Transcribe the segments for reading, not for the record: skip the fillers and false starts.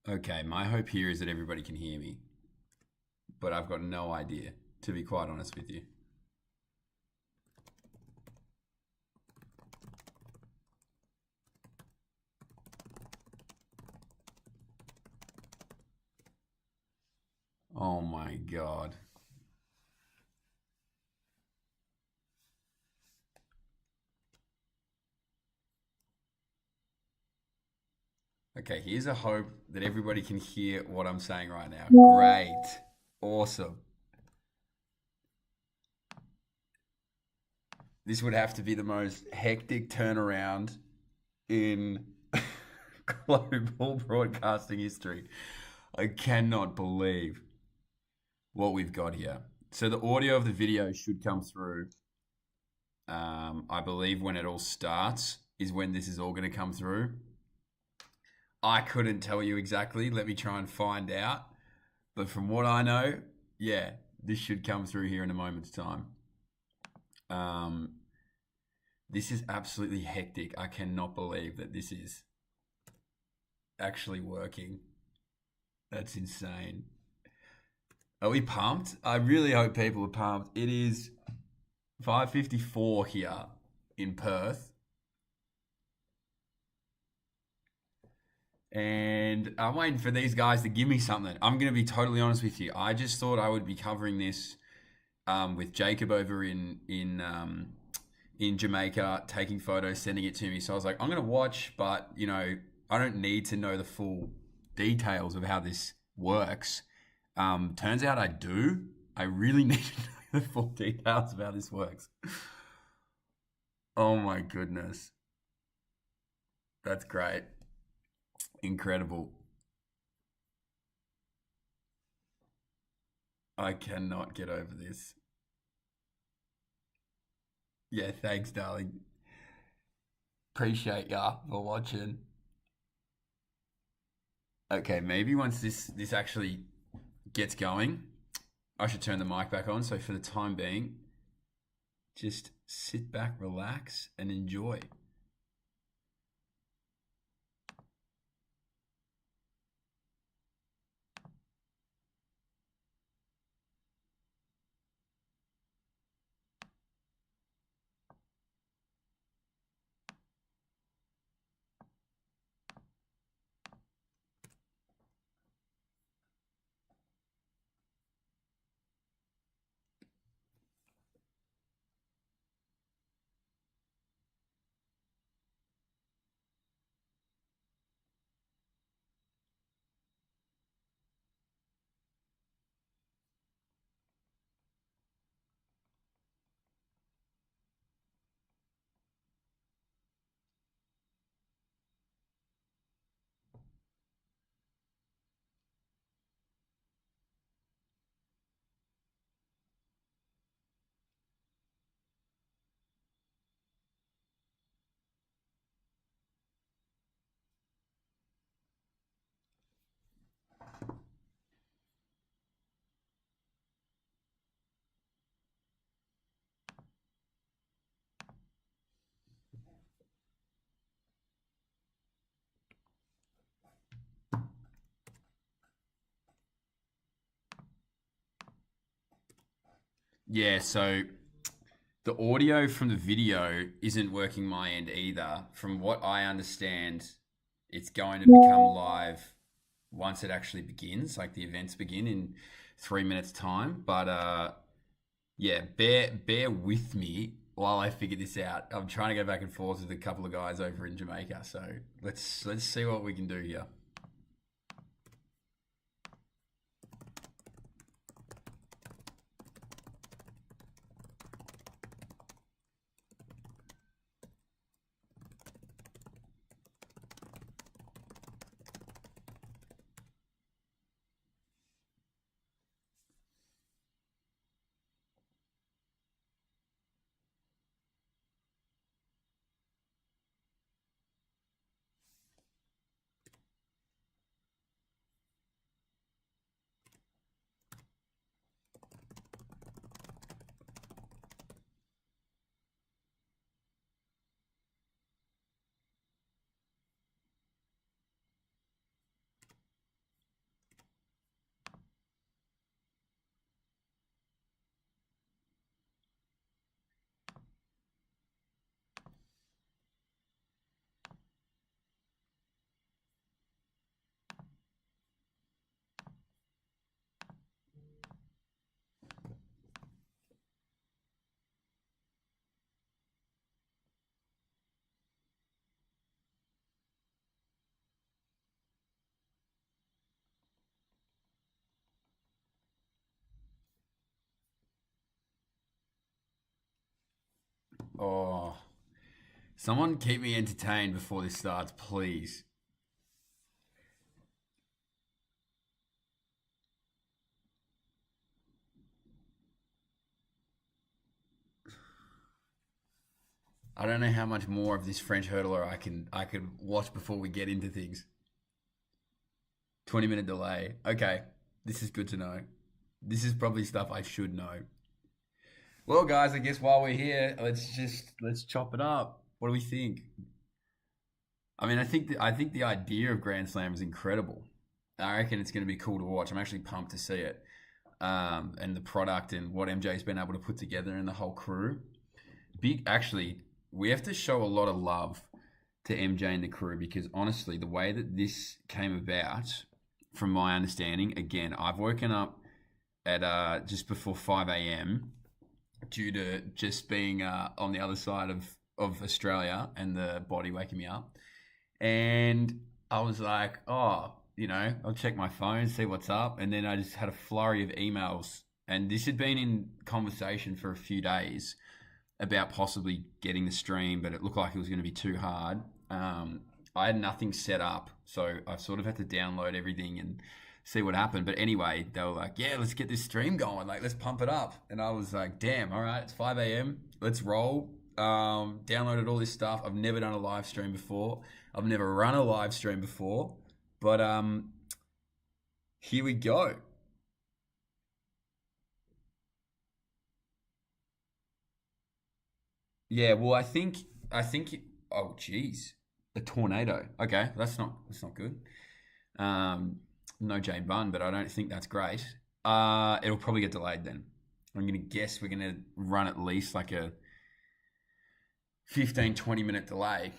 Okay, my hope here is that everybody can hear me, but I've got no idea, to be quite honest with you. Oh my God. Okay, here's a hope that everybody can hear what I'm saying right now. Great. Awesome. This would have to be the most hectic turnaround in global broadcasting history. I cannot believe what we've got here. So the audio of the video should come through. I believe when it all starts is when this is all going to come through. I couldn't tell you exactly. Let me try and find out. But from what I know, yeah, this should come through here in a moment's time. Um, this is absolutely hectic. I cannot believe that this is actually working. That's insane. Are we pumped? I really hope people are pumped. It is 5:54 here in Perth. And I'm waiting for these guys to give me something. I'm going to be totally honest with you. I just thought I would be covering this with Jacob over in Jamaica, taking photos, sending it to me. So I was like, I'm going to watch, but I don't need to know the full details of how this works. Turns out I do. I really need to know the full details of how this works. Oh my goodness. That's great. Incredible. I cannot get over this. Yeah, thanks, darling. Appreciate ya for watching. Okay, maybe once this actually gets going, I should turn the mic back on. So for the time being, just sit back, relax, and enjoy. Yeah, so the audio from the video isn't working my end either. From what I understand, it's going to become live once it actually begins, like the events begin in 3 minutes time. But yeah, bear with me while I figure this out. I'm trying to go back and forth with a couple of guys over in Jamaica, so let's see what we can do here. Oh, someone keep me entertained before this starts, please. I don't know how much more of this French hurdler I could watch before we get into things. 20-minute delay. Okay, this is good to know. This is probably stuff I should know. Well, guys, I guess while we're here, let's chop it up. What do we think? I mean, I think the idea of Grand Slam is incredible. I reckon it's going to be cool to watch. I'm actually pumped to see it, and the product and what MJ's been able to put together and the whole crew. Big, actually, we have to show a lot of love to MJ and the crew because honestly, the way that this came about, from my understanding, again, I've woken up at just before 5 a.m. due to just being on the other side of Australia and the body waking me up. And I was like, oh, I'll check my phone, see what's up. And then I just had a flurry of emails. And this had been in conversation for a few days about possibly getting the stream, but it looked like it was going to be too hard. I had nothing set up, so I sort of had to download everything and see what happened. But anyway, they were like, yeah, let's get this stream going. Like, let's pump it up. And I was like, damn, all right, it's 5 a.m. Let's roll. Downloaded all this stuff. I've never done a live stream before. I've never run a live stream before. But here we go. Yeah, well, oh, geez, a tornado. Okay, that's not good. No Jane Bunn, but I don't think that's great. It'll probably get delayed then. I'm gonna guess we're gonna run at least like a 15, 20 minute delay.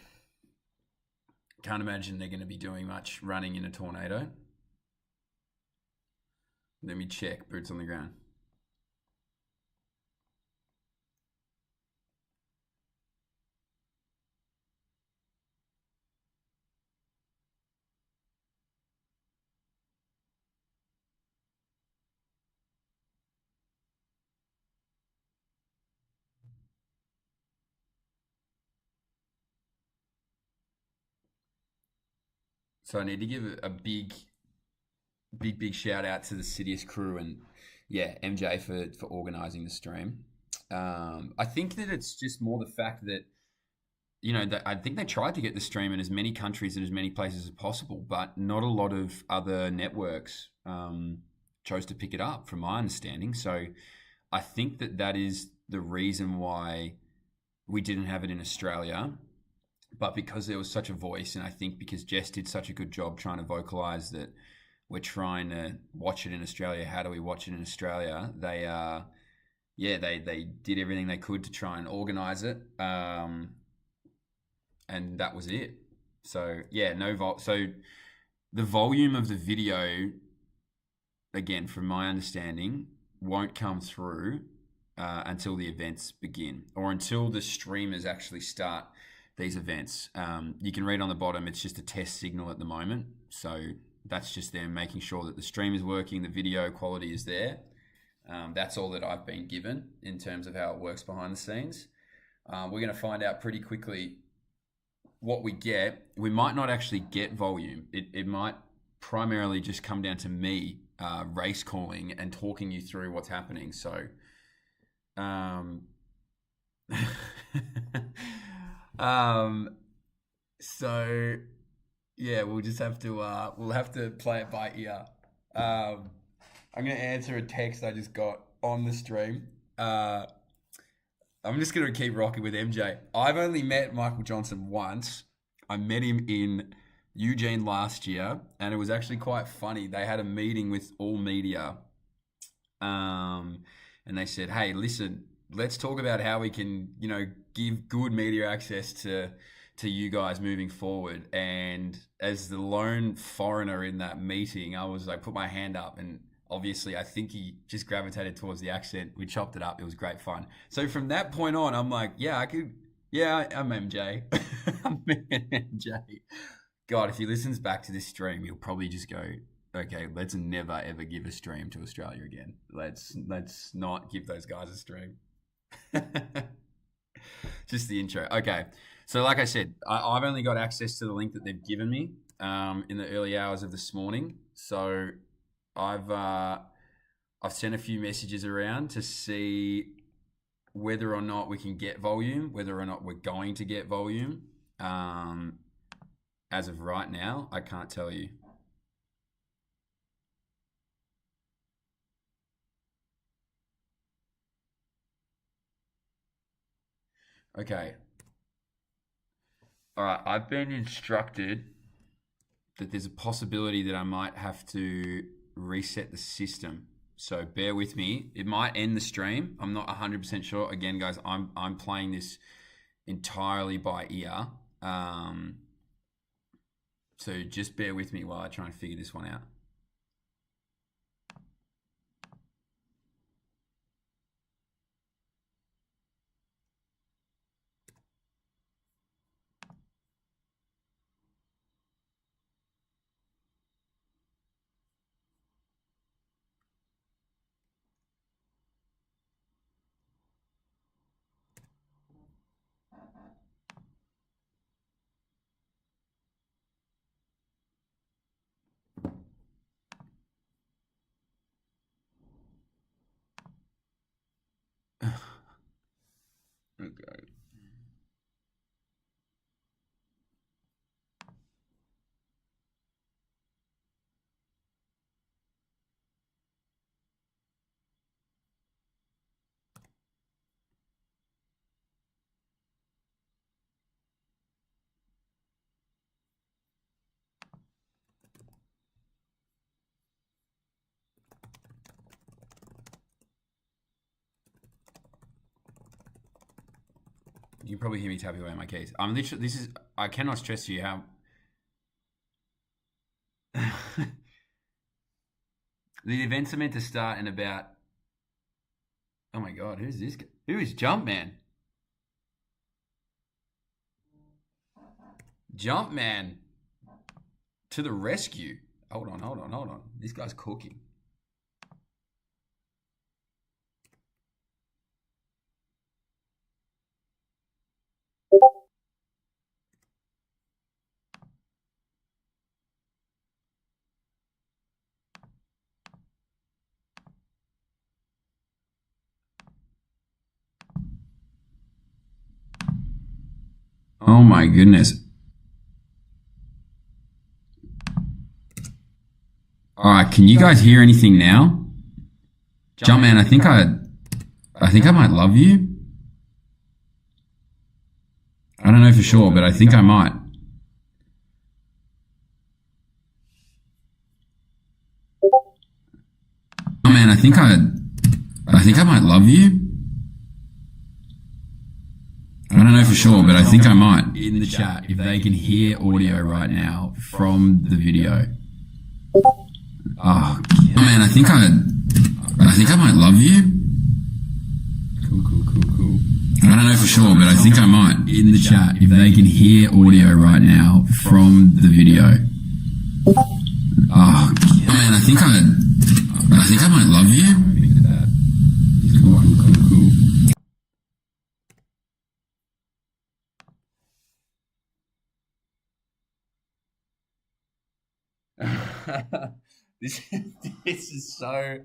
Can't imagine they're gonna be doing much running in a tornado. Let me check. Boots on the ground. So I need to give a big, big, big shout out to the Sidious crew and yeah, MJ for organising the stream. I think that it's just more the fact that that I think they tried to get the stream in as many countries and as many places as possible, but not a lot of other networks chose to pick it up, from my understanding. So I think that is the reason why we didn't have it in Australia. But because there was such a voice, and I think because Jess did such a good job trying to vocalize that we're trying to watch it in Australia. How do we watch it in Australia? They did everything they could to try and organize it, and that was it. So yeah, so the volume of the video, again, from my understanding, won't come through until the events begin or until the streamers actually start these events. You can read on the bottom, it's just a test signal at the moment. So that's just them making sure that the stream is working, the video quality is there. That's all that I've been given in terms of how it works behind the scenes. We're going to find out pretty quickly what we get. We might not actually get volume. It might primarily just come down to me race calling and talking you through what's happening. So um, so yeah, we'll have to play it by ear. I'm gonna answer a text I just got on the stream. I'm just gonna keep rocking with MJ. I've only met Michael Johnson once. I met him in Eugene last year, and it was actually quite funny. They had a meeting with all media, and they said, "Hey, listen, let's talk about how we can, give good media access to you guys moving forward." And as the lone foreigner in that meeting, I was like, put my hand up, and obviously I think he just gravitated towards the accent. We chopped it up. It was great fun. So from that point on, I'm like, I'm MJ. I'm MJ. God, if he listens back to this stream, he'll probably just go, okay, let's never ever give a stream to Australia again. Let's not give those guys a stream. Just the intro. Okay. So, like I said, I've only got access to the link that they've given me in the early hours of this morning. So, I've sent a few messages around to see whether or not we can get volume, whether or not we're going to get volume. As of right now, I can't tell you. Okay. All right. I've been instructed that there's a possibility that I might have to reset the system. So bear with me. It might end the stream. I'm not 100% sure. Again, guys, I'm playing this entirely by ear. So just bear with me while I try and figure this one out. Okay. You can probably hear me tapping away on my keys. I'm literally, I cannot stress to you how. The events are meant to start in about. Oh my God, who's this guy? Who is Jumpman? Jumpman to the rescue. Hold on. This guy's cooking. Oh my goodness. All right, can you guys hear anything now? Jumpman, I think I might love you. I don't know for sure, but I think I might. Jumpman, I think I might love you. I don't know for sure, but I think I might. In the chat, if they can hear audio right now from the video. Oh man, I think I might love you. Cool. I don't know for sure, but I think I might. In the chat, if they can hear audio right now from the video. Oh man, I think I might love you. Cool. This is so.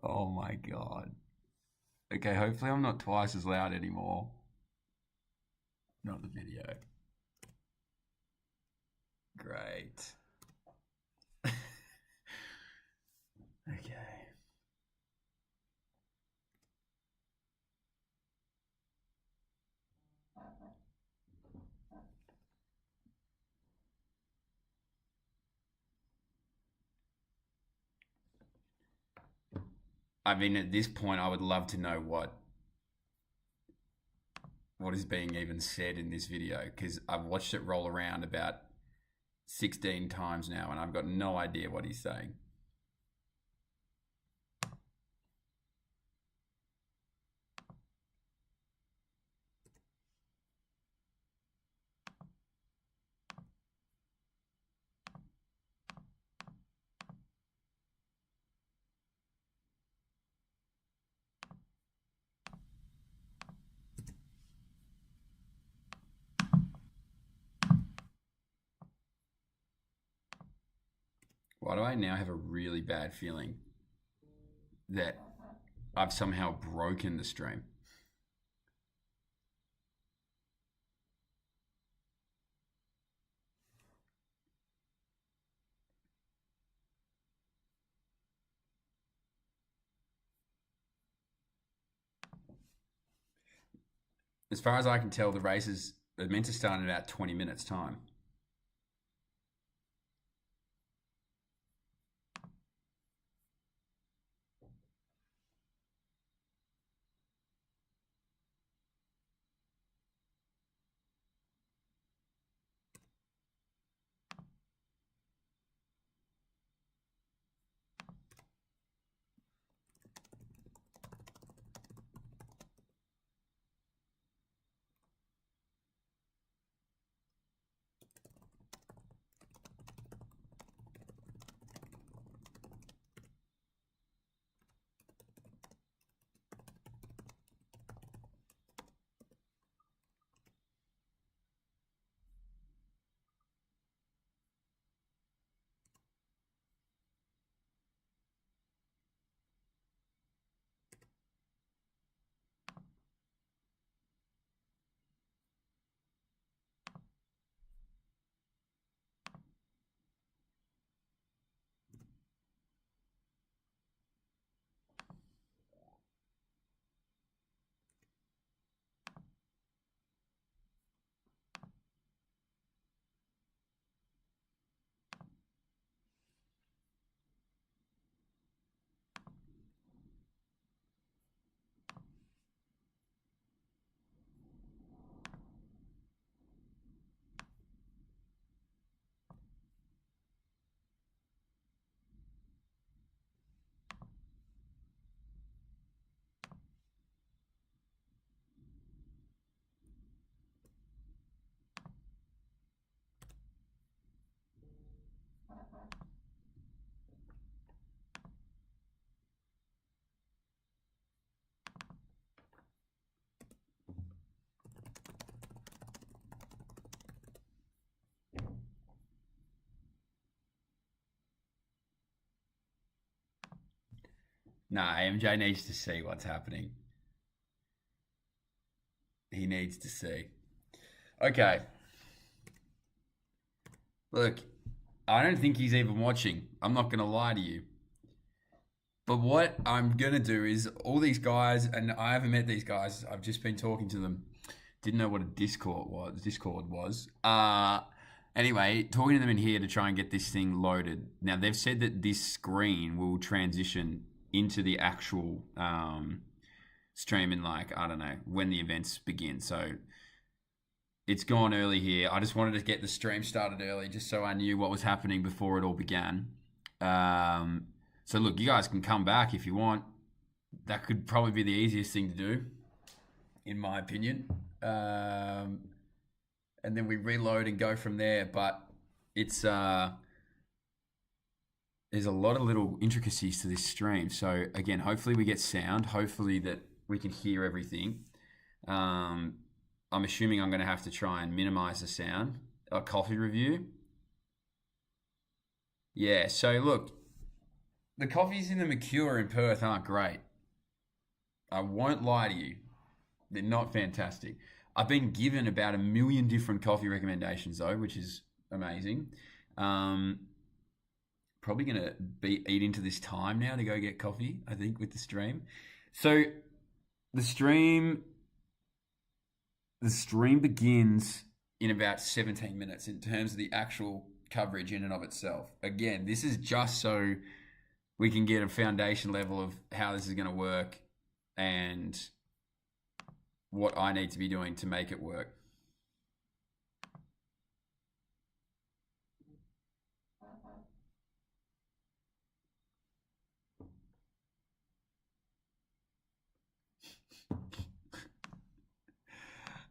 Oh my God. Okay, hopefully I'm not twice as loud anymore. Not the video. Great. Okay. I mean, at this point, I would love to know what is being even said in this video, because I've watched it roll around about 16 times now, and I've got no idea what he's saying. Why do I now have a really bad feeling that I've somehow broken the stream? As far as I can tell, the races are meant to start in about 20 minutes' time. Nah, MJ needs to see what's happening. He needs to see. Okay. Look, I don't think he's even watching. I'm not going to lie to you. But what I'm going to do is all these guys, and I haven't met these guys. I've just been talking to them. Didn't know what a Discord was. Anyway, talking to them in here to try and get this thing loaded. Now, they've said that this screen will transition into the actual stream in, like, I don't know, when the events begin. So it's gone early here. I just wanted to get the stream started early just so I knew what was happening before it all began. So look, you guys can come back if you want. That could probably be the easiest thing to do, in my opinion. And then we reload and go from there. But it's there's a lot of little intricacies to this stream. So again, hopefully we get sound. Hopefully that we can hear everything. I'm assuming I'm going to have to try and minimize the sound. A coffee review. Yeah, so look, the coffees in the Mercure in Perth aren't great. I won't lie to you. They're not fantastic. I've been given about 1 million different coffee recommendations though, which is amazing. Probably going to eat into this time now to go get coffee, I think, with the stream. So the stream begins in about 17 minutes in terms of the actual coverage in and of itself. Again, this is just so we can get a foundation level of how this is going to work and what I need to be doing to make it work.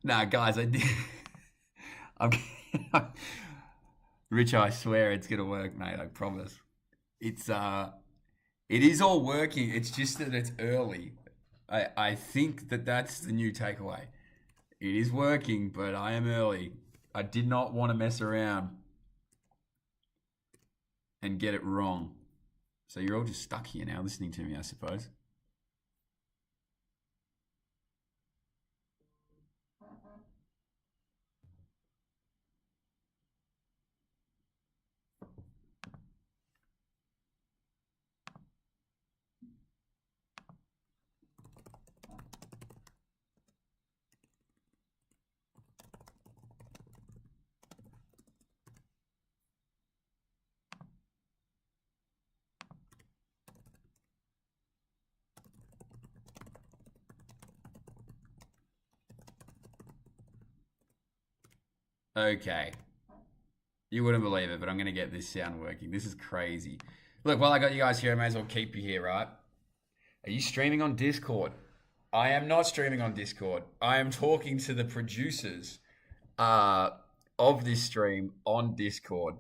Nah, guys, I did. I'm Rich, I swear it's gonna work, mate. I promise. It's it is all working. It's just that it's early. I think that that's the new takeaway. It is working, but I am early. I did not want to mess around and get it wrong. So you're all just stuck here now listening to me, I suppose. Okay. You wouldn't believe it, but I'm going to get this sound working. This is crazy. Look, while I got you guys here, I may as well keep you here, right? Are you streaming on Discord? I am not streaming on Discord. I am talking to the producers uh, of this stream on Discord.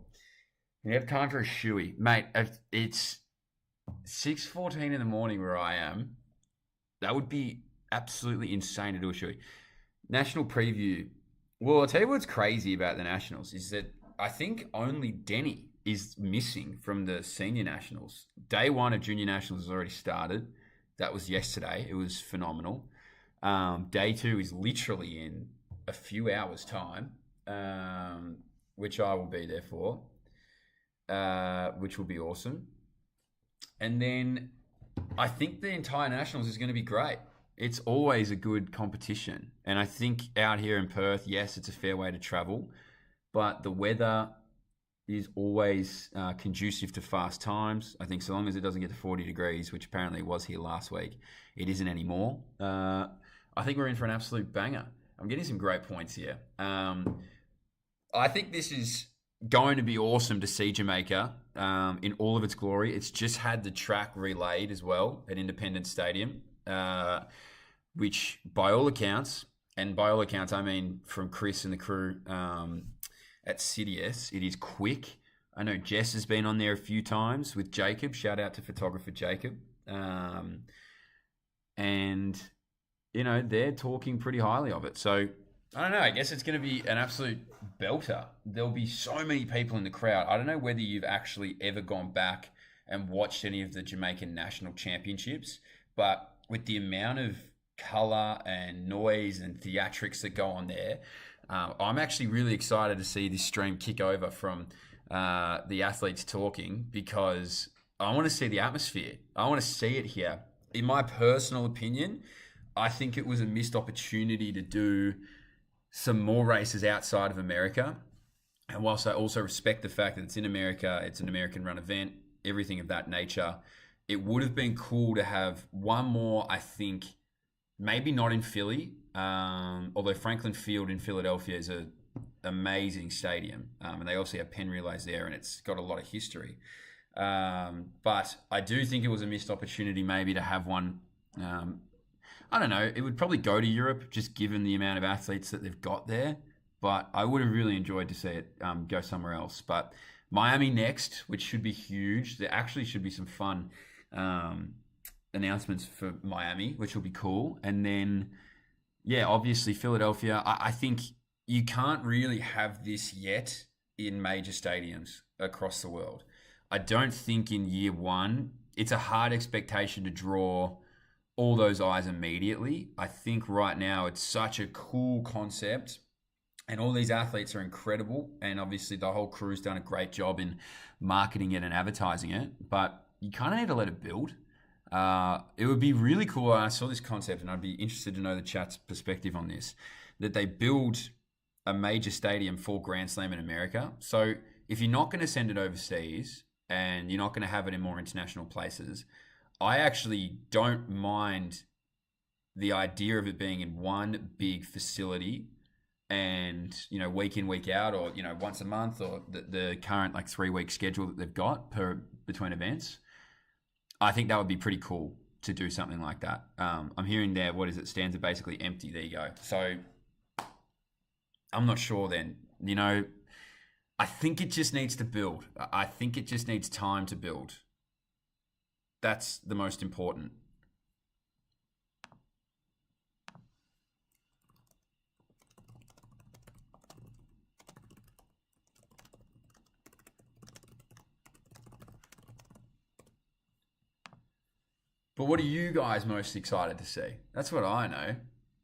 You have time for a shoey. Mate, if it's 6:14 in the morning where I am. That would be absolutely insane to do a shoey. National preview. Well, I'll tell you what's crazy about the Nationals is that I think only Denny is missing from the senior Nationals. Day one of junior Nationals has already started. That was yesterday. It was phenomenal. Day two is literally in a few hours' time, which I will be there for, which will be awesome. And then I think the entire Nationals is going to be great. It's always a good competition. And I think out here in Perth, yes, it's a fair way to travel, but the weather is always conducive to fast times. I think so long as it doesn't get to 40 degrees, which apparently it was here last week, it isn't anymore. I think we're in for an absolute banger. I'm getting some great points here. I think this is going to be awesome to see Jamaica in all of its glory. It's just had the track relayed as well at Independence Stadium, which by all accounts, and by all accounts I mean from Chris and the crew at CDS, it is quick. I know Jess has been on there a few times with Jacob. Shout out to photographer Jacob. And, you know, they're talking pretty highly of it. So, I don't know. I guess it's going to be an absolute belter. There'll be so many people in the crowd. I don't know whether you've actually ever gone back and watched any of the Jamaican National Championships, but with the amount of colour and noise and theatrics that go on there, I'm actually really excited to see this stream kick over from the athletes talking because I want to see the atmosphere. I want to see it here. In my personal opinion, I think it was a missed opportunity to do some more races outside of America. And whilst I also respect the fact that it's in America, it's an American run event, everything of that nature, it would have been cool to have one more, I think, maybe not in Philly, although Franklin Field in Philadelphia is an amazing stadium. And they also have Penn Relays there, and it's got a lot of history. But I do think it was a missed opportunity maybe to have one. I don't know. It would probably go to Europe just given the amount of athletes that they've got there. But I would have really enjoyed to see it go somewhere else. But Miami next, which should be huge. There actually should be some fun announcements for Miami, which will be cool. And then, yeah, obviously Philadelphia. I think you can't really have this yet in major stadiums across the world. I don't think in year one, it's a hard expectation to draw all those eyes immediately. I think right now it's such a cool concept and all these athletes are incredible. And obviously the whole crew's done a great job in marketing it and advertising it, but you kind of need to let it build. It would be really cool. I saw this concept and I'd be interested to know the chat's perspective on this, that they build a major stadium for Grand Slam in America. So if you're not going to send it overseas and you're not going to have it in more international places, I actually don't mind the idea of it being in one big facility and, you know, week in, week out, or, you know, once a month, or the current like 3-week schedule that they've got between events. I think that would be pretty cool to do something like that. I'm hearing there, what is it? Stands are basically empty. There you go. So I'm not sure then, you know, I think it just needs to build. I think it just needs time to build. That's the most important. But what are you guys most excited to see? That's what I know.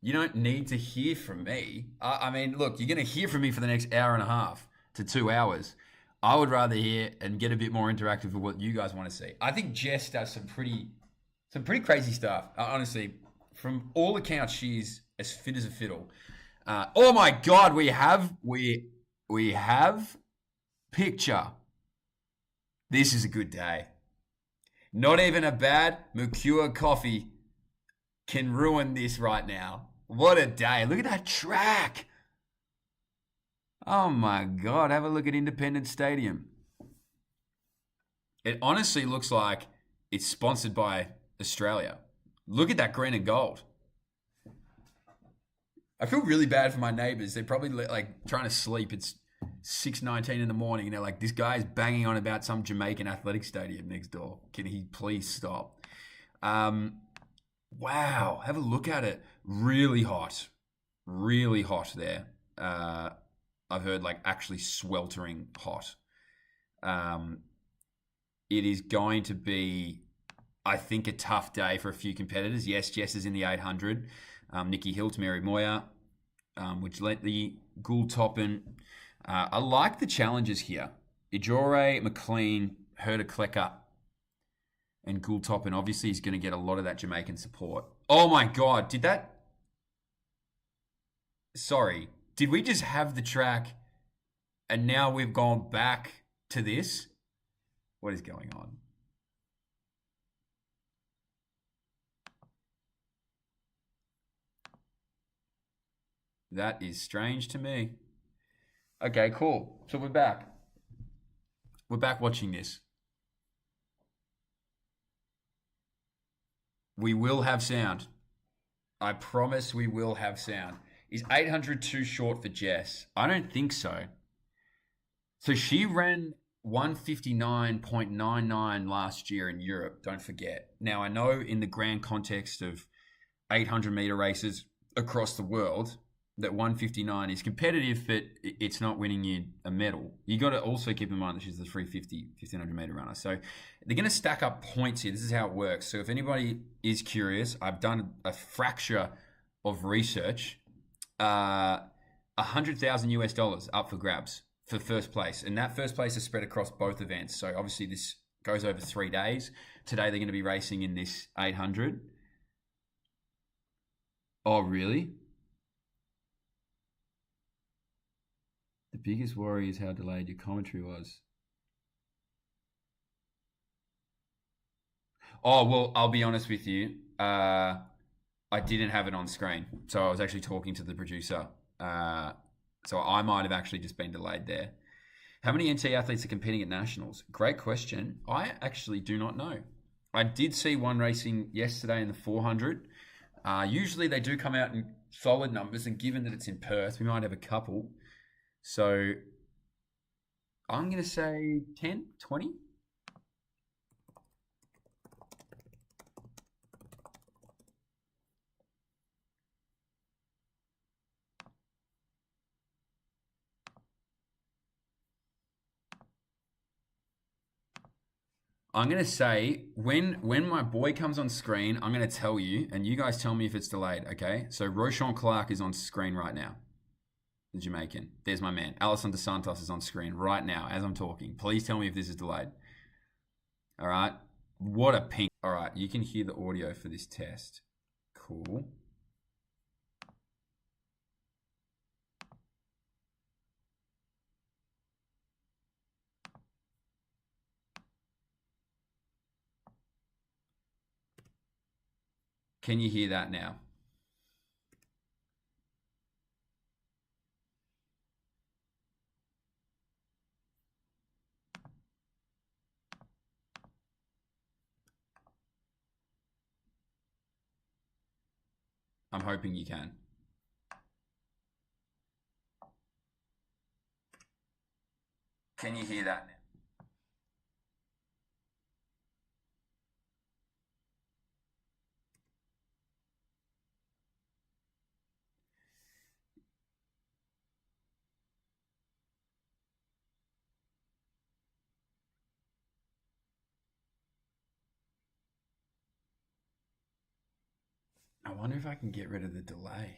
You don't need to hear from me. I mean, look, you're going to hear from me for the next hour and a half to 2 hours. I would rather hear and get a bit more interactive with what you guys want to see. I think Jess does some pretty crazy stuff. Honestly, from all accounts, she's as fit as a fiddle. Oh my God, we have picture. This is a good day. Not even a bad Mercure coffee can ruin this right now. What a day. Look at that track. Oh my God. Have a look at Independence Stadium. It honestly looks like it's sponsored by Australia. Look at that green and gold. I feel really bad for my neighbors. They're probably like trying to sleep. It's 6:19 in the morning and they're like, this guy's banging on about some Jamaican athletic stadium next door. Can he please stop? Wow, have a look at it. Really hot. Really hot there. I've heard like actually sweltering hot. It is going to be, I think, a tough day for a few competitors. Yes, Jess is in the 800. Nikki Hilt, Mary Moyer, which let the Gould Toppin. I like the challenges here. Ijore, McLean, Herder Klecker, and Gould Toppin. Obviously, he's going to get a lot of that Jamaican support. Oh my God, did that... Sorry, did we just have the track and now we've gone back to this? What is going on? That is strange to me. Okay, cool. So we're back. We're back watching this. We will have sound. I promise we will have sound. Is 800 too short for Jess? I don't think so. So she ran 159.99 last year in Europe, don't forget. Now, I know in the grand context of 800 meter races across the world, that 159 is competitive, but it's not winning you a medal. You got to also keep in mind that she's the 350, 1500 meter runner. So they're going to stack up points here. This is how it works. So if anybody is curious, I've done a fracture of research. 100,000 US dollars up for grabs for first place. And that first place is spread across both events. So obviously this goes over 3 days. Today they're going to be racing in this 800. Oh, really? The biggest worry is how delayed your commentary was. Oh, well, I'll be honest with you. I didn't have it on screen. So I was actually talking to the producer. So I might have actually just been delayed there. How many NT athletes are competing at nationals? Great question. I actually do not know. I did see one racing yesterday in the 400. Usually they do come out in solid numbers, and given that it's in Perth, we might have a couple. So I'm going to say 10, 20. I'm going to say when my boy comes on screen, I'm going to tell you, and you guys tell me if it's delayed, okay? So Roshan Clark is on screen right now. The Jamaican. There's my man. Alison dos Santos is on screen right now as I'm talking. Please tell me if this is delayed. All right. What a pink. All right. You can hear the audio for this test. Cool. Can you hear that now? I'm hoping you can. Can you hear that now? I wonder if I can get rid of the delay.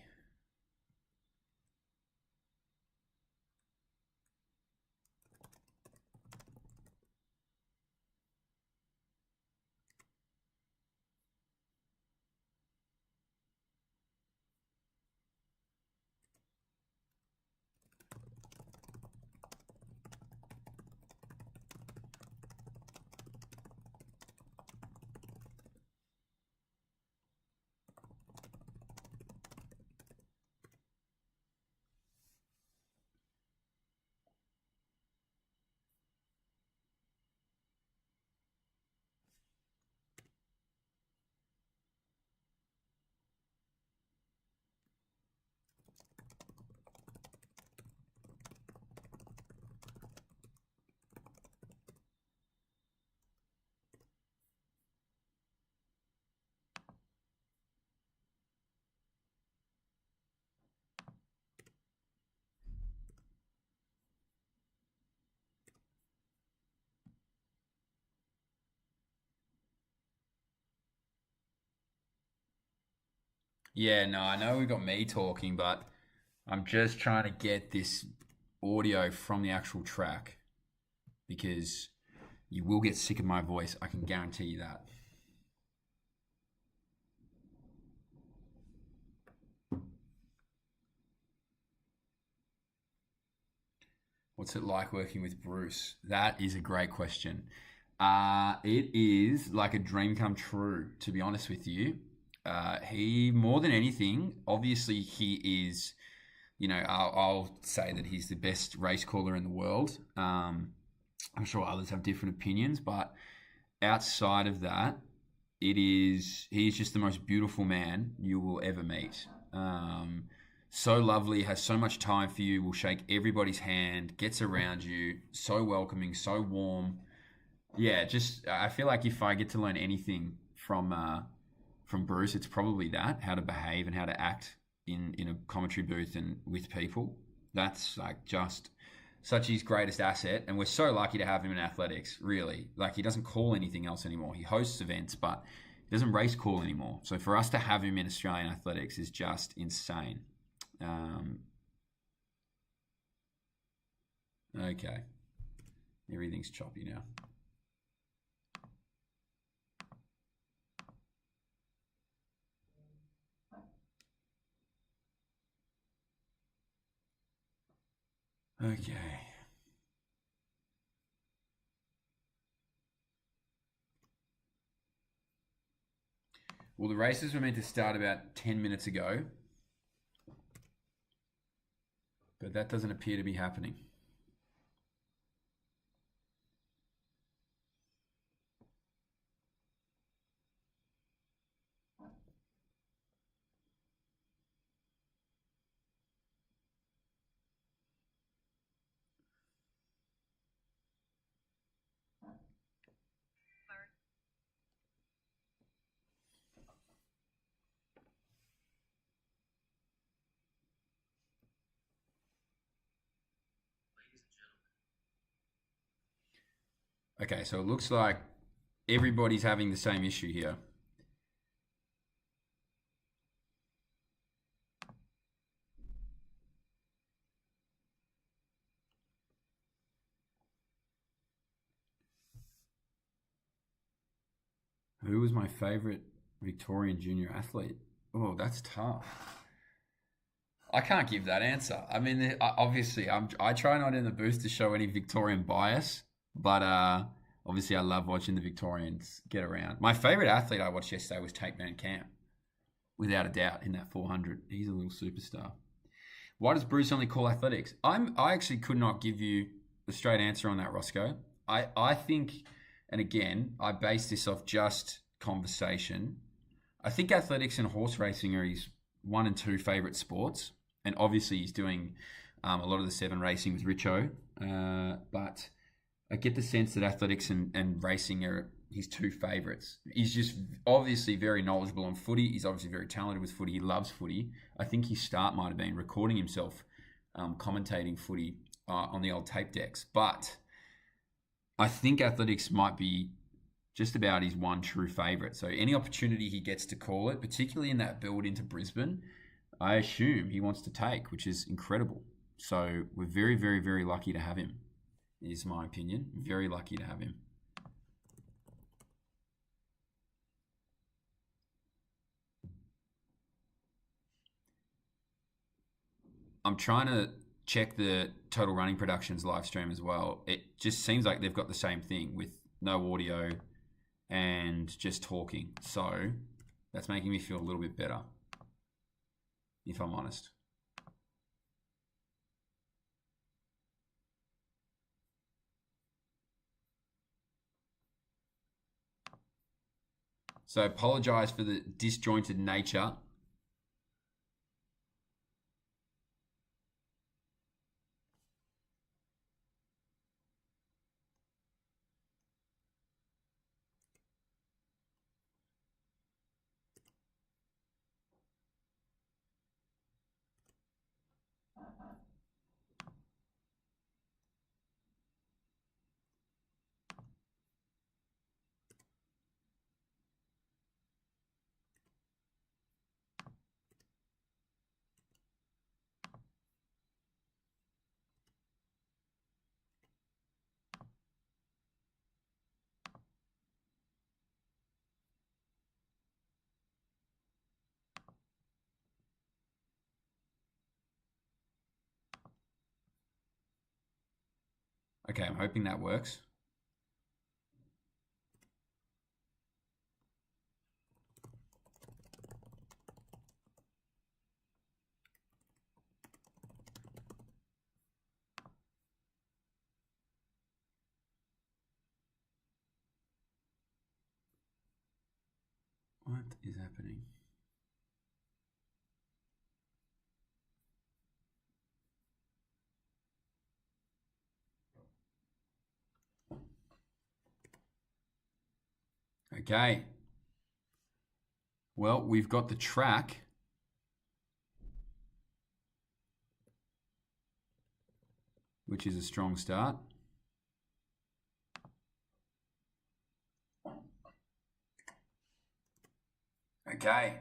Yeah, no, I know we got me talking, but I'm just trying to get this audio from the actual track because you will get sick of my voice. I can guarantee you that. What's it like working with Bruce? That is a great question. It is like a dream come true, to be honest with you. He, more than anything, obviously, he is, I'll say that he's the best race caller in the world. I'm sure others have different opinions, but outside of that, he's just the most beautiful man you will ever meet. So lovely, has so much time for you, will shake everybody's hand, gets around you, so welcoming, so warm. Yeah, just I feel like if I get to learn anything from Bruce, it's probably that, how to behave and how to act in a commentary booth and with people. That's like just such his greatest asset, and we're so lucky to have him in athletics. Really, like he doesn't call anything else anymore. He hosts events, but he doesn't race call anymore. So for us to have him in Australian athletics is just insane. Um, okay, everything's choppy now. Okay. Well, the races were meant to start about 10 minutes ago, but that doesn't appear to be happening. Okay, so it looks like everybody's having the same issue here. Who was my favourite Victorian junior athlete? Oh, that's tough. I can't give that answer. I mean, obviously, I try not in the booth to show any Victorian bias, but obviously, I love watching the Victorians get around. My favourite athlete I watched yesterday was Tate Van Camp, without a doubt, in that 400. He's a little superstar. Why does Bruce only call athletics? I actually could not give you the straight answer on that, Roscoe. I think, and again, I base this off just conversation. I think athletics and horse racing are his one and two favourite sports, and obviously he's doing a lot of the seven racing with Richo. But I get the sense that athletics and racing are his two favourites. He's just obviously very knowledgeable on footy. He's obviously very talented with footy. He loves footy. I think his start might have been recording himself commentating footy on the old tape decks. But I think athletics might be just about his one true favourite. So any opportunity he gets to call it, particularly in that build into Brisbane, I assume he wants to take, which is incredible. So we're very, very, very lucky to have him, is my opinion. Very lucky to have him. I'm trying to check the Total Running Productions live stream as well. It just seems like they've got the same thing with no audio and just talking. So that's making me feel a little bit better, if I'm honest. So apologise for the disjointed nature. Okay, I'm hoping that works. What is happening? Okay. Well, we've got the track. Which is a strong start. Okay.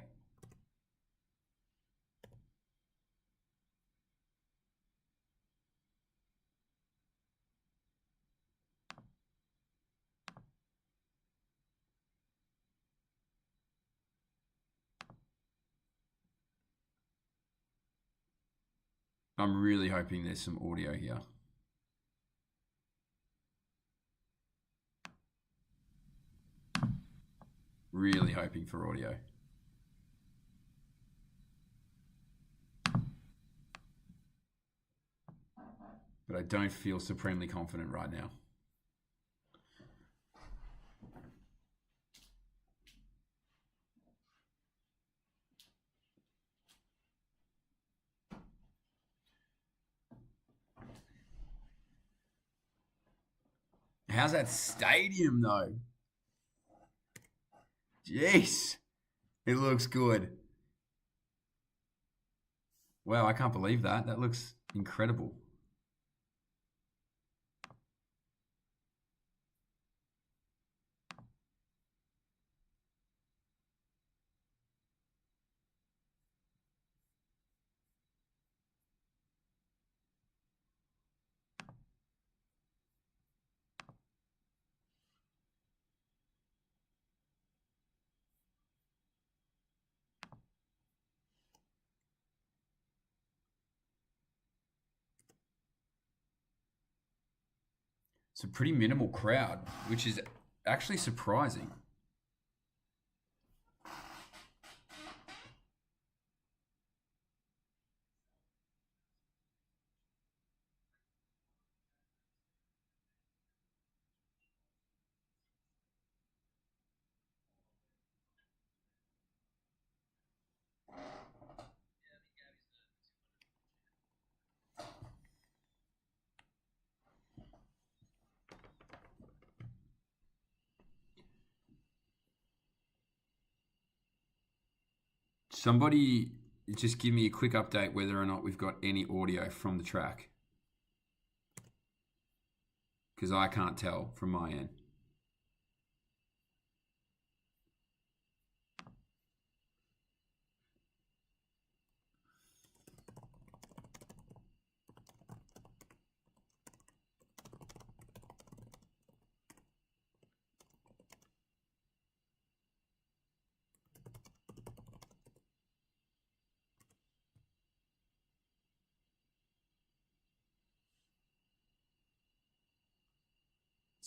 I'm really hoping there's some audio here. Really hoping for audio. But I don't feel supremely confident right now. How's that stadium though? Jeez. It looks good. Wow, I can't believe that. That looks incredible. It's a pretty minimal crowd, which is actually surprising. Somebody just give me a quick update whether or not we've got any audio from the track. Because I can't tell from my end.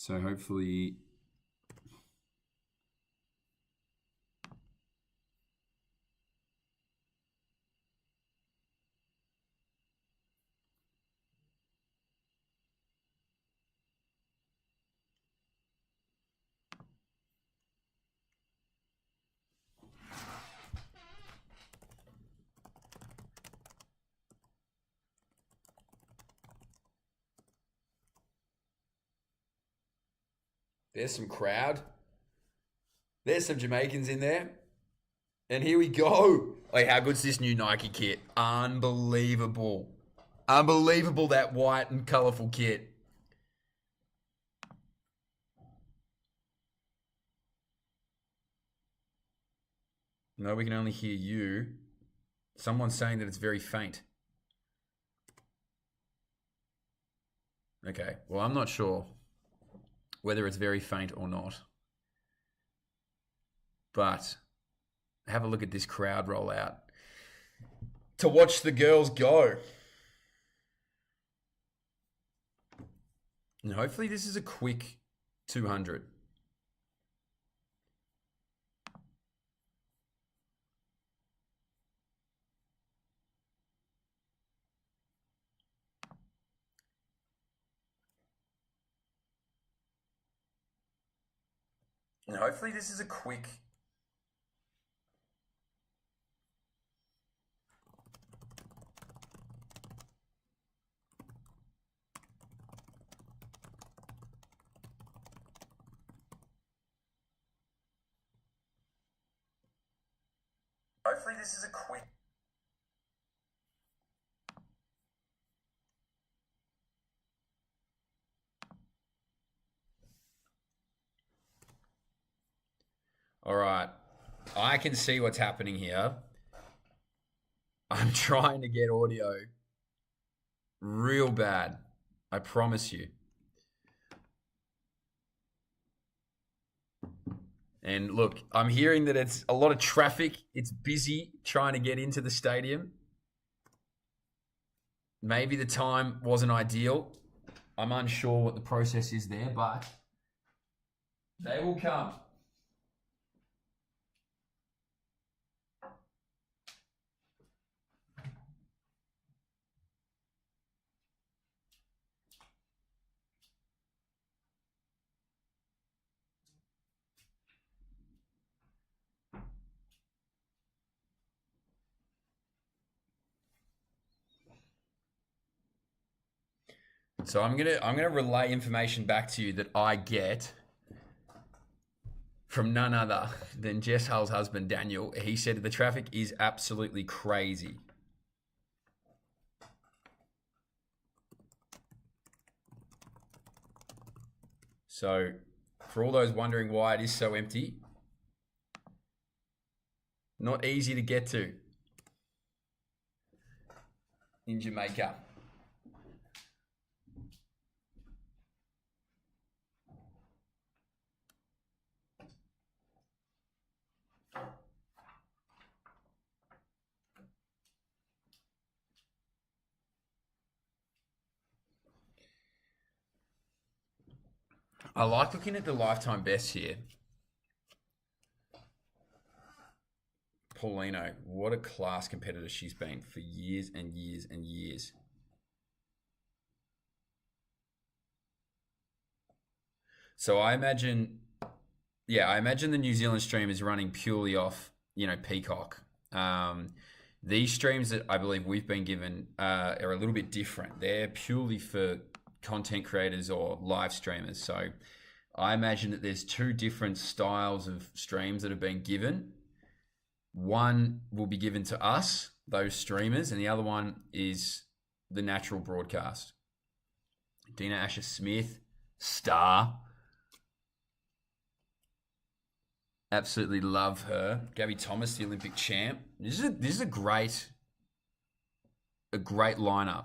So hopefully... There's some crowd. There's some Jamaicans in there. And here we go. Like, how good's this new Nike kit? Unbelievable. Unbelievable, that white and colourful kit. No, we can only hear you. Someone's saying that it's very faint. Okay, well, I'm not sure whether it's very faint or not. But have a look at this crowd roll out to watch the girls go. And hopefully this is a quick 200. And hopefully this is a quick... Hopefully this is a quick... All right. I can see what's happening here. I'm trying to get audio real bad. I promise you. And look, I'm hearing that it's a lot of traffic. It's busy trying to get into the stadium. Maybe the time wasn't ideal. I'm unsure what the process is there, but they will come. So I'm gonna relay information back to you that I get from none other than Jess Hull's husband Daniel. He said the traffic is absolutely crazy. So for all those wondering why it is so empty, not easy to get to in Jamaica. I like looking at the lifetime best here. Paulino, what a class competitor she's been for years and years and years. So I imagine the New Zealand stream is running purely off, Peacock. These streams that I believe we've been given are a little bit different. They're purely for content creators or live streamers. So I imagine that there's two different styles of streams that have been given. One will be given to us, those streamers, and the other one is the natural broadcast. Dina Asher-Smith, star. Absolutely love her. Gabby Thomas, the Olympic champ. This is a great lineup.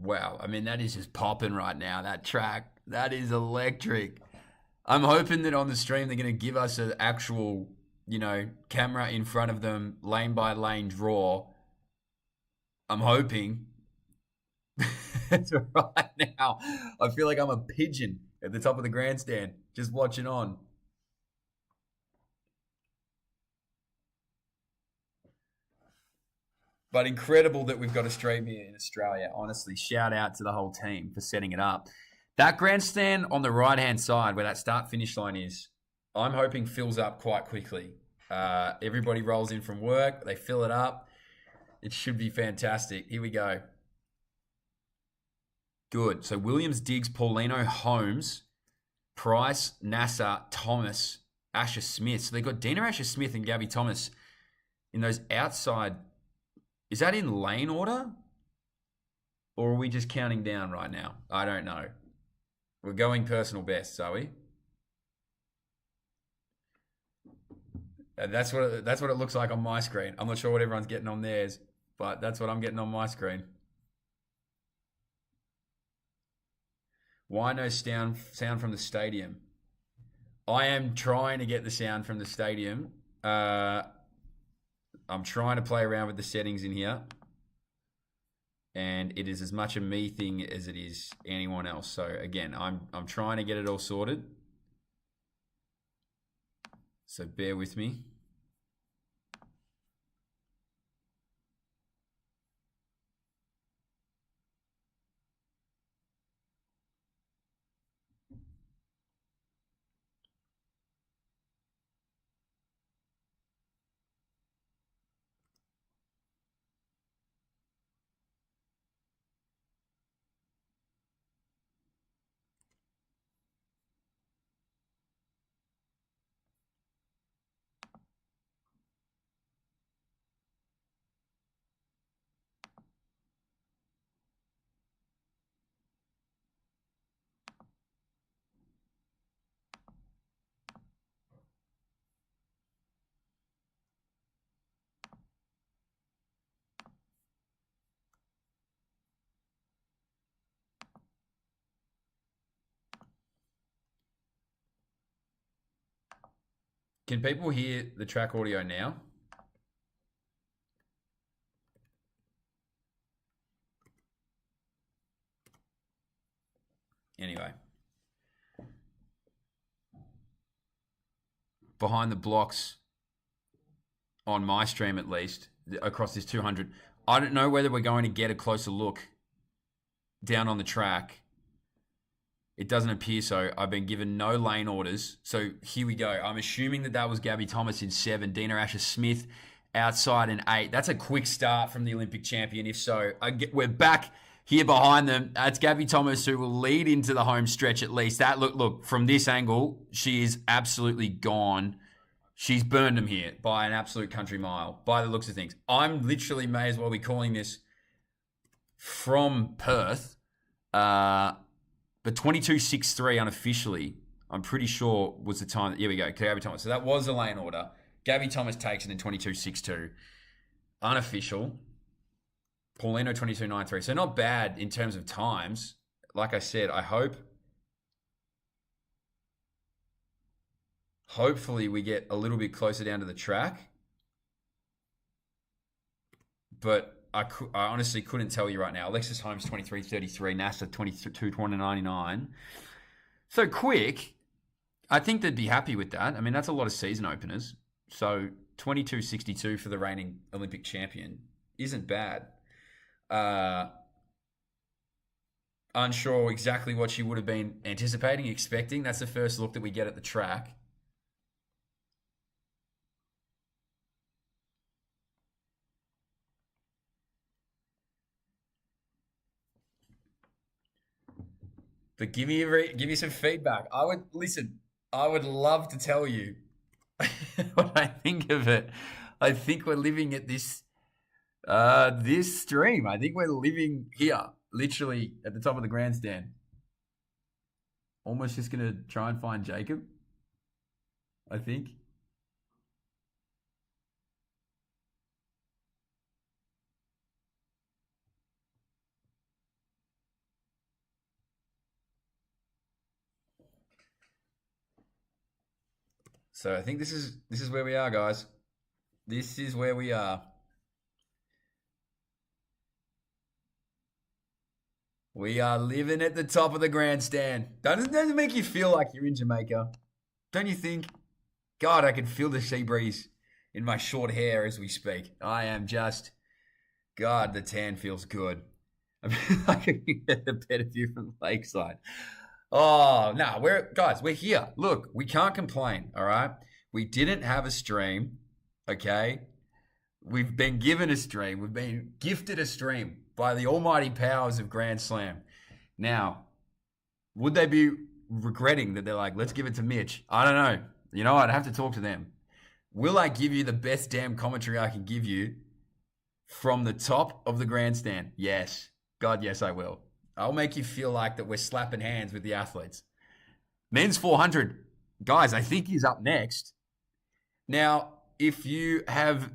Wow. I mean, that is just popping right now. That track, that is electric. I'm hoping that on the stream they're going to give us an actual, camera in front of them, lane by lane draw. I'm hoping. Right now, I feel like I'm a pigeon at the top of the grandstand, just watching on. But incredible that we've got a stream here in Australia. Honestly, shout out to the whole team for setting it up. That grandstand on the right-hand side where that start-finish line is, I'm hoping fills up quite quickly. Everybody rolls in from work. They fill it up. It should be fantastic. Here we go. Good. So Williams, Diggs, Paulino, Holmes, Price, Nasser, Thomas, Asher Smith. So they've got Dina Asher Smith and Gabby Thomas in those outside. Is that in lane order? Or are we just counting down right now? I don't know. We're going personal bests, are we? That's what it looks like on my screen. I'm not sure what everyone's getting on theirs, but that's what I'm getting on my screen. Why no sound from the stadium? I am trying to get the sound from the stadium. I'm trying to play around with the settings in here. And it is as much a me thing as it is anyone else. So again, I'm trying to get it all sorted. So bear with me. Can people hear the track audio now? Anyway. Behind the blocks on my stream at least, across this 200. I don't know whether we're going to get a closer look down on the track. It doesn't appear so. I've been given no lane orders. So here we go. I'm assuming that was Gabby Thomas in 7, Dina Asher Smith outside in 8. That's a quick start from the Olympic champion. If so, we're back here behind them. That's Gabby Thomas who will lead into the home stretch at least. That look from this angle, she is absolutely gone. She's burned them here by an absolute country mile, by the looks of things. I'm literally may as well be calling this from Perth. But 22.63 unofficially, I'm pretty sure was the time. Here we go, Gabby Thomas. So that was the lane order. Gabby Thomas takes it in 22.62. Unofficial. Paulino 22.93. So not bad in terms of times. Like I said, hopefully we get a little bit closer down to the track. But I honestly couldn't tell you right now. Alexis Holmes 23.33, NASA 22.99. So quick. I think they'd be happy with that. I mean, that's a lot of season openers. So 22.62 for the reigning Olympic champion isn't bad. Unsure exactly what she would have been anticipating, expecting. That's the first look that we get at the track. But give me some feedback. I would love to tell you what I think of it. I think we're living at this stream. I think we're living here, literally at the top of the grandstand. Almost just gonna try and find Jacob, I think. So I think this is where we are, guys. This is where we are. We are living at the top of the grandstand. Doesn't it make you feel like you're in Jamaica? Don't you think? God, I can feel the sea breeze in my short hair as we speak. I am just, God, the tan feels good. I mean, I can get a better view from the lakeside. Oh, no, we're here. Look, we can't complain, all right? We didn't have a stream, okay? We've been given a stream. We've been gifted a stream by the almighty powers of Grand Slam. Now, would they be regretting that they're like, let's give it to Mitch? I don't know. You know, I'd have to talk to them. Will I give you the best damn commentary I can give you from the top of the grandstand? Yes. God, yes, I will. I'll make you feel like that we're slapping hands with the athletes. Men's 400. Guys, I think he's up next. Now, if you have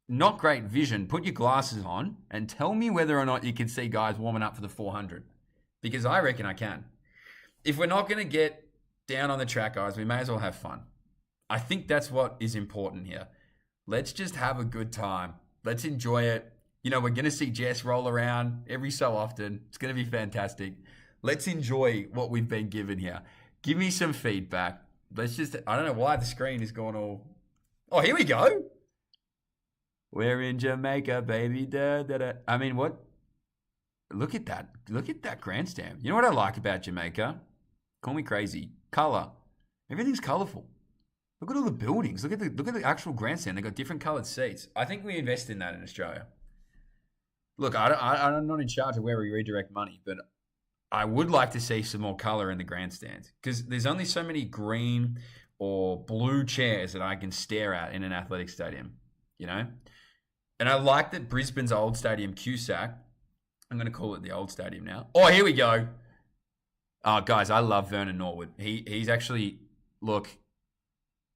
not great vision, put your glasses on and tell me whether or not you can see guys warming up for the 400. Because I reckon I can. If we're not going to get down on the track, guys, we may as well have fun. I think that's what is important here. Let's just have a good time. Let's enjoy it. You know, we're going to see Jess roll around every so often. It's going to be fantastic. Let's enjoy what we've been given here. Give me some feedback. Let's just, I don't know why the screen is going all, oh, here we go. We're in Jamaica, baby. Da, da, da. I mean, what? Look at that. Look at that grandstand. You know what I like about Jamaica? Call me crazy. Color. Everything's colorful. Look at all the buildings. Look at the actual grandstand. They got different colored seats. I think we invest in that in Australia. Look, I'm not in charge of where we redirect money, but I would like to see some more color in the grandstands because there's only so many green or blue chairs that I can stare at in an athletic stadium, you know? And I like that Brisbane's old stadium, Cusack, I'm going to call it the old stadium now. Oh, here we go. Oh, guys, I love Vernon Norwood. He's actually, look,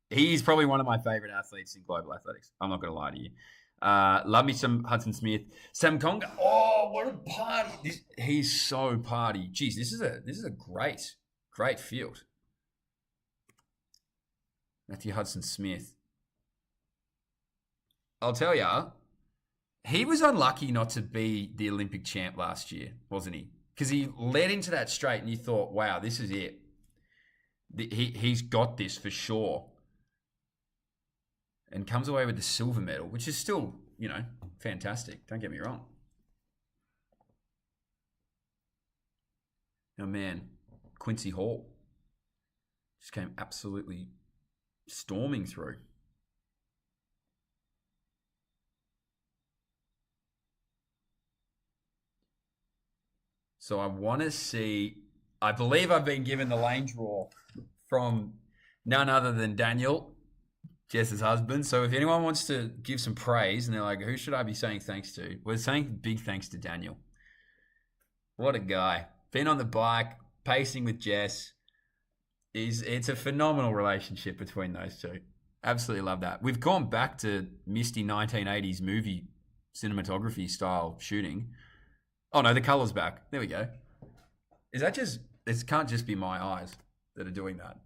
he's probably one of my favorite athletes in global athletics. I'm not going to lie to you. Love me some Hudson Smith. Sam Conga. Oh, what a party. He's so party. Jeez, this is a great field. Matthew Hudson Smith. I'll tell ya, he was unlucky not to be the Olympic champ last year, wasn't he? Because he led into that straight and you thought, wow, this is it. He's got this for sure. And comes away with the silver medal, which is still, you know, fantastic. Don't get me wrong. Oh, man, Quincy Hall just came absolutely storming through. So I want to see, I believe I've been given the lane draw from none other than Daniel, Jess's husband. So if anyone wants to give some praise and they're like, who should I be saying thanks to? We're saying big thanks to Daniel. What a guy. Been on the bike, pacing with Jess. It's a phenomenal relationship between those two. Absolutely love that. We've gone back to misty 1980s movie cinematography style shooting. Oh no, the color's back. There we go. Is that just, it can't just be my eyes that are doing that.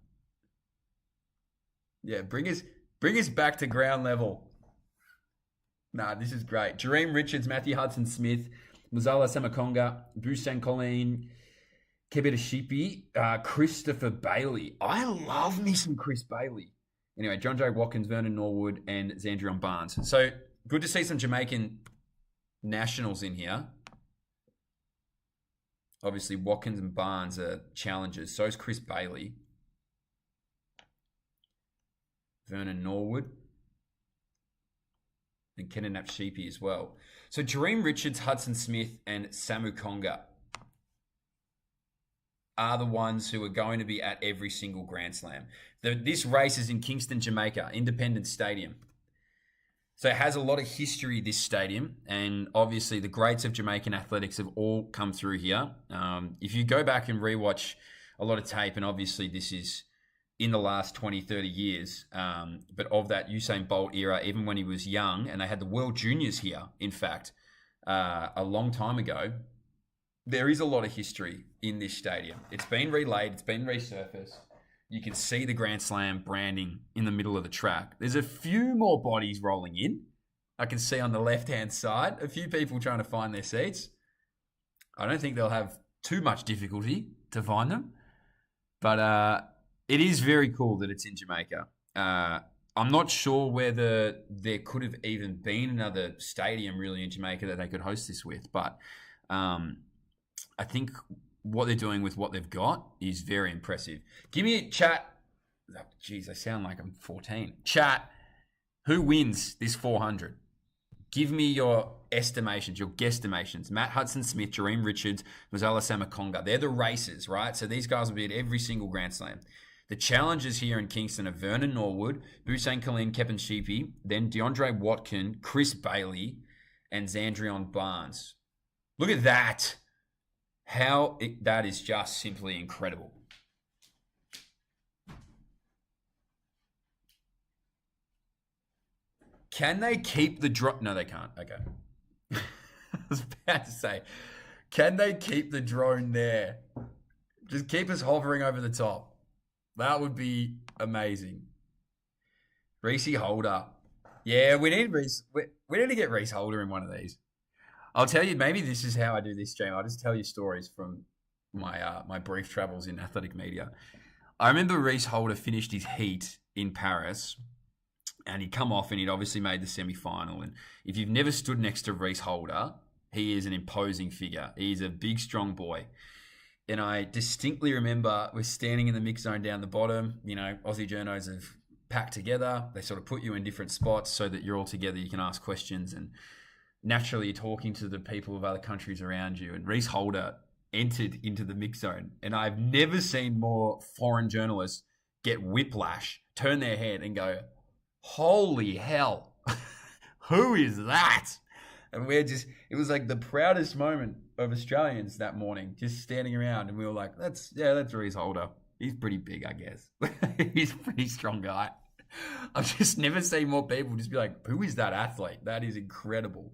Yeah, bring us back to ground level. Nah, this is great. Jareem Richards, Matthew Hudson Smith, Muzala Samakonga, Busan Colleen, Kebita Shipi, Christopher Bailey. I love me some Chris Bailey. Anyway, John J. Watkins, Vernon Norwood, and Xandrion Barnes. So good to see some Jamaican nationals in here. Obviously, Watkins and Barnes are challengers. So is Chris Bailey. Vernon Norwood. And Kenan Napshipi as well. So Jareem Richards, Hudson Smith, and Samu Konga are the ones who are going to be at every single Grand Slam. This race is in Kingston, Jamaica, Independence Stadium. So it has a lot of history, this stadium, and obviously the greats of Jamaican athletics have all come through here. If you go back and rewatch a lot of tape, and obviously this is in the last 20, 30 years, but of that Usain Bolt era, even when he was young, and they had the World Juniors here, in fact, a long time ago, there is a lot of history in this stadium. It's been relayed, it's been resurfaced. You can see the Grand Slam branding in the middle of the track. There's a few more bodies rolling in. I can see on the left-hand side, a few people trying to find their seats. I don't think they'll have too much difficulty to find them. But it is very cool that it's in Jamaica. I'm not sure whether there could have even been another stadium really in Jamaica that they could host this with. But I think what they're doing with what they've got is very impressive. Give me a chat. Oh, geez, I sound like I'm 14. Chat, who wins this 400? Give me your estimations, your guesstimations. Matt Hudson-Smith, Jareem Richards, Mazala Samakonga. They're the races, right? So these guys will be at every single Grand Slam. The challengers here in Kingston are Vernon Norwood, Hussein Khalil Kepenshipi, then DeAndre Watkin, Chris Bailey, and Xandrion Barnes. Look at that. That is just simply incredible. Can they keep the drone? No, they can't. Okay. I was about to say, can they keep the drone there? Just keep us hovering over the top. That would be amazing. Reese Holder. Yeah, we need Reese. We need to get Reese Holder in one of these. I'll tell you, maybe this is how I do this, Jamie. I'll just tell you stories from my brief travels in athletic media. I remember Reese Holder finished his heat in Paris, and he'd come off and he'd obviously made the semi-final. And if you've never stood next to Reese Holder, he is an imposing figure. He's a big, strong boy. And I distinctly remember we're standing in the mix zone down the bottom. You know, Aussie journos have packed together. They sort of put you in different spots so that you're all together. You can ask questions. And naturally, you're talking to the people of other countries around you. And Reese Holder entered into the mix zone. And I've never seen more foreign journalists get whiplash, turn their head and go, holy hell, who is that? And it was like the proudest moment of Australians that morning, just standing around. And we were like, that's Reese Holder. He's pretty big, I guess. He's a pretty strong guy. I've just never seen more people just be like, who is that athlete? That is incredible.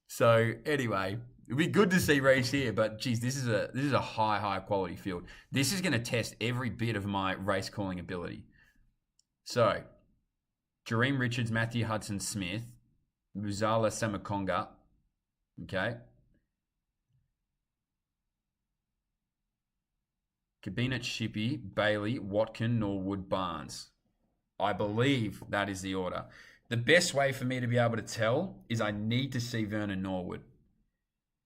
So anyway, it'd be good to see Reese here, but geez, this is a high quality field. This is going to test every bit of my race calling ability. So, Jareem Richards, Matthew Hudson-Smith, Muzala Samakonga, okay. Kabinat Shippy, Bailey, Watkin, Norwood, Barnes. I believe that is the order. The best way for me to be able to tell is I need to see Vernon Norwood.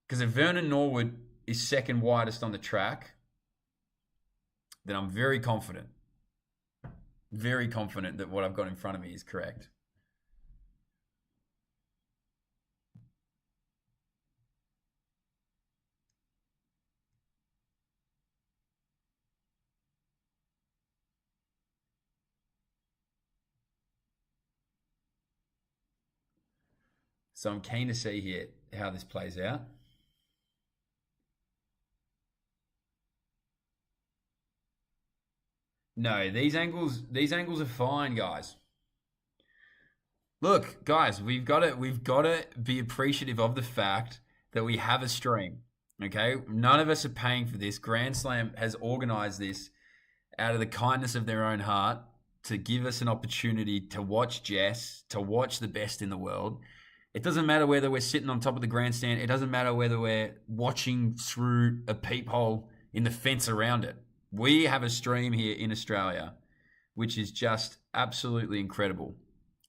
Because if Vernon Norwood is second widest on the track, then I'm very confident that what I've got in front of me is correct. So I'm keen to see here how this plays out. No, these angles are fine, guys. Look, guys, we've got to be appreciative of the fact that we have a stream. Okay? None of us are paying for this. Grand Slam has organized this out of the kindness of their own heart to give us an opportunity to watch Jess, to watch the best in the world. It doesn't matter whether we're sitting on top of the grandstand. It doesn't matter whether we're watching through a peephole in the fence around it. We have a stream here in Australia, which is just absolutely incredible.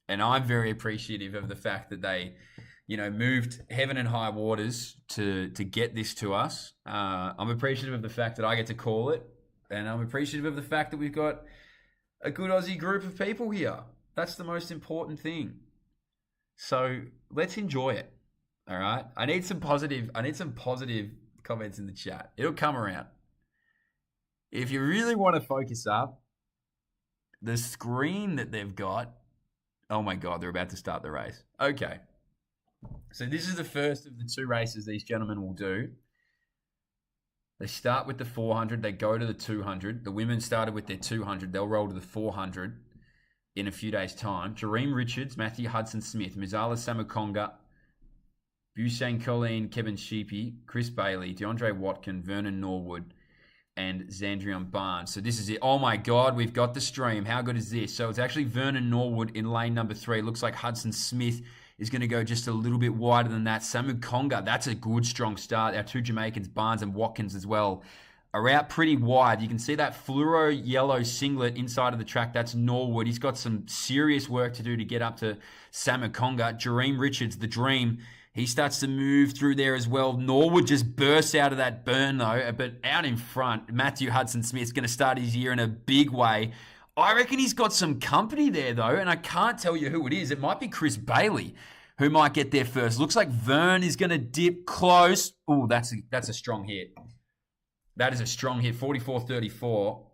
And I'm very appreciative of the fact that they, moved heaven and high waters to get this to us. I'm appreciative of the fact that I get to call it. And I'm appreciative of the fact that we've got a good Aussie group of people here. That's the most important thing. So let's enjoy it. All right. I need some positive comments in the chat. It'll come around. If you really want to focus up, the screen that they've got, oh my God, they're about to start the race. Okay. So this is the first of the two races these gentlemen will do. They start with the 400. They go to the 200. The women started with their 200. They'll roll to the 400 in a few days' time. Jareem Richards, Matthew Hudson-Smith, Muzala Samakonga, Usain Colleen, Kevin Sheepy, Chris Bailey, DeAndre Watkin, Vernon Norwood, and Zandrion Barnes. So this is it. Oh my God, we've got the stream. How good is this? So it's actually Vernon Norwood in lane number 3. It looks like Hudson Smith is going to go just a little bit wider than that. Samu Conga, that's a good, strong start. Our 2 Jamaicans, Barnes and Watkins as well, are out pretty wide. You can see that fluoro yellow singlet inside of the track. That's Norwood. He's got some serious work to do to get up to Samu Conga. Jareem Richards, the Dream, he starts to move through there as well. Norwood just bursts out of that burn though, but out in front, Matthew Hudson-Smith's going to start his year in a big way. I reckon he's got some company there though, and I can't tell you who it is. It might be Chris Bailey who might get there first. Looks like Vern is going to dip close. Oh, that's a strong hit. That is a strong hit, 44.34.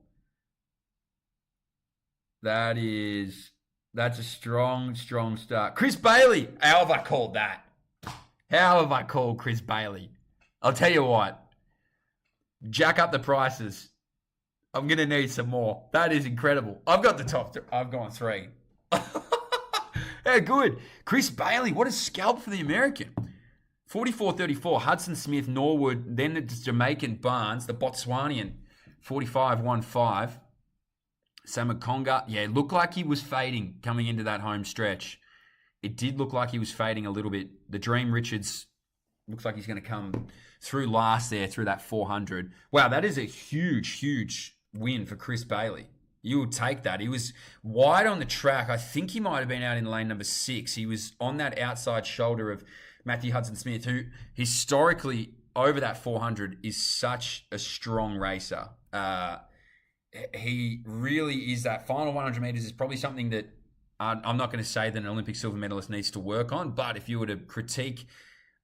That's a strong start. Chris Bailey, how have I called that? How have I called Chris Bailey? I'll tell you what. Jack up the prices. I'm going to need some more. That is incredible. I've got the top. I've gone 3. Yeah, good. Chris Bailey, what a scalp for the American. 44.34. Hudson Smith, Norwood. Then it's Jamaican Barnes, the Botswanian. 45.15. Samakonga. Yeah, it looked like he was fading coming into that home stretch. It did look like he was fading a little bit. The Dream Richards looks like he's going to come through last there, through that 400. Wow, that is a huge win for Chris Bailey. You would take that. He was wide on the track. I think he might have been out in lane number 6. He was on that outside shoulder of Matthew Hudson-Smith, who historically over that 400 is such a strong racer. He really is. That final 100 meters is probably something that I'm not going to say that an Olympic silver medalist needs to work on, but if you were to critique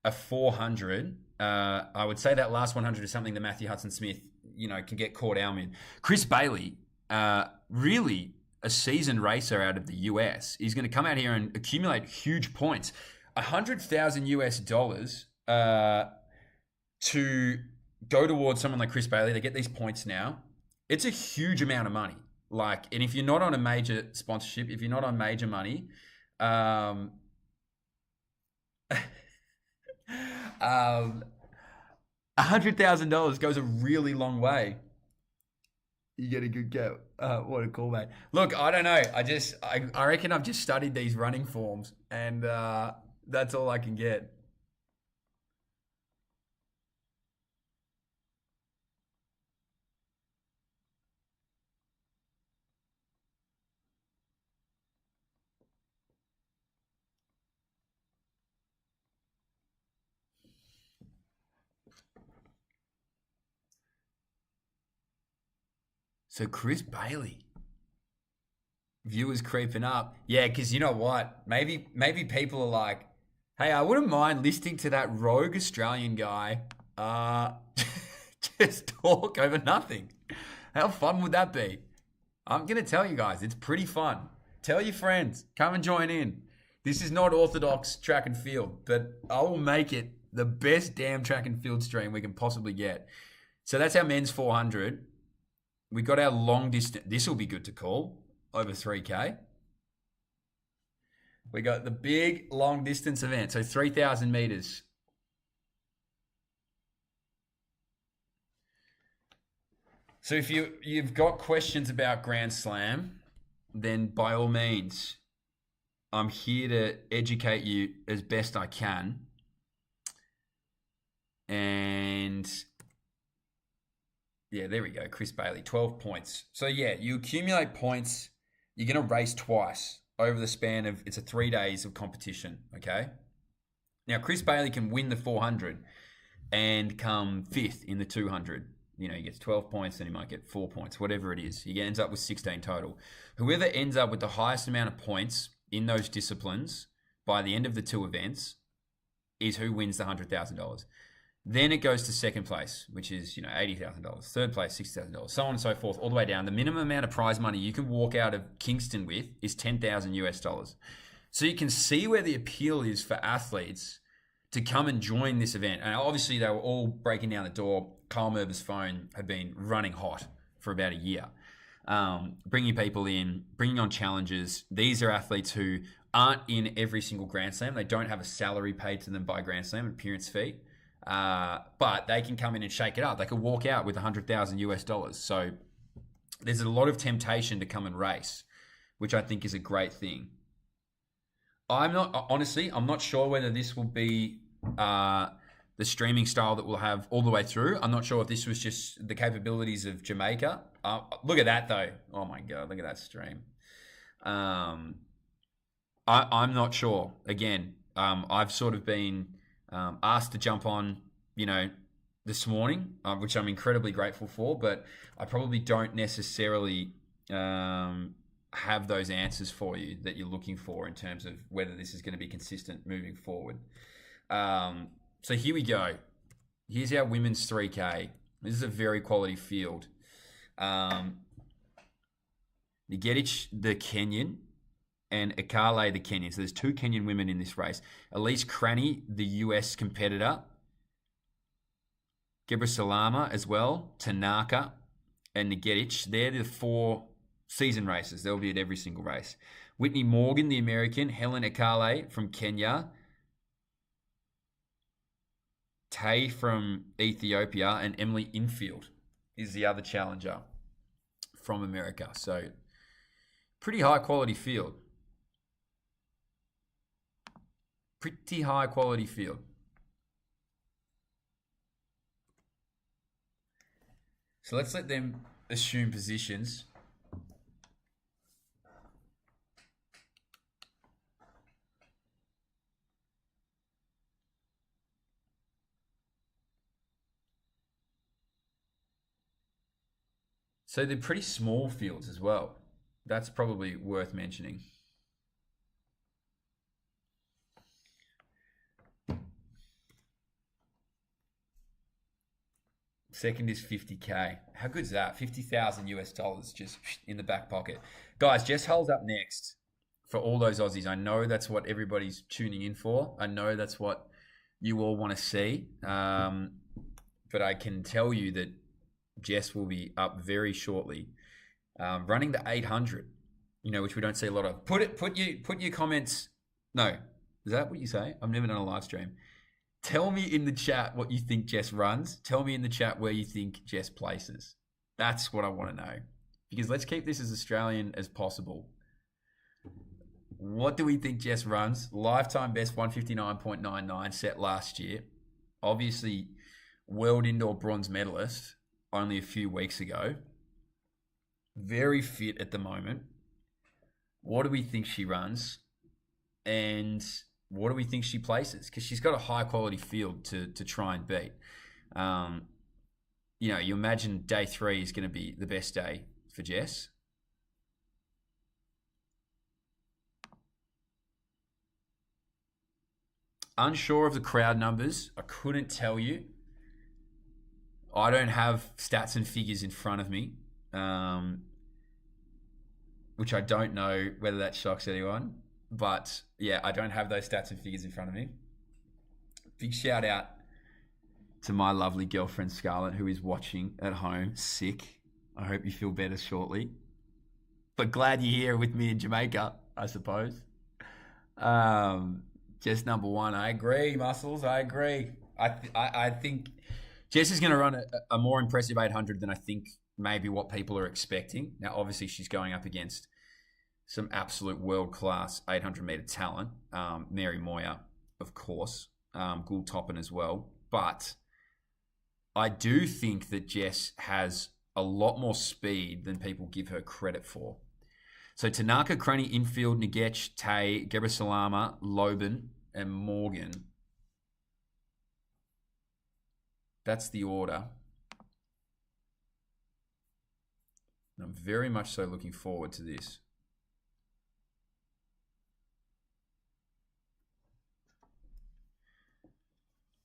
a 400, I would say that last 100 is something that Matthew Hudson-Smith, can get caught out in. Chris Bailey, really a seasoned racer out of the US. He's going to come out here and accumulate huge points. $100,000 to go towards someone like Chris Bailey. They get these points now. It's a huge amount of money. And if you're not on a major sponsorship, if you're not on major money, $100,000 goes a really long way. You get a good go. What a call, mate. Look, I don't know. I reckon I've just studied these running forms, and that's all I can get. So Chris Bailey, viewers creeping up. Yeah, because you know what? Maybe people are like, hey, I wouldn't mind listening to that rogue Australian guy just talk over nothing. How fun would that be? I'm going to tell you guys, it's pretty fun. Tell your friends. Come and join in. This is not orthodox track and field, but I will make it the best damn track and field stream we can possibly get. So that's our men's 400. We got our long distance. This will be good to call. Over 3K. We got the big long distance event. So 3,000 meters. So if you've got questions about Grand Slam, then by all means, I'm here to educate you as best I can. And yeah, there we go. Chris Bailey, 12 points. So yeah, you accumulate points. You're going to race twice over the span of, it's a 3 days of competition, okay? Now, Chris Bailey can win the 400 and come 5th in the 200. He gets 12 points, then he might get 4 points, whatever it is. He ends up with 16 total. Whoever ends up with the highest amount of points in those disciplines by the end of the 2 events is who wins the $100,000. Then it goes to second place, which is, $80,000. Third place, $60,000, so on and so forth, all the way down. The minimum amount of prize money you can walk out of Kingston with is $10,000. So you can see where the appeal is for athletes to come and join this event. And obviously they were all breaking down the door. Kyle Merber's phone had been running hot for about a year. Bringing people in, bringing on challenges. These are athletes who aren't in every single Grand Slam. They don't have a salary paid to them by Grand Slam, an appearance fee. But they can come in and shake it up. They could walk out with 100,000 US dollars. So there's a lot of temptation to come and race, which I think is a great thing. I'm not sure whether this will be the streaming style that we'll have all the way through. I'm not sure if this was just the capabilities of Jamaica. Look at that though. Oh my God, look at that stream. I'm not sure. Again, I've sort of been asked to jump on, this morning, which I'm incredibly grateful for, but I probably don't necessarily have those answers for you that you're looking for in terms of whether this is going to be consistent moving forward. So here we go. Here's our women's 3K. This is a very quality field. Ngetic, the Kenyan, and Akale, the Kenyan. So there's two Kenyan women in this race. Elise Cranny, the US competitor. Gebra Salama as well. Tanaka and Ngetic. They're the 4 season races. They'll be at every single race. Whitney Morgan, the American. Helen Akale from Kenya. Tay from Ethiopia, and Emily Infield is the other challenger from America. So pretty high quality field. Pretty high quality field. So let's let them assume positions. So they're pretty small fields as well. That's probably worth mentioning. Second is 50K. How good is that? 50,000 US dollars just in the back pocket. Guys, Jess Hull's up next for all those Aussies. I know that's what everybody's tuning in for. I know that's what you all want to see. But I can tell you that Jess will be up very shortly, running the 800, which we don't see a lot of. Put your comments. No, is that what you say? I've never done a live stream. Tell me in the chat what you think Jess runs. Tell me in the chat where you think Jess places. That's what I want to know, because let's keep this as Australian as possible. What do we think Jess runs? Lifetime best 159.99 set last year. Obviously, world indoor bronze medalist only a few weeks ago. Very fit at the moment. What do we think she runs? And what do we think she places? Because she's got a high quality field to try and beat. You imagine day 3 is going to be the best day for Jess. Unsure of the crowd numbers. I couldn't tell you. I don't have stats and figures in front of me, which I don't know whether that shocks anyone. But yeah, I don't have those stats and figures in front of me. Big shout out to my lovely girlfriend Scarlett, who is watching at home, sick. I hope you feel better shortly. But glad you're here with me in Jamaica, I suppose. Just number 1. I agree, Muscles. I agree. I think Jess is going to run a more impressive 800 than I think maybe what people are expecting. Now, obviously, she's going up against some absolute world-class 800-meter talent. Mary Moyer, of course. Gould Toppin as well. But I do think that Jess has a lot more speed than people give her credit for. So Tanaka, Cranny, Infield, Ngetic, Tay, Gebra Salama, Loban, and Morgan. That's the order. And I'm very much so looking forward to this.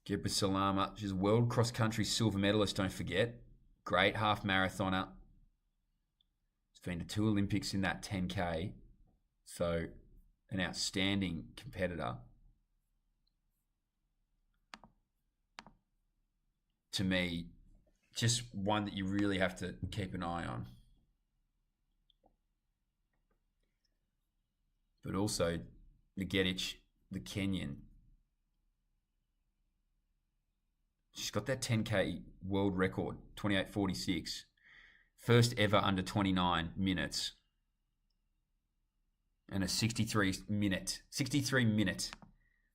Gebra Salama, she's a world cross-country silver medalist, don't forget. Great half marathoner. She's been to 2 Olympics in that 10K. So, an outstanding competitor. To me, just one that you really have to keep an eye on. But also, Ngetic, the Kenyan. She's got that 10K world record, 28:46. First ever under 29 minutes. And a 63-minute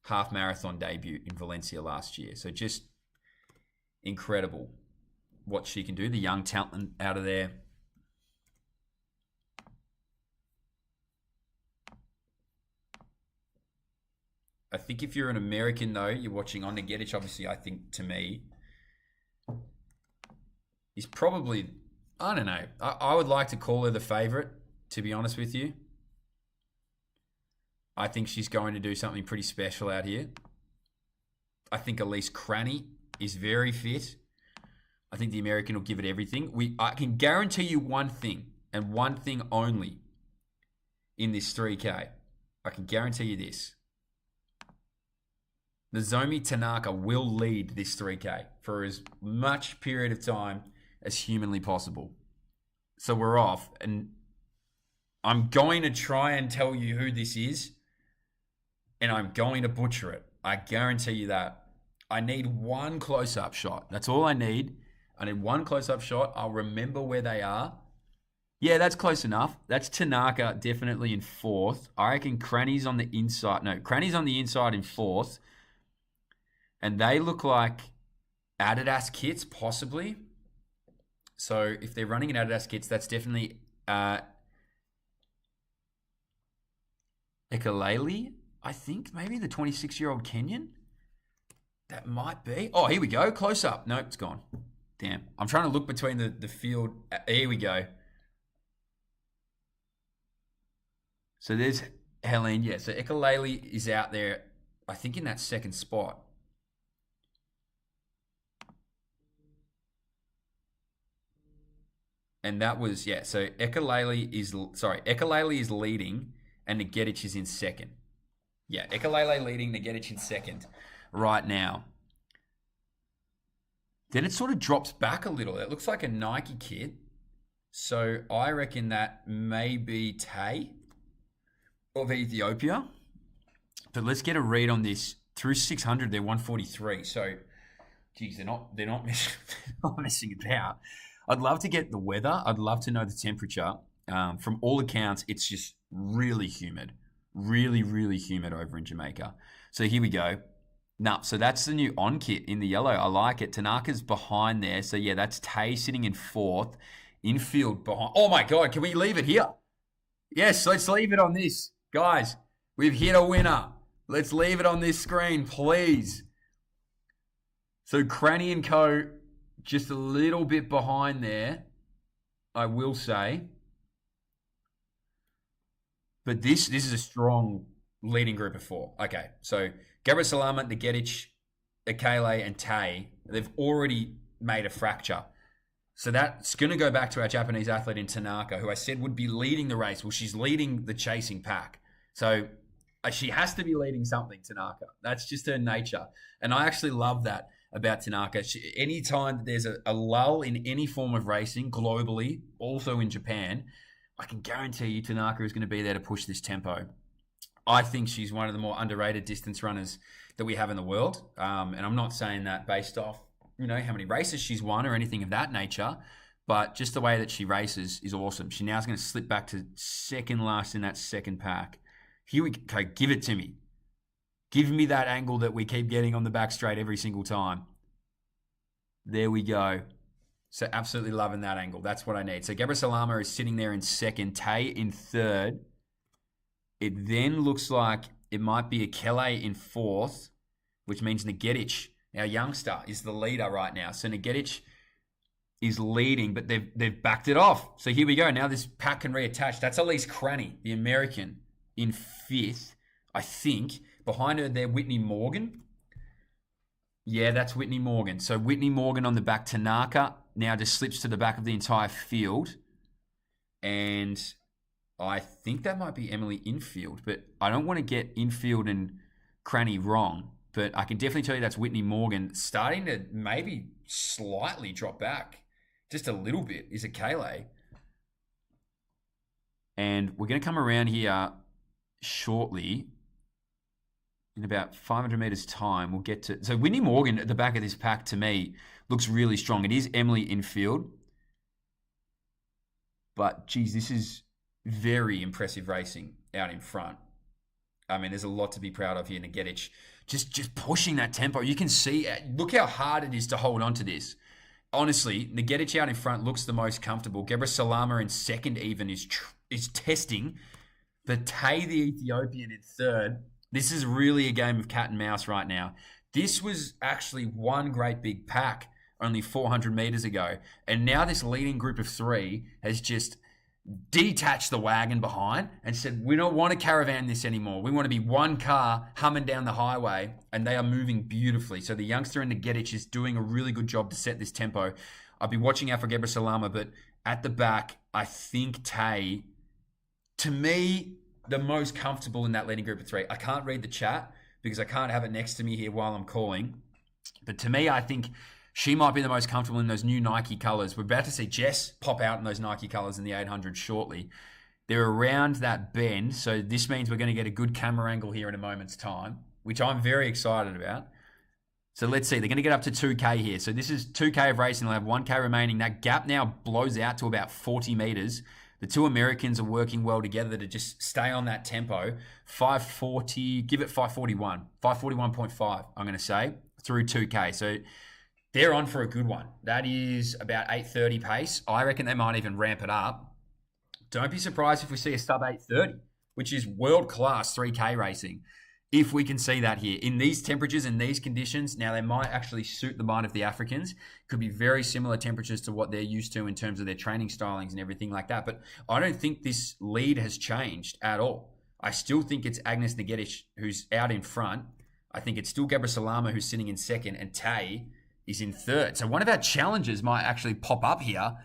half marathon debut in Valencia last year. So just incredible what she can do. The young talent out of there. I think if you're an American, though, you're watching on Nagetić, obviously, I think, to me, is probably, I don't know. I would like to call her the favourite, to be honest with you. I think she's going to do something pretty special out here. I think Elise Cranny is very fit. I think the American will give it everything. I can guarantee you one thing, and one thing only, in this 3K. I can guarantee you this. Nozomi Tanaka will lead this 3K for as much period of time as humanly possible. So we're off, and I'm going to try and tell you who this is, and I'm going to butcher it. I guarantee you that. I need one close-up shot. That's all I need. I need one close-up shot. I'll remember where they are. Yeah, that's close enough. That's Tanaka definitely in 4th. I reckon Cranny's on the inside. No, Cranny's on the inside in 4th. And they look like Adidas kits, possibly. So if they're running in Adidas kits, that's definitely Ekalele, I think. Maybe the 26-year-old Kenyan. That might be. Oh, here we go. Close up. Nope, it's gone. Damn. I'm trying to look between the field. Here we go. So there's Helene. Yeah, so Ekalele is out there, I think, in that 2nd spot. And that was, yeah, so Ekalele is leading and Nagetić is in 2nd. Yeah, Ekalele leading, Nagetić in 2nd right now. Then it sort of drops back a little. It looks like a Nike kit. So I reckon that may be Tay of Ethiopia. But let's get a read on this. Through 600, they're 143. So, geez, they're not messing about. I'd love to get the weather. I'd love to know the temperature. From all accounts, it's just really humid. Really, really humid over in Jamaica. So here we go. Nah, so that's the new on kit in the yellow. I like it. Tanaka's behind there. So yeah, that's Tay sitting in 4th. Infield behind. Oh my God, can we leave it here? Yes, let's leave it on this. Guys, we've hit a winner. Let's leave it on this screen, please. So Cranny and Co. just a little bit behind there, I will say. But this is a strong leading group of 4. Okay, so Gabriel Salama, Nagetić, Akele, and Tay, they've already made a fracture. So that's going to go back to our Japanese athlete in Tanaka, who I said would be leading the race. Well, she's leading the chasing pack. So she has to be leading something, Tanaka. That's just her nature. And I actually love that about Tanaka. Anytime there's a lull in any form of racing globally, also in Japan, I can guarantee you Tanaka is going to be there to push this tempo. I think she's one of the more underrated distance runners that we have in the world. And I'm not saying that based off, how many races she's won or anything of that nature, but just the way that she races is awesome. She now is going to slip back to 2nd last in that 2nd pack. Here we go. Give it to me. Give me that angle that we keep getting on the back straight every single time. There we go. So absolutely loving that angle. That's what I need. So Gabriel Salama is sitting there in 2nd. Tay in 3rd. It then looks like it might be Akele in 4th, which means Nagetić, our youngster, is the leader right now. So Nagetić is leading, but they've backed it off. So here we go. Now this pack can reattach. That's Elise Cranny, the American, in 5th, I think. Behind her there, Whitney Morgan. Yeah, that's Whitney Morgan. So Whitney Morgan on the back. Tanaka now just slips to the back of the entire field. And I think that might be Emily Infield, but I don't want to get Infield and Cranny wrong. But I can definitely tell you that's Whitney Morgan. Starting to maybe slightly drop back. Just a little bit is Akele. And we're going to come around here shortly. in about 500 meters time, we'll get to... So Whitney Morgan at the back of this pack, to me, looks really strong. It is Emily in field. But, geez, this is very impressive racing out in front. I mean, there's a lot to be proud of here. Nagetić just pushing that tempo. You can see, look how hard it is to hold on to this. Honestly, Nagetić out in front looks the most comfortable. Gebra Salama in second even is testing. But Tay, the Ethiopian, in third. This is really a game of cat and mouse right now. This was actually one great big pack only 400 meters ago. And now this leading group of three has just detached the wagon behind and said, we don't want to caravan this anymore. We want to be one car humming down the highway, and they are moving beautifully. So the youngster in Nagetić is doing a really good job to set this tempo. I'll be watching out for Gebra Salama, but at the back, I think Tay, to me, the most comfortable in that leading group of three. I can't read the chat because I can't have it next to me here while I'm calling. But to me, I think she might be the most comfortable in those new Nike colors. We're about to see Jess pop out in those Nike colors in the 800 shortly. They're around that bend, so this means we're going to get a good camera angle here in a moment's time, which I'm very excited about. So let's see. They're going to get up to 2K here. So this is 2K of racing. They'll have 1K remaining. That gap now blows out to about 40 meters. The two Americans are working well together to just stay on that tempo. 540, give it 541. 541.5, I'm going to say, through 2K. So they're on for a good one. That is about 8:30 pace. I reckon they might even ramp it up. Don't be surprised if we see a sub 8:30, which is world-class 3K racing. If we can see that here. In these temperatures and these conditions, now they might actually suit the mind of the Africans. Could be very similar temperatures to what they're used to in terms of their training stylings and everything like that. But I don't think this lead has changed at all. I still think it's Agnes Nagetić who's out in front. I think it's still Gebra Salama who's sitting in second, and Tay is in third. So one of our challengers might actually pop up here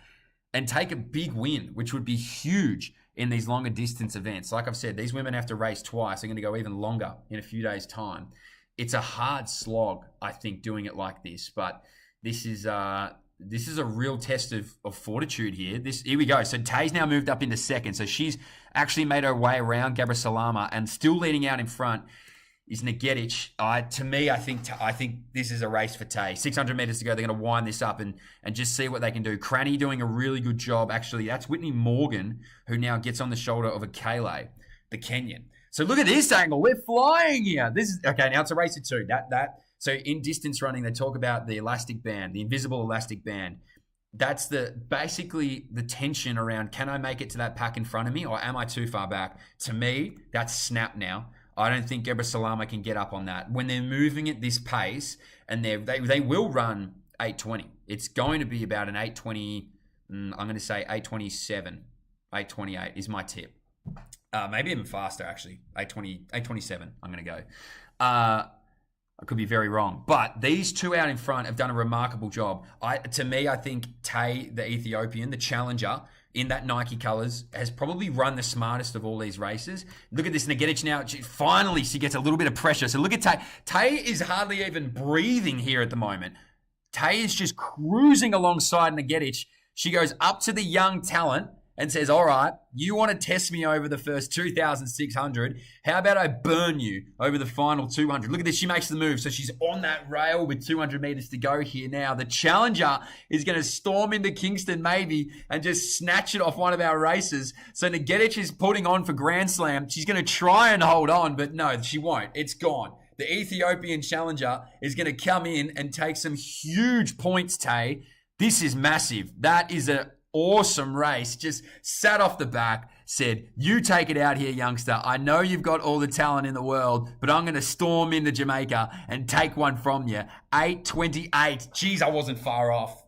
and take a big win, which would be huge in these longer distance events. Like I've said, these women have to race twice. They're going to go even longer in a few days' time. It's a hard slog, I think, doing it like this. But this is a real test of fortitude here. Here we go. So Tay's now moved up into second. So she's actually made her way around Gebra Salama, and still leading out in front is Nagetić. To me, I think this is a race for Tay. 600 meters to go. They're going to wind this up and just see what they can do. Cranny doing a really good job. Actually, that's Whitney Morgan, who now gets on the shoulder of Akele, the Kenyan. So look at this angle. We're flying here. This is okay. Now it's a race of two. So in distance running, they talk about the elastic band, the invisible elastic band. That's basically the tension around, can I make it to that pack in front of me, or am I too far back? To me, that's snap now. I don't think Gebra Salama can get up on that. When they're moving at this pace, and they will run 8:20. It's going to be about an 8:20, I'm going to say 8:27, 8:28 is my tip. Maybe even faster, actually. 8:27, I'm going to go. I could be very wrong. But these two out in front have done a remarkable job. To me, I think Tay, the Ethiopian, the challenger, in that Nike colors, has probably run the smartest of all these races. Look at this Nagetić now. Finally, she gets a little bit of pressure. So look at Tay. Tay is hardly even breathing here at the moment. Tay is just cruising alongside Nagetić. She goes up to the young talent and says, all right, you want to test me over the first 2,600. How about I burn you over the final 200? Look at this. She makes the move. So she's on that rail with 200 meters to go here now. The challenger is going to storm into Kingston maybe and just snatch it off one of our races. So Nagetić is putting on for Grand Slam. She's going to try and hold on, but no, she won't. It's gone. The Ethiopian challenger is going to come in and take some huge points, Tay. This is massive. That is an awesome race. Just sat off the back, said, you take it out here, youngster. I know you've got all the talent in the world, but I'm going to storm into Jamaica and take one from you. 8:28. Jeez, I wasn't far off.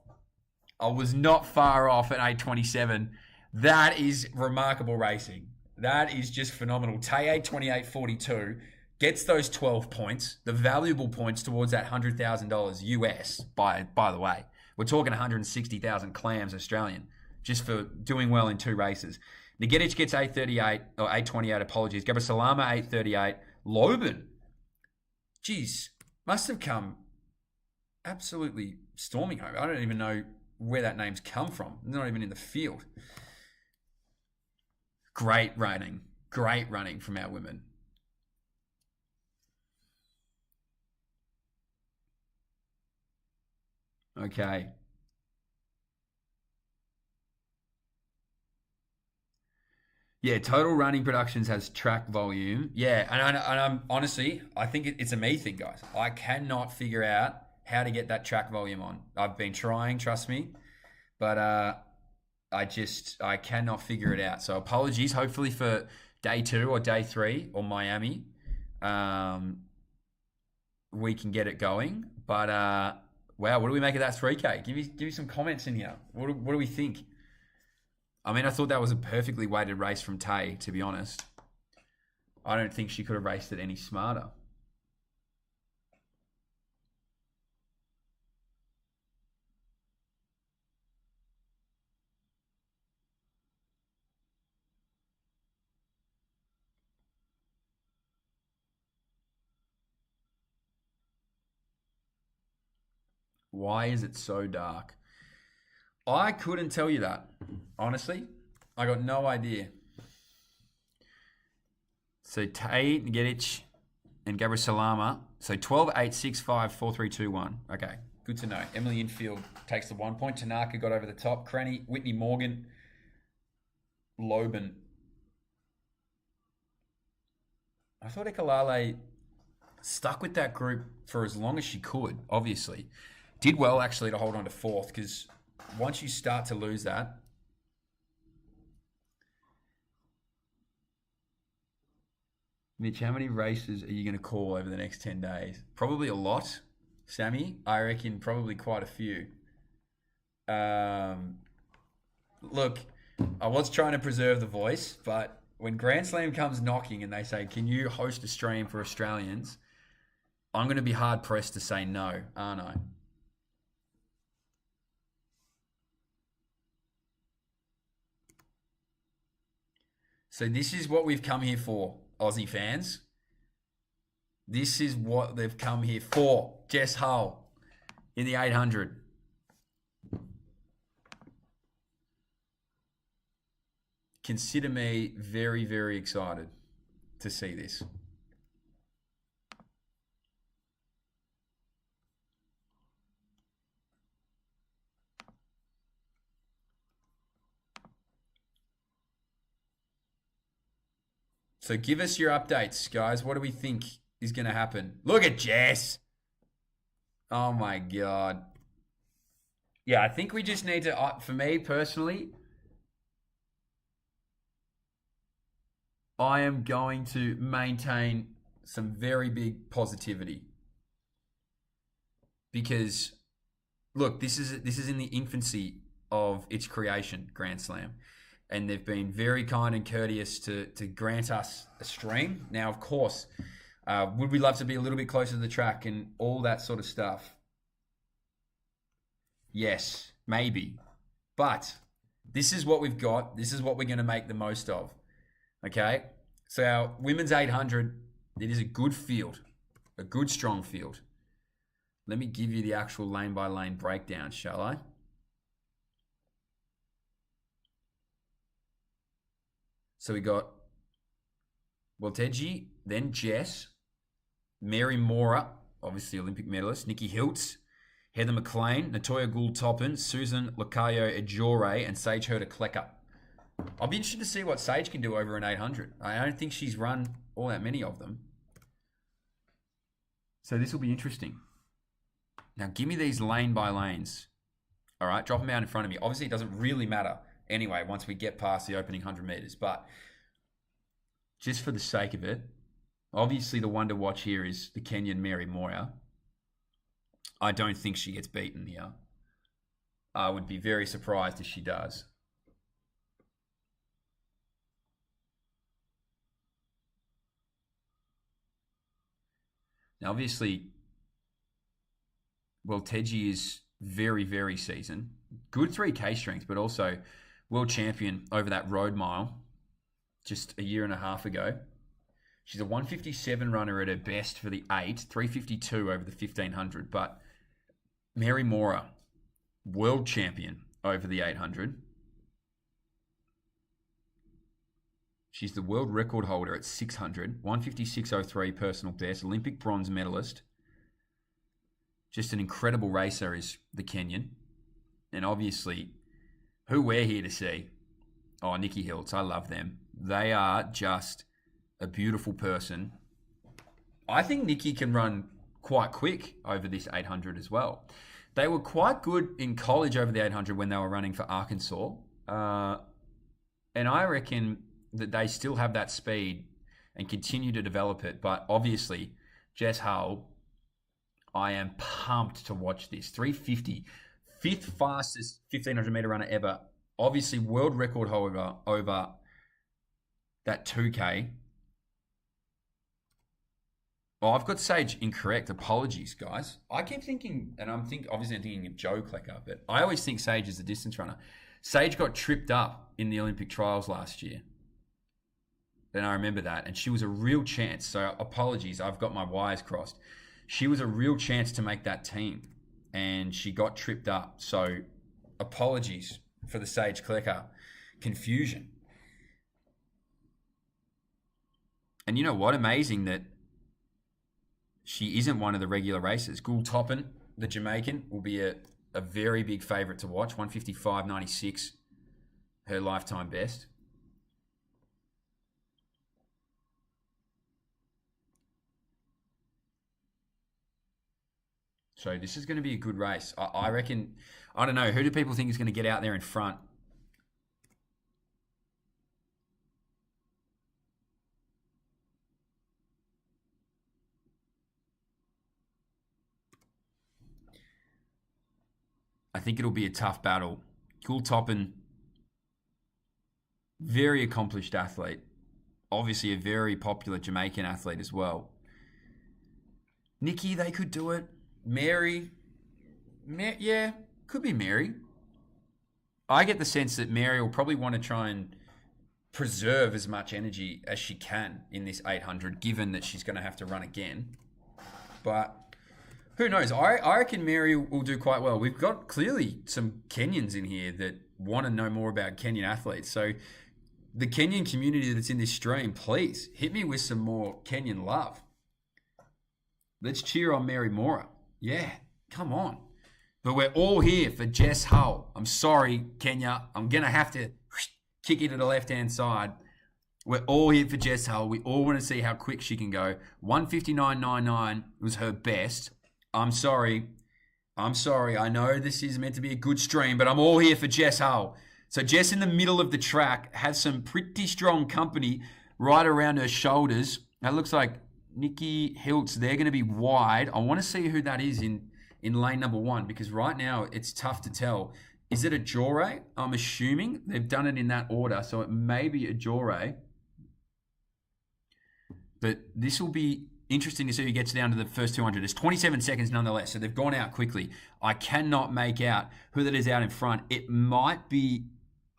I was not far off at 8:27. That is remarkable racing. That is just phenomenal. Tay 8:28.42 gets those 12 points, the valuable points towards that $100,000 US, by the way. We're talking 160,000 clams Australian, just for doing well in two races. Nagetić gets 8:38, or 8:28, apologies. Gebra Salama, 8:38. Loban, geez, must have come absolutely storming home. I don't even know where that name's come from. Not even in the field. Great running from our women. Okay. Yeah, total running productions has track volume. Yeah, and I'm honestly, I think it's a me thing, guys. I cannot figure out how to get that track volume on. I've been trying, trust me, but I cannot figure it out. So apologies. Hopefully for day 2 or day 3 or Miami, um, we can get it going. But wow, what do we make of that 3K? Give me some comments in here. What do we think? I mean, I thought that was a perfectly weighted race from Tay, to be honest. I don't think she could have raced it any smarter. Why is it so dark? I couldn't tell you that. Honestly, I got no idea. So Tay, Ngedic, and Gabriel Salama. So 12, 8, 6, 5, 4, 3, 2, 1. Okay, good to know. Emily Infield takes the 1 point. Tanaka got over the top. Cranny, Whitney Morgan, Loban. I thought Ekalale stuck with that group for as long as she could, obviously. Did well, actually, to hold on to 4th, because once you start to lose that, Mitch, how many races are you going to call over the next 10 days? Probably a lot, Sammy. I reckon probably quite a few. Look, I was trying to preserve the voice, but when Grand Slam comes knocking and they say, can you host a stream for Australians? I'm going to be hard pressed to say no, aren't I? So this is what we've come here for, Aussie fans. This is what they've come here for. Jess Hull in the 800. Consider me very, very excited to see this. So give us your updates, guys. What do we think is going to happen? Look at Jess. Oh my God. Yeah, I think we just need to, for me personally, I am going to maintain some very big positivity. Because, look, this is in the infancy of its creation, Grand Slam. And they've been very kind and courteous to grant us a stream. Now, of course, would we love to be a little bit closer to the track and all that sort of stuff? Yes, maybe. But this is what we've got. This is what we're going to make the most of. Okay? So our women's 800, it is a good field. A good, strong field. Let me give you the actual lane-by-lane breakdown, shall I? So we got Walteji, then Jess, Mary Mora, obviously Olympic medalist, Nikki Hiltz, Heather McLean, Natoya Gould-Toppin, Susan Lakayo Ejore, and Sage Herder-Klecker. I'll be interested to see what Sage can do over an 800. I don't think she's run all that many of them. So this will be interesting. Now give me these lane by lanes. All right, drop them out in front of me. Obviously, it doesn't really matter anyway once we get past the opening 100 meters, but just for the sake of it, obviously the one to watch here is the Kenyan Mary Moira. I don't think she gets beaten here. I would be very surprised if she does. Now, obviously, Teji is very, very seasoned. Good 3K strength, but also world champion over that road mile just a year and a half ago. She's a 157 runner at her best for the 8, 352 over the 1500. But Mary Mora, world champion over the 800. She's the world record holder at 600, 156.03 personal best, Olympic bronze medalist. Just an incredible racer is the Kenyan. And obviously, who we're here to see. Oh, Nikki Hiltz. I love them. They are just a beautiful person. I think Nikki can run quite quick over this 800 as well. They were quite good in college over the 800 when they were running for Arkansas. And I reckon that they still have that speed and continue to develop it. But obviously, Jess Hull, I am pumped to watch this. 350, fifth fastest 1,500 meter runner ever. Obviously, world record holder over that 2K. Oh, I've got Sage incorrect. Apologies, guys. I keep thinking, and obviously I'm thinking of Joe Klecker, but I always think Sage is the distance runner. Sage got tripped up in the Olympic trials last year. And I remember that. And she was a real chance. So apologies, I've got my wires crossed. She was a real chance to make that team. And she got tripped up. So apologies for the Sage Klecker confusion. And you know what? Amazing that she isn't one of the regular racers. Gould Toppin, the Jamaican, will be a very big favourite to watch. 155.96, her lifetime best. So this is going to be a good race. I reckon, I don't know, who do people think is going to get out there in front? I think it'll be a tough battle. Gould Toppin, very accomplished athlete. Obviously a very popular Jamaican athlete as well. Nikki, they could do it. Mary, yeah, could be Mary. I get the sense that Mary will probably want to try and preserve as much energy as she can in this 800, given that she's going to have to run again. But who knows? I reckon Mary will do quite well. We've got clearly some Kenyans in here that want to know more about Kenyan athletes. So the Kenyan community that's in this stream, please hit me with some more Kenyan love. Let's cheer on Mary Mora. Yeah, come on. But we're all here for Jess Hull. I'm sorry, Kenya. I'm going to have to kick it to the left-hand side. We're all here for Jess Hull. We all want to see how quick she can go. 159.99 was her best. I'm sorry. I know this is meant to be a good stream, but I'm all here for Jess Hull. So Jess in the middle of the track has some pretty strong company right around her shoulders. That looks like Nikki Hiltz. They're going to be wide. I want to see who that is in lane number 1, because right now it's tough to tell. Is it a Jore? I'm assuming they've done it in that order, so it may be a Jore. But this will be interesting to see who gets down to the first 200. It's 27 seconds nonetheless, so they've gone out quickly. I cannot make out who that is out in front. It might be,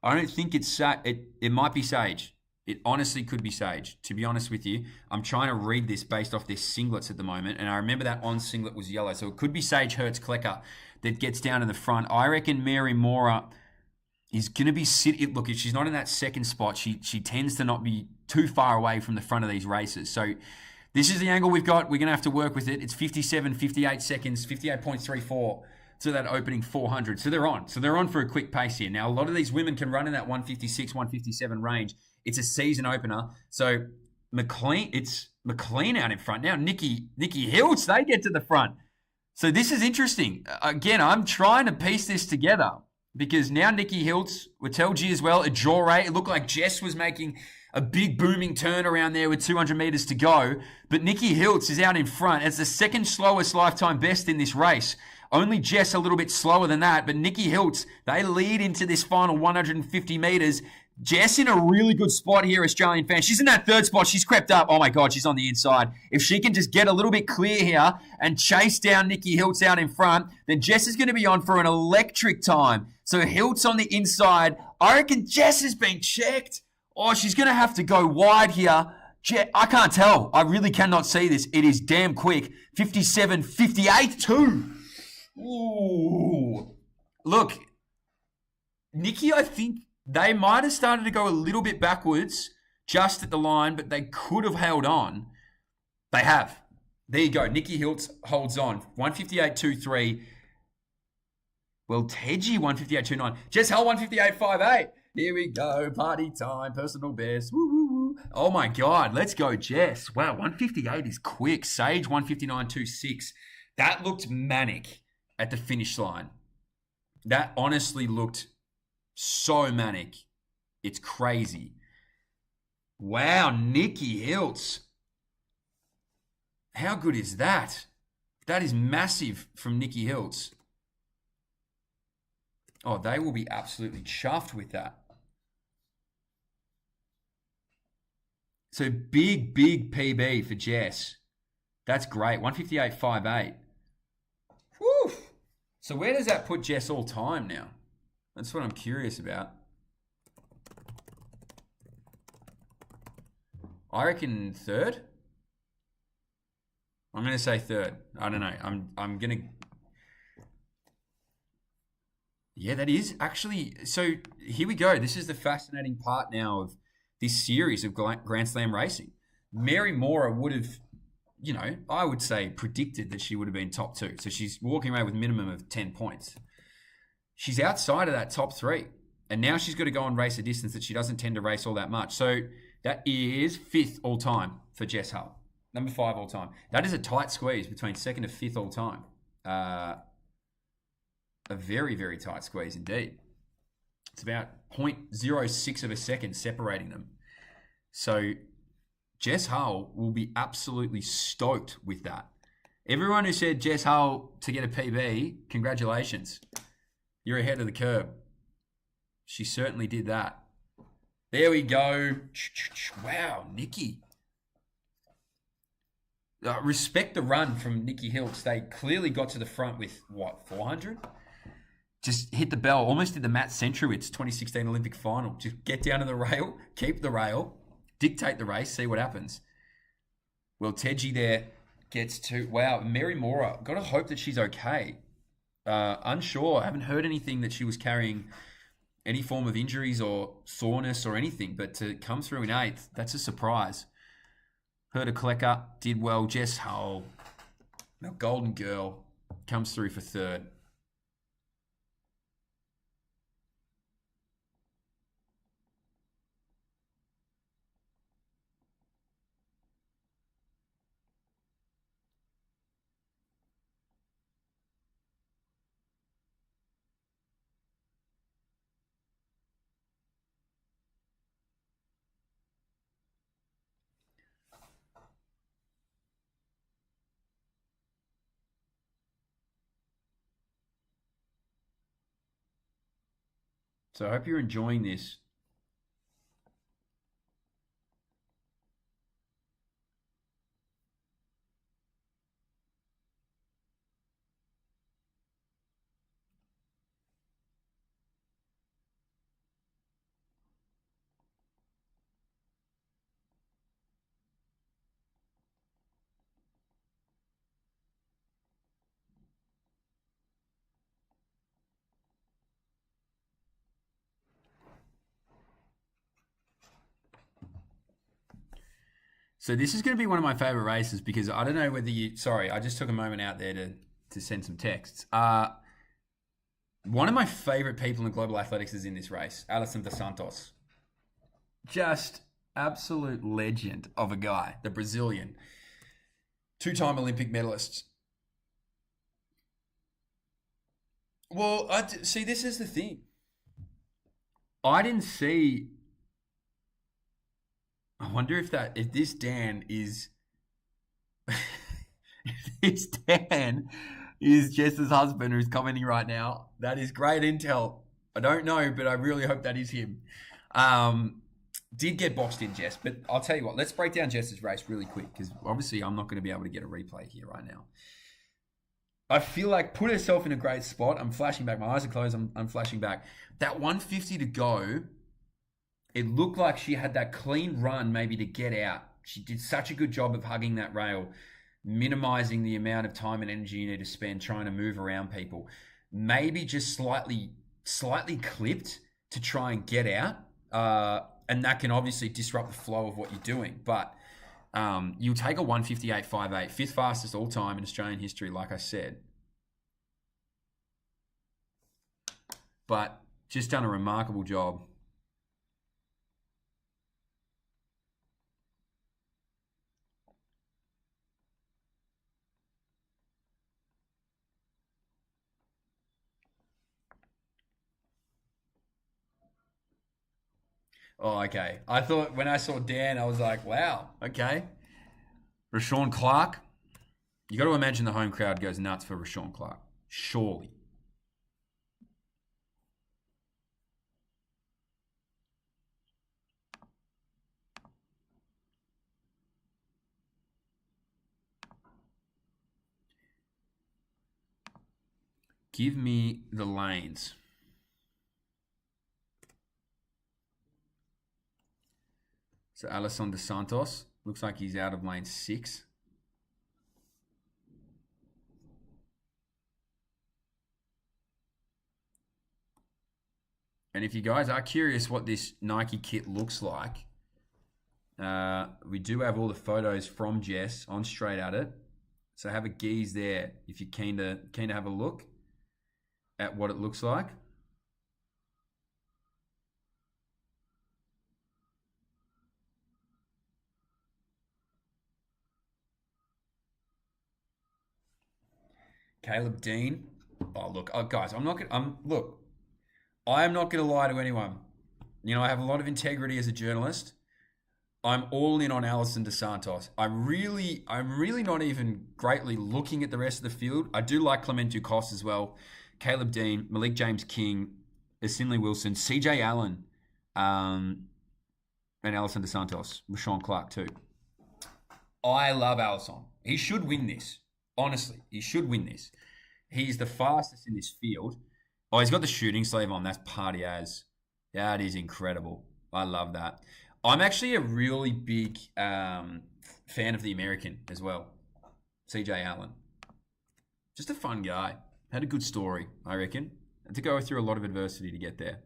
I don't think it's, it might be Sage. It honestly could be Sage, to be honest with you. I'm trying to read this based off their singlets at the moment, and I remember that on singlet was yellow, so it could be Sage Hertz Klecker that gets down in the front. I reckon Mary Mora is going to be look, if she's not in that second spot, she tends to not be too far away from the front of these races. So this is the angle we've got. We're going to have to work with it. It's 58 seconds, 58.34 to that opening 400. So they're on. So they're on for a quick pace here. Now, a lot of these women can run in that 156, 157 range. It's a season opener. So it's McLean out in front. Now Nikki Hiltz, they get to the front. So this is interesting. Again, I'm trying to piece this together because now Nikki Hiltz, Watelji as well, a Jore. It looked like Jess was making a big booming turn around there with 200 meters to go. But Nikki Hiltz is out in front. It's the second slowest lifetime best in this race. Only Jess a little bit slower than that. But Nikki Hiltz, they lead into this final 150 meters. Jess in a really good spot here, Australian fans. She's in that third spot. She's crept up. Oh, my God, she's on the inside. If she can just get a little bit clear here and chase down Nikki Hiltz out in front, then Jess is going to be on for an electric time. So Hiltz on the inside. I reckon Jess has been checked. Oh, she's going to have to go wide here. I can't tell. I really cannot see this. It is damn quick. 57, 58, 2. Ooh. Look, Nikki, I think they might have started to go a little bit backwards just at the line, but they could have held on. They have. There you go. Nikki Hiltz holds on. 158.23. Well, Teji 158.29. Jess Hull 158.58. Here we go. Party time. Personal best. Woo, woo, woo. Oh my God. Let's go, Jess. Wow, 158 is quick. Sage 159.26. That looked manic at the finish line. That honestly looked so manic. It's crazy. Wow, Nikki Hiltz. How good is that? That is massive from Nikki Hiltz. Oh, they will be absolutely chuffed with that. So big PB for Jess. That's great. 158.58. Whew. So where does that put Jess all time now? That's what I'm curious about. I reckon third. I'm going to say third. I don't know. I'm going to... Yeah, that is actually... So here we go. This is the fascinating part now of this series of Grand Slam racing. Mary Mora would have, you know, I would say predicted that she would have been top two. So she's walking away with a minimum of 10 points. She's outside of that top three. And now she's got to go and race a distance that she doesn't tend to race all that much. So that is fifth all time for Jess Hull. Number 5 all time. That is a tight squeeze between second and fifth all time. A very tight squeeze indeed. It's about 0.06 of a second separating them. So Jess Hull will be absolutely stoked with that. Everyone who said Jess Hull to get a PB, congratulations. You're ahead of the curve. She certainly did that. There we go. Wow, Nikki. Respect the run from Nikki Hiltz. They clearly got to the front with, 400? Just hit the bell. Almost did the Matt Centrowitz 2016 Olympic final. Just get down to the rail, keep the rail, dictate the race, see what happens. Well, Teji there gets to... Wow, Mary Mora. Got to hope that she's okay. Unsure. I haven't heard anything that she was carrying any form of injuries or soreness or anything. But to come through in 8th, that's a surprise. Herta Klecker did well. Jess Hull, our golden girl, comes through for 3rd. So I hope you're enjoying this. So this is going to be one of my favorite races because I don't know whether you... Sorry, I just took a moment out there to send some texts. One of my favorite people in global athletics is in this race, Alisson dos Santos. Just absolute legend of a guy, the Brazilian. 2-time Olympic medalist. Well, see, this is the thing. I didn't see... I wonder if this Dan is... if this Dan is Jess's husband who's commenting right now. That is great intel. I don't know, but I really hope that is him. Did get boxed in, Jess, but I'll tell you what. Let's break down Jess's race really quick because obviously I'm not going to be able to get a replay here right now. I feel like put herself in a great spot. I'm flashing back. My eyes are closed. I'm flashing back. That 150 to go... It looked like she had that clean run maybe to get out. She did such a good job of hugging that rail, minimizing the amount of time and energy you need to spend trying to move around people. Maybe just slightly clipped to try and get out. And that can obviously disrupt the flow of what you're doing. But You'll take a 158.58, fifth fastest all time in Australian history, like I said. But just done a remarkable job. Oh, okay. I thought when I saw Dan, I was like, wow, okay. Rashawn Clark. You got to imagine the home crowd goes nuts for Rashawn Clark. Surely. Give me the lanes. So Alisson dos Santos looks like he's out of lane 6. And if you guys are curious what this Nike kit looks like, we do have all the photos from Jess on Straight At It. So have a geeze there if you're keen to have a look at what it looks like. Caleb Dean. Oh look, guys, I am not gonna lie to anyone. You know, I have a lot of integrity as a journalist. I'm all in on Alisson dos Santos. I'm really not even greatly looking at the rest of the field. I do like Clement Ducos as well, Caleb Dean, Malik James King, Asinley Wilson, CJ Allen, and Alisson dos Santos, Rashawn Clark too. I love Alisson. He should win this. Honestly, he should win this. He's the fastest in this field. Oh, he's got the shooting sleeve on. That's party as. That is incredible. I love that. I'm actually a really big fan of the American as well, CJ Allen. Just a fun guy. Had a good story, I reckon. Had to go through a lot of adversity to get there.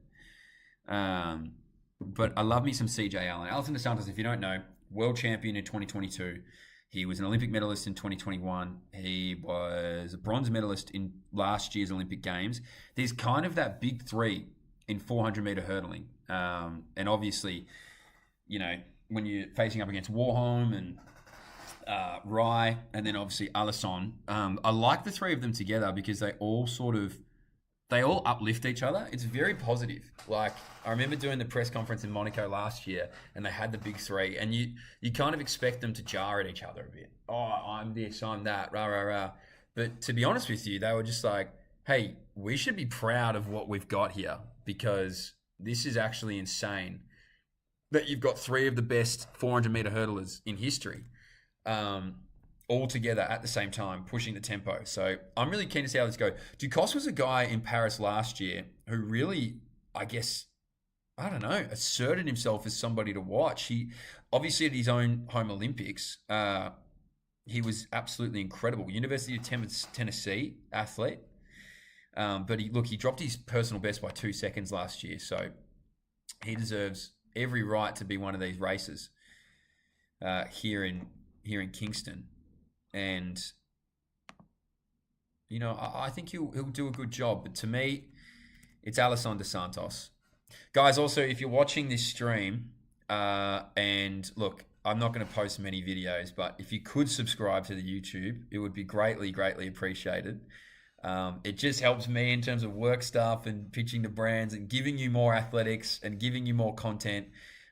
But I love me some CJ Allen. Alisson dos Santos, if you don't know, world champion in 2022. He was an Olympic medalist in 2021. He was a bronze medalist in last year's Olympic Games. There's kind of that big three in 400-meter hurdling. And obviously, you know, when you're facing up against Warholm and Rye, and then obviously Alisson, I like the three of them together because they all uplift each other. It's very positive. Like, I remember doing the press conference in Monaco last year and they had the big three and you kind of expect them to jar at each other a bit. Oh, I'm this, I'm that, rah, rah, rah. But to be honest with you, they were just like, hey, we should be proud of what we've got here because this is actually insane that you've got three of the best 400-meter hurdlers in history all together at the same time, pushing the tempo. So I'm really keen to see how this goes. Ducos was a guy in Paris last year who really, I guess, I don't know, asserted himself as somebody to watch. He obviously at his own home Olympics, he was absolutely incredible. University of Tennessee athlete. But he dropped his personal best by 2 seconds last year. So he deserves every right to be one of these races here in Kingston. And, you know, I think he'll do a good job. But to me, it's Alisson dos Santos. Guys, also, if you're watching this stream, and look, I'm not going to post many videos, but if you could subscribe to the YouTube, it would be greatly, greatly appreciated. It just helps me in terms of work stuff and pitching to brands and giving you more athletics and giving you more content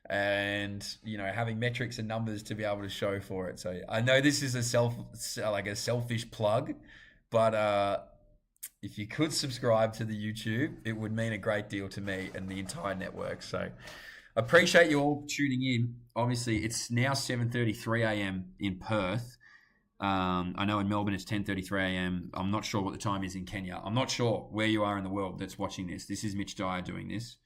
and, you know, having metrics and numbers to be able to show for it. So I know this is a selfish plug, but if you could subscribe to the YouTube, it would mean a great deal to me and the entire network. So appreciate you all tuning in. Obviously, it's now 7:33 a.m. in Perth. I know in Melbourne it's 10:33 a.m. I'm not sure what the time is in Kenya. I'm not sure where you are in the world that's watching this. This is Mitch Dyer doing this.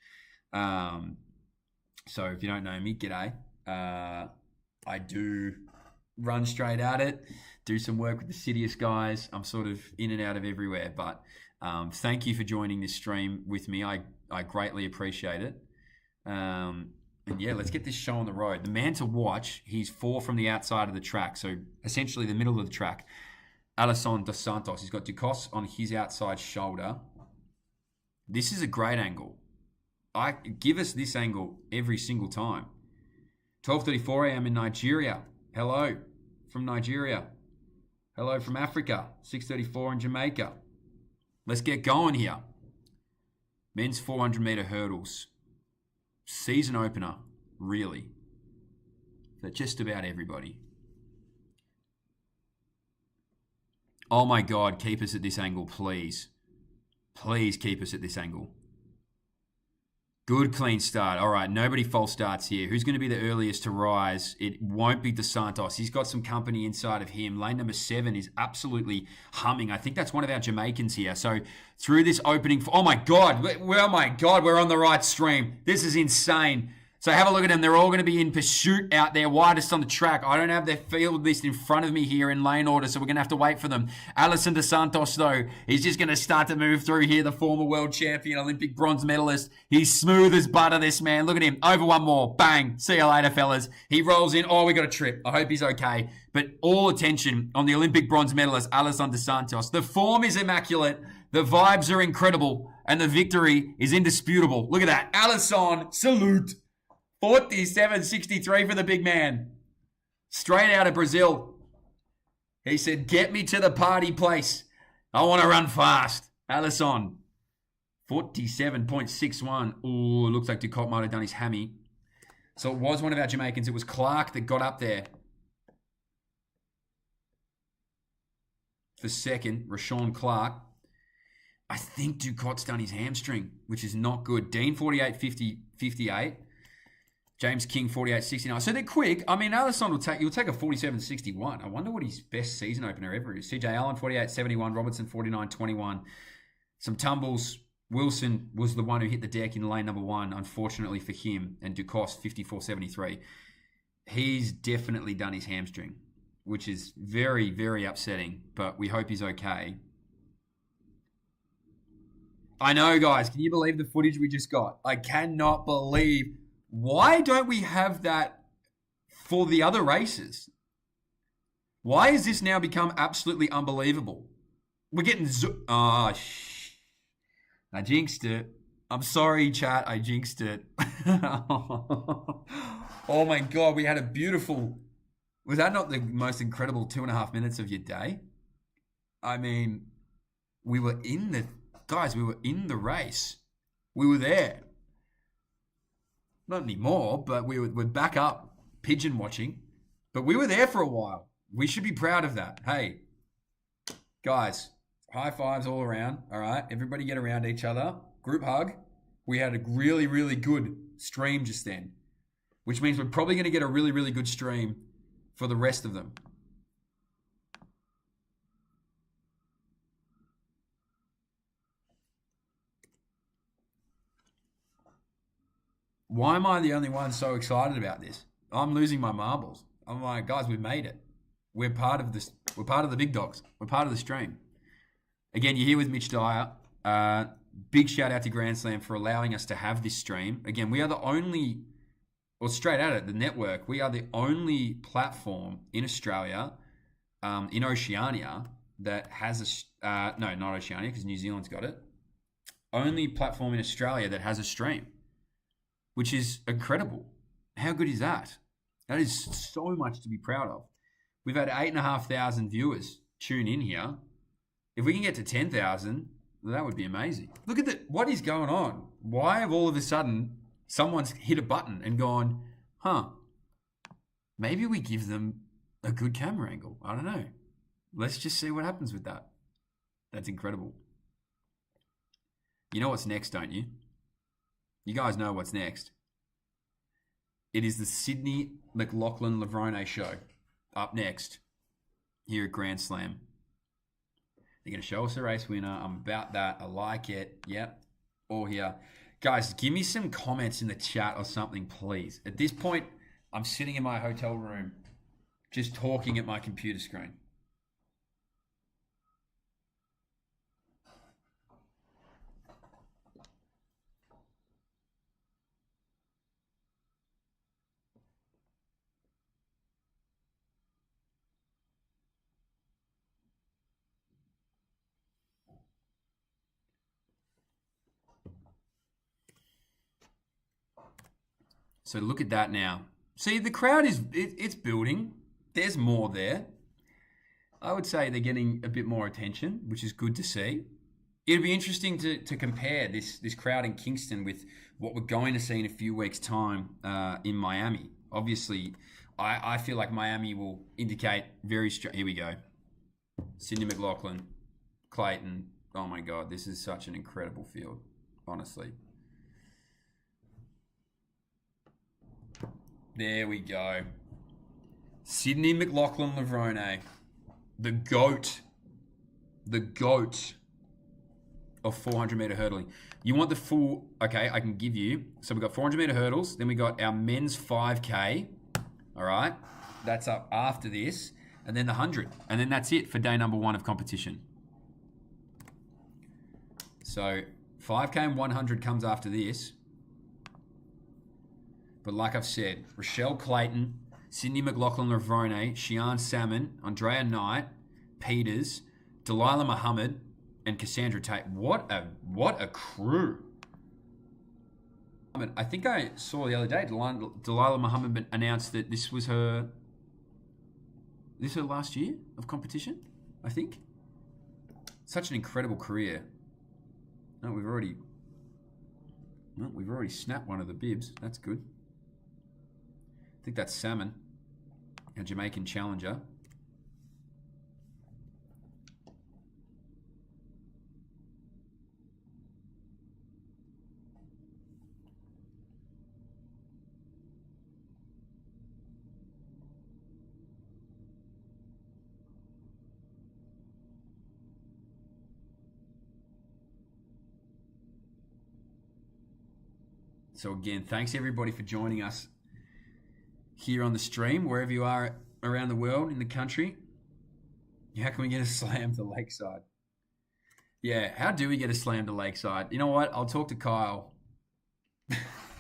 So if you don't know me, g'day. I do run Straight At It, do some work with the Sidious guys. I'm sort of in and out of everywhere, but thank you for joining this stream with me. I greatly appreciate it. And yeah, let's get this show on the road. The man to watch, he's 4 from the outside of the track. So essentially the middle of the track. Alisson dos Santos. He's got Ducos on his outside shoulder. This is a great angle. Give us this angle every single time. 12:34 a.m. in Nigeria. Hello from Nigeria. Hello from Africa. 6:34 in Jamaica. Let's get going here. Men's 400-meter hurdles. Season opener, really. For just about everybody. Oh my God, keep us at this angle, please. Please keep us at this angle. Good clean start. All right, nobody false starts here. Who's going to be the earliest to rise? It won't be Dos Santos. He's got some company inside of him. Lane number 7 is absolutely humming. I think that's one of our Jamaicans here. So through this opening, oh my God, we're on the right stream. This is insane. So have a look at them. They're all going to be in pursuit out there, widest on the track. I don't have their field list in front of me here in lane order, so we're going to have to wait for them. Alisson dos Santos, though, he's just going to start to move through here, the former world champion, Olympic bronze medalist. He's smooth as butter, this man. Look at him. Over one more. Bang. See you later, fellas. He rolls in. Oh, we got a trip. I hope he's okay. But all attention on the Olympic bronze medalist, Alisson dos Santos. The form is immaculate. The vibes are incredible. And the victory is indisputable. Look at that. Alisson, salute. 47.63 for the big man. Straight out of Brazil. He said, get me to the party place. I want to run fast. Alisson. 47.61. Ooh, looks like Ducot might have done his hammy. So it was one of our Jamaicans. It was Clark that got up there. For second, Rashawn Clark. I think Ducot's done his hamstring, which is not good. Dean, 48.58. James King, 48.69. So they're quick. I mean, Alisson he'll take a 47.61. I wonder what his best season opener ever is. CJ Allen, 48.71. Robertson, 49.21. Some tumbles. Wilson was the one who hit the deck in lane number 1, unfortunately for him. And Ducos, 54.73. He's definitely done his hamstring, which is very, very upsetting. But we hope he's okay. I know, guys. Can you believe the footage we just got? I cannot believe... Why don't we have that for the other races? Why has this now become absolutely unbelievable? We're getting... I jinxed it. I'm sorry, chat. I jinxed it. Oh my God. We had a beautiful... Was that not the most incredible 2.5 minutes of your day? I mean, we were in the... Guys, we were in the race. We were there. Not anymore, but we're back up pigeon watching. But we were there for a while. We should be proud of that. Hey, guys, high fives all around. All right, everybody get around each other. Group hug. We had a really, really good stream just then, which means we're probably going to get a really, really good stream for the rest of them. Why am I the only one so excited about this? I'm losing my marbles. I'm like, guys, we've made it. We're part of this. We're part of the big dogs. We're part of the stream. Again, you're here with Mitch Dyer. Big shout out to Grand Slam for allowing us to have this stream. Again, we are the only, or straight at it, the network. We are the only platform in Australia, in Oceania, that has a, no, not Oceania, because New Zealand's got it. Only platform in Australia that has a stream, which is incredible. How good is that? That is so much to be proud of. We've had 8,500 viewers tune in here. If we can get to 10,000, that would be amazing. Look at what is going on. Why have all of a sudden someone's hit a button and gone, maybe we give them a good camera angle. I don't know. Let's just see what happens with that. That's incredible. You know what's next, don't you? You guys know what's next. It is the Sydney McLaughlin-Levrone show. Up next, here at Grand Slam. They're going to show us a race winner. I'm about that. I like it. Yep. All here. Guys, give me some comments in the chat or something, please. At this point, I'm sitting in my hotel room just talking at my computer screen. So look at that now. See, the crowd it's building. There's more there. I would say they're getting a bit more attention, which is good to see. It'll be interesting to compare this crowd in Kingston with what we're going to see in a few weeks' time in Miami. Obviously, I feel like Miami will indicate very strong. Here we go. Sydney McLaughlin, Clayton. Oh my God, this is such an incredible field, honestly. There we go. Sydney McLaughlin-Levrone, the GOAT of 400 meter hurdling. You want the full, okay, I can give you. So we've got 400 meter hurdles. Then we got our men's 5K. All right. That's up after this. And then the 100. And then that's it for day number 1 of competition. So 5K and 100 comes after this. But like I've said, Rochelle Clayton, Sydney McLaughlin-Levrone, Shian Salmon, Andrea Knight, Peters, Delilah Muhammad, and Cassandra Tate. What a crew. I think I saw the other day Delilah Muhammad announced that this was her last year of competition, I think. Such an incredible career. No, we've already snapped one of the bibs. That's good. I think that's Salmon, a Jamaican challenger. So again, thanks everybody for joining us here on the stream, wherever you are around the world, in the country. How can we get a slam to Lakeside? Yeah, how do we get a slam to Lakeside? You know what? I'll talk to Kyle.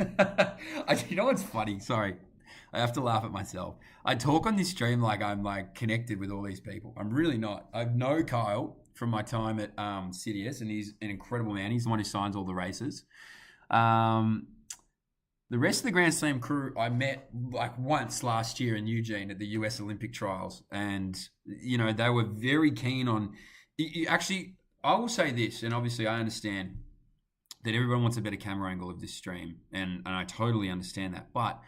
You know what's funny? Sorry. I have to laugh at myself. I talk on this stream like I'm like connected with all these people. I'm really not. I know Kyle from my time at Sidious, and he's an incredible man. He's the one who signs all the races. The rest of the Grand Slam crew I met like once last year in Eugene at the US Olympic trials. And, you know, they were very keen on... Actually, I will say this, and obviously I understand that everyone wants a better camera angle of this stream, and I totally understand that. But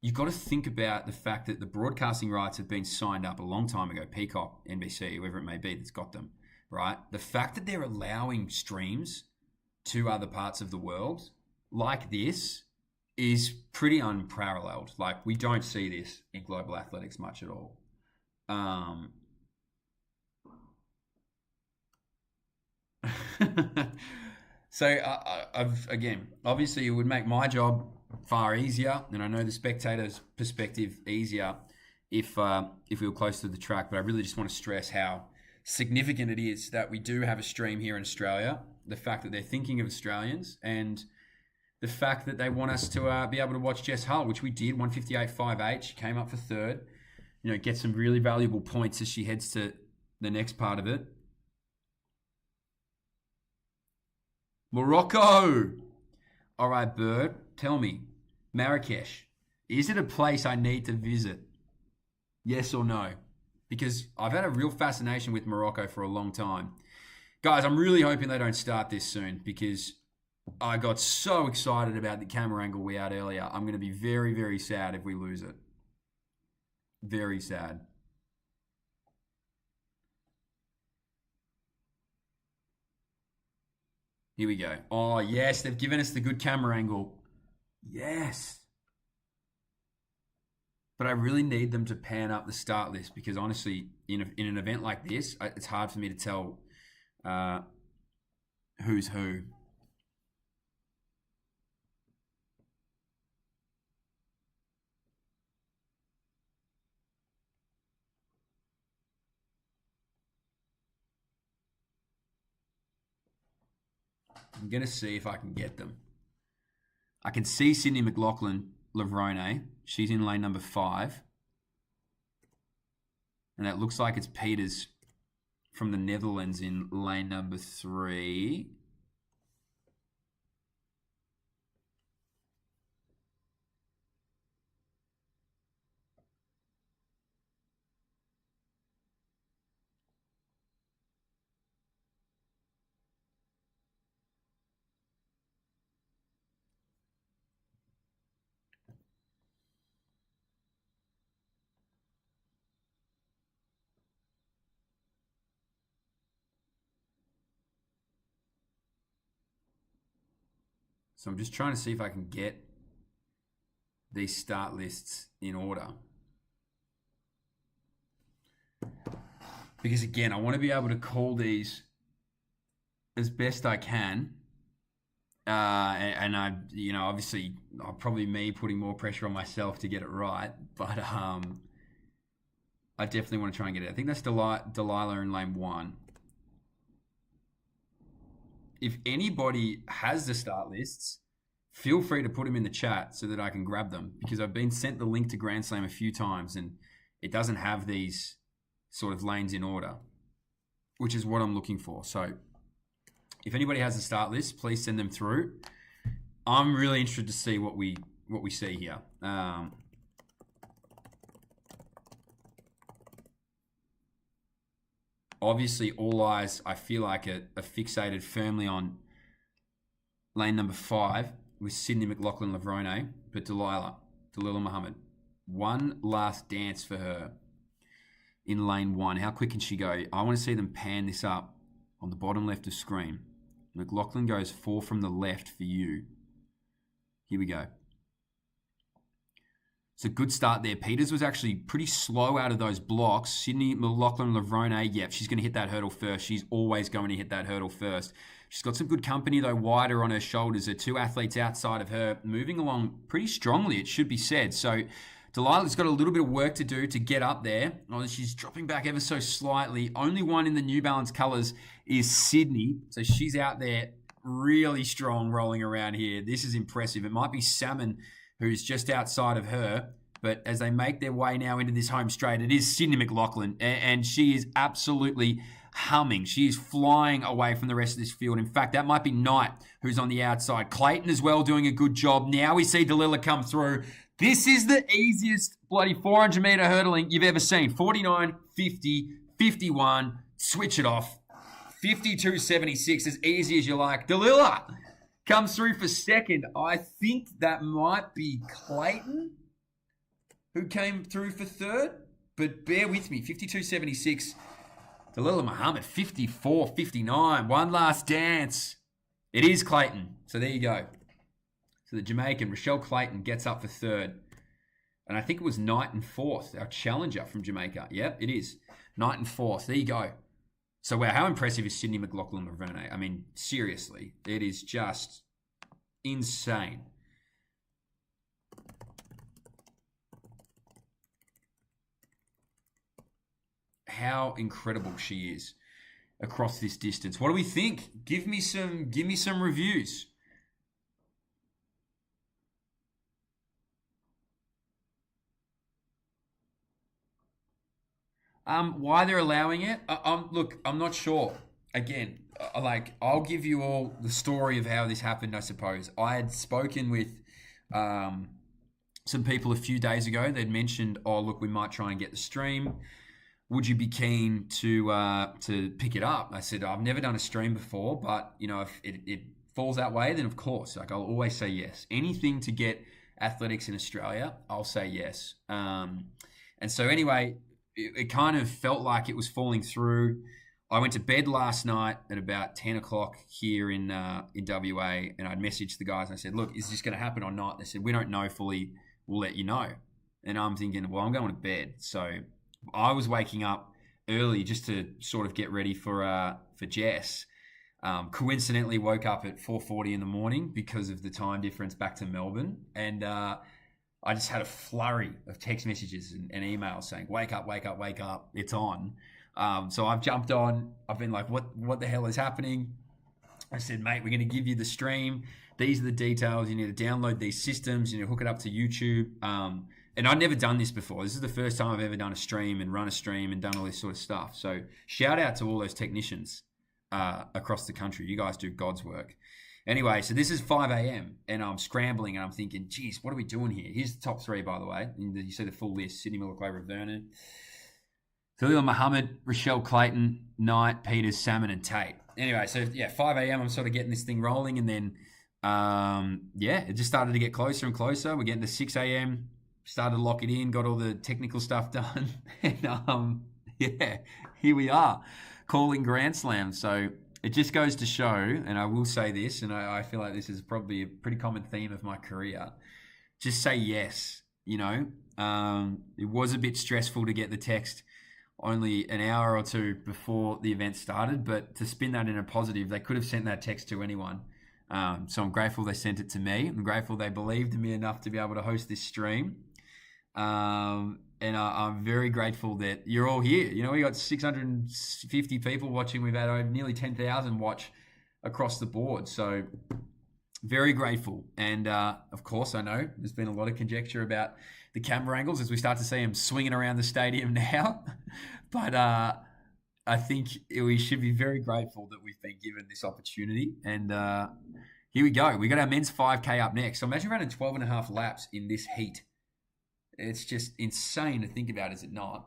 you've got to think about the fact that the broadcasting rights have been signed up a long time ago, Peacock, NBC, whoever it may be that's got them, right? The fact that they're allowing streams to other parts of the world like this is pretty unparalleled. Like, we don't see this in global athletics much at all. So I've, again, obviously it would make my job far easier, and I know the spectator's perspective easier if we were close to the track. But I really just want to stress how significant it is that we do have a stream here in Australia, the fact that they're thinking of Australians, and the fact that they want us to be able to watch Jess Hull, which we did, 158.58. She came up for third. You know, get some really valuable points as she heads to the next part of it. Morocco! All right, Bird, tell me, Marrakesh, is it a place I need to visit? Yes or no? Because I've had a real fascination with Morocco for a long time. Guys, I'm really hoping they don't start this soon, because I got so excited about the camera angle we had earlier. I'm going to be very, very sad if we lose it. Very sad. Here we go. Oh, yes, they've given us the good camera angle. Yes. But I really need them to pan up the start list, because honestly, in an event like this, it's hard for me to tell who's who. I'm going to see if I can get them. I can see Sydney McLaughlin-Levrone. She's in lane number 5. And that looks like it's Peters from the Netherlands in lane number 3. So I'm just trying to see if I can get these start lists in order. Because again, I want to be able to call these as best I can. And I, obviously, probably me putting more pressure on myself to get it right. But I definitely want to try and get it. I think that's Delilah in lane 1. If anybody has the start lists, feel free to put them in the chat so that I can grab them, because I've been sent the link to Grand Slam a few times and it doesn't have these sort of lanes in order, which is what I'm looking for. So if anybody has the start list, please send them through. I'm really interested to see what we see here. Obviously, all eyes, I feel like, are fixated firmly on lane number 5 with Sydney McLaughlin-Levrone, but Delilah Muhammad. One last dance for her in lane 1. How quick can she go? I want to see them pan this up on the bottom left of screen. McLaughlin goes 4 from the left for you. Here we go. It's a good start there. Peters was actually pretty slow out of those blocks. Sydney McLaughlin-Levrone, yep, she's going to hit that hurdle first. She's always going to hit that hurdle first. She's got some good company, though, wider on her shoulders. There are 2 athletes outside of her, moving along pretty strongly, it should be said. So Delilah's got a little bit of work to do to get up there. Oh, she's dropping back ever so slightly. Only one in the New Balance colours is Sydney. So she's out there really strong rolling around here. This is impressive. It might be Salmon who's just outside of her. But as they make their way now into this home straight, it is Sydney McLaughlin. And she is absolutely humming. She is flying away from the rest of this field. In fact, that might be Knight who's on the outside. Clayton as well doing a good job. Now we see Delilah come through. This is the easiest bloody 400-meter hurdling you've ever seen. 49, 50, 51. Switch it off. 52.76, as easy as you like. Delilah comes through for second. I think that might be Clayton who came through for third. But bear with me. 52.76. Delilah Muhammad, 54.59. One last dance. It is Clayton. So there you go. So the Jamaican, Rochelle Clayton, gets up for third. And I think it was Knight in fourth, our challenger from Jamaica. Yep, it is. Knight in fourth. There you go. So, wow, how impressive is Sydney McLaughlin-Levrone? I mean, seriously, it is just insane. How incredible she is across this distance. What do we think? Give me some reviews. Why they're allowing it? Look, I'm not sure. Again, I'll give you all the story of how this happened, I suppose. I had spoken with some people a few days ago. They'd mentioned, oh, look, we might try and get the stream. Would you be keen to pick it up? I said, I've never done a stream before, but, if it falls that way, then of course, I'll always say yes. Anything to get athletics in Australia, I'll say yes. And so anyway, it kind of felt like it was falling through. I went to bed last night at about 10 o'clock here in WA, and I'd messaged the guys and I said, look, is this going to happen or not? They said, we don't know fully. We'll let you know. And I'm thinking, well, I'm going to bed. So I was waking up early just to sort of get ready for Jess. Coincidentally, woke up at 4:40 in the morning because of the time difference back to Melbourne. And I just had a flurry of text messages and emails saying, wake up, wake up, wake up. It's on. So I've jumped on. I've been like, what the hell is happening? I said, mate, we're going to give you the stream. These are the details. You need to download these systems. You need to hook it up to YouTube. And I'd never done this before. This is the first time I've ever done a stream and run a stream and done all this sort of stuff. So shout out to all those technicians across the country. You guys do God's work. Anyway, so this is 5 a.m. and I'm scrambling and I'm thinking, geez, what are we doing here? Here's the top 3, by the way. You see the full list. Sydney McLaughlin-Levrone, Delilah Muhammad, Rochelle Clayton, Knight, Peters, Salmon, and Tate. Anyway, so yeah, 5 a.m. I'm sort of getting this thing rolling, and then it just started to get closer and closer. We're getting to 6 a.m. Started to lock it in, got all the technical stuff done, and here we are, calling Grand Slam. So it just goes to show, and I will say this, and I feel like this is probably a pretty common theme of my career. Just say yes. It was a bit stressful to get the text only an hour or two before the event started, but to spin that in a positive, they could have sent that text to anyone. So I'm grateful they sent it to me. I'm grateful they believed in me enough to be able to host this stream. And I'm very grateful that you're all here. We got 650 people watching. We've had over nearly 10,000 watch across the board. So very grateful. And of course, I know there's been a lot of conjecture about the camera angles as we start to see them swinging around the stadium now. But I think we should be very grateful that we've been given this opportunity. And here we go. We got our men's 5K up next. So imagine running 12 and a half laps in this heat. It's just insane to think about, is it not?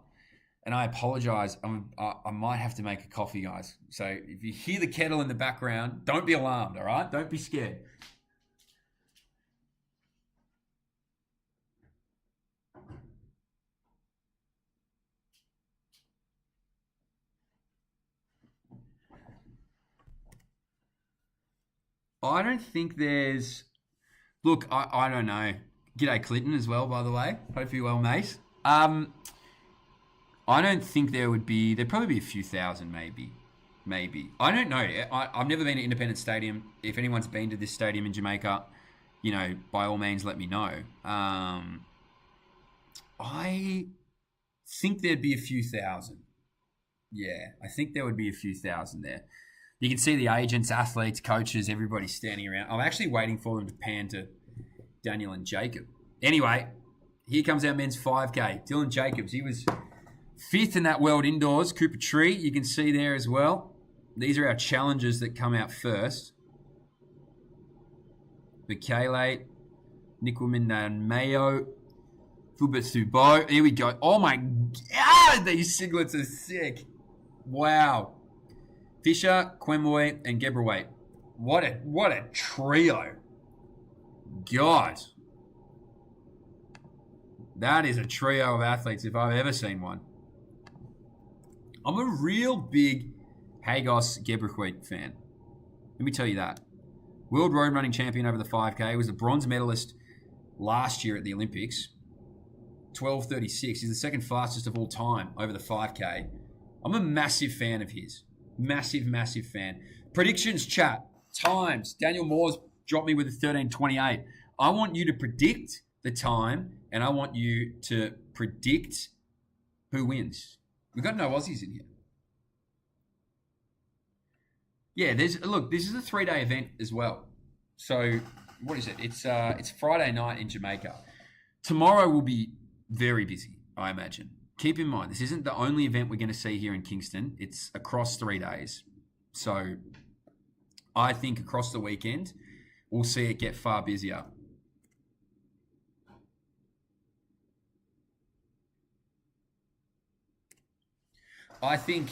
And I apologize. I might have to make a coffee, guys. So if you hear the kettle in the background, don't be alarmed, all right? Don't be scared. I don't think there's... Look, I don't know. G'day, Clinton, as well, by the way. Hope you're well, mate. I don't think there'd probably be a few thousand, maybe. I don't know. I've never been to Independence Stadium. If anyone's been to this stadium in Jamaica, by all means, let me know. I think there'd be a few thousand. Yeah, I think there would be a few thousand there. You can see the agents, athletes, coaches, everybody standing around. I'm actually waiting for them to pan to Daniel and Jacob. Anyway, here comes our men's 5K. Dylan Jacobs, he was 5th in that world indoors. Cooper Tree, you can see there as well. These are our challengers that come out first. Bekele, Nickelman and Mayo, Fubetsubo. Here we go. Oh my God, these singlets are sick. Wow. Fisher, Quemoy, and Gebrawait. What a trio. God. That is a trio of athletes if I've ever seen one. I'm a real big Hagos Gebrawait fan. Let me tell you that. World road running champion over the 5K. Was a bronze medalist last year at the Olympics. 12:36. He's the second fastest of all time over the 5K. I'm a massive fan of his. Massive fan. Predictions chat. Times. Daniel Moore's dropped me with a 13:28. I want you to predict the time, and I want you to predict who wins. We've got no Aussies in here. Yeah, this is a 3-day event as well. So, what is it? It's Friday night in Jamaica. Tomorrow will be very busy, I imagine. Keep in mind, this isn't the only event we're going to see here in Kingston. It's across 3 days. So, I think across the weekend, we'll see it get far busier. I think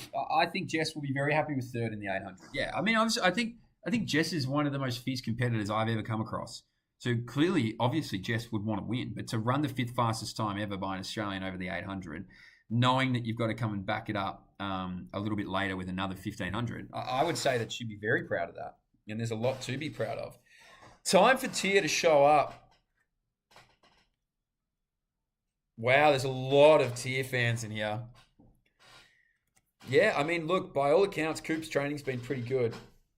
Jess will be very happy with 3rd in the 800. Yeah, I mean, I think Jess is one of the most fierce competitors I've ever come across. So clearly, obviously, Jess would want to win, but to run the 5th fastest time ever by an Australian over the 800, knowing that you've got to come and back it up a little bit later with another 1500, I would say that she'd be very proud of that. And there's a lot to be proud of. Time for Tia to show up. Wow, there's a lot of Tia fans in here. Yeah, I mean, look, by all accounts, Coop's training's been pretty good.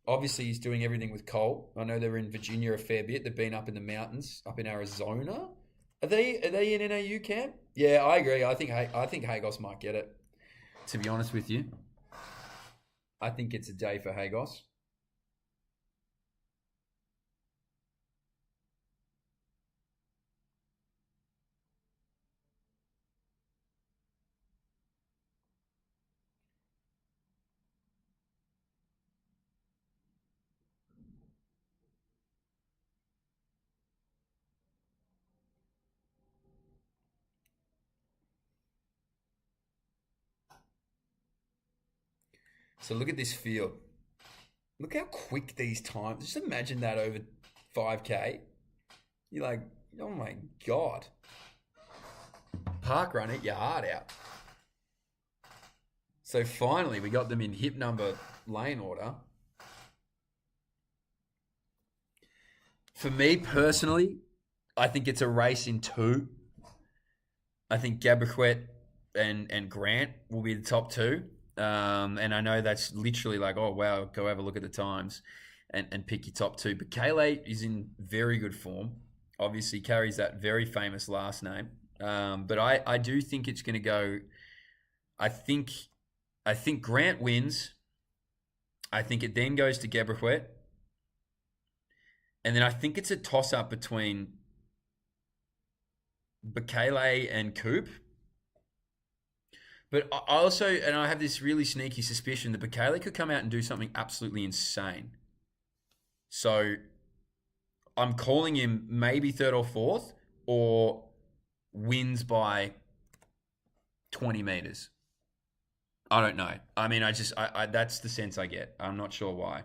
Obviously, he's doing everything with Cole. I know they're in Virginia a fair bit. They've been up in the mountains, up in Arizona. Are they in NAU camp? Yeah, I agree. I think Hagos might get it. To be honest with you, I think it's a day for Hagos. So look at this field. Look how quick these times. Just imagine that over 5K. You're like, oh my God. Park run, eat your heart out. So finally, we got them in hip number lane order. For me personally, I think it's a race in two. I think Gabriquet and Grant will be the top two. And I know that's literally like, oh, wow, go have a look at the times and pick your top two. But Kayleigh is in very good form. Obviously carries that very famous last name. But I do think it's going to go. I think Grant wins. I think it then goes to Gabriquet. And then I think it's a toss-up between Bekele and Coop. But I also, and I have this really sneaky suspicion that Bekele could come out and do something absolutely insane. So I'm calling him maybe third or fourth, or wins by 20 meters. I don't know. I mean, I that's the sense I get. I'm not sure why.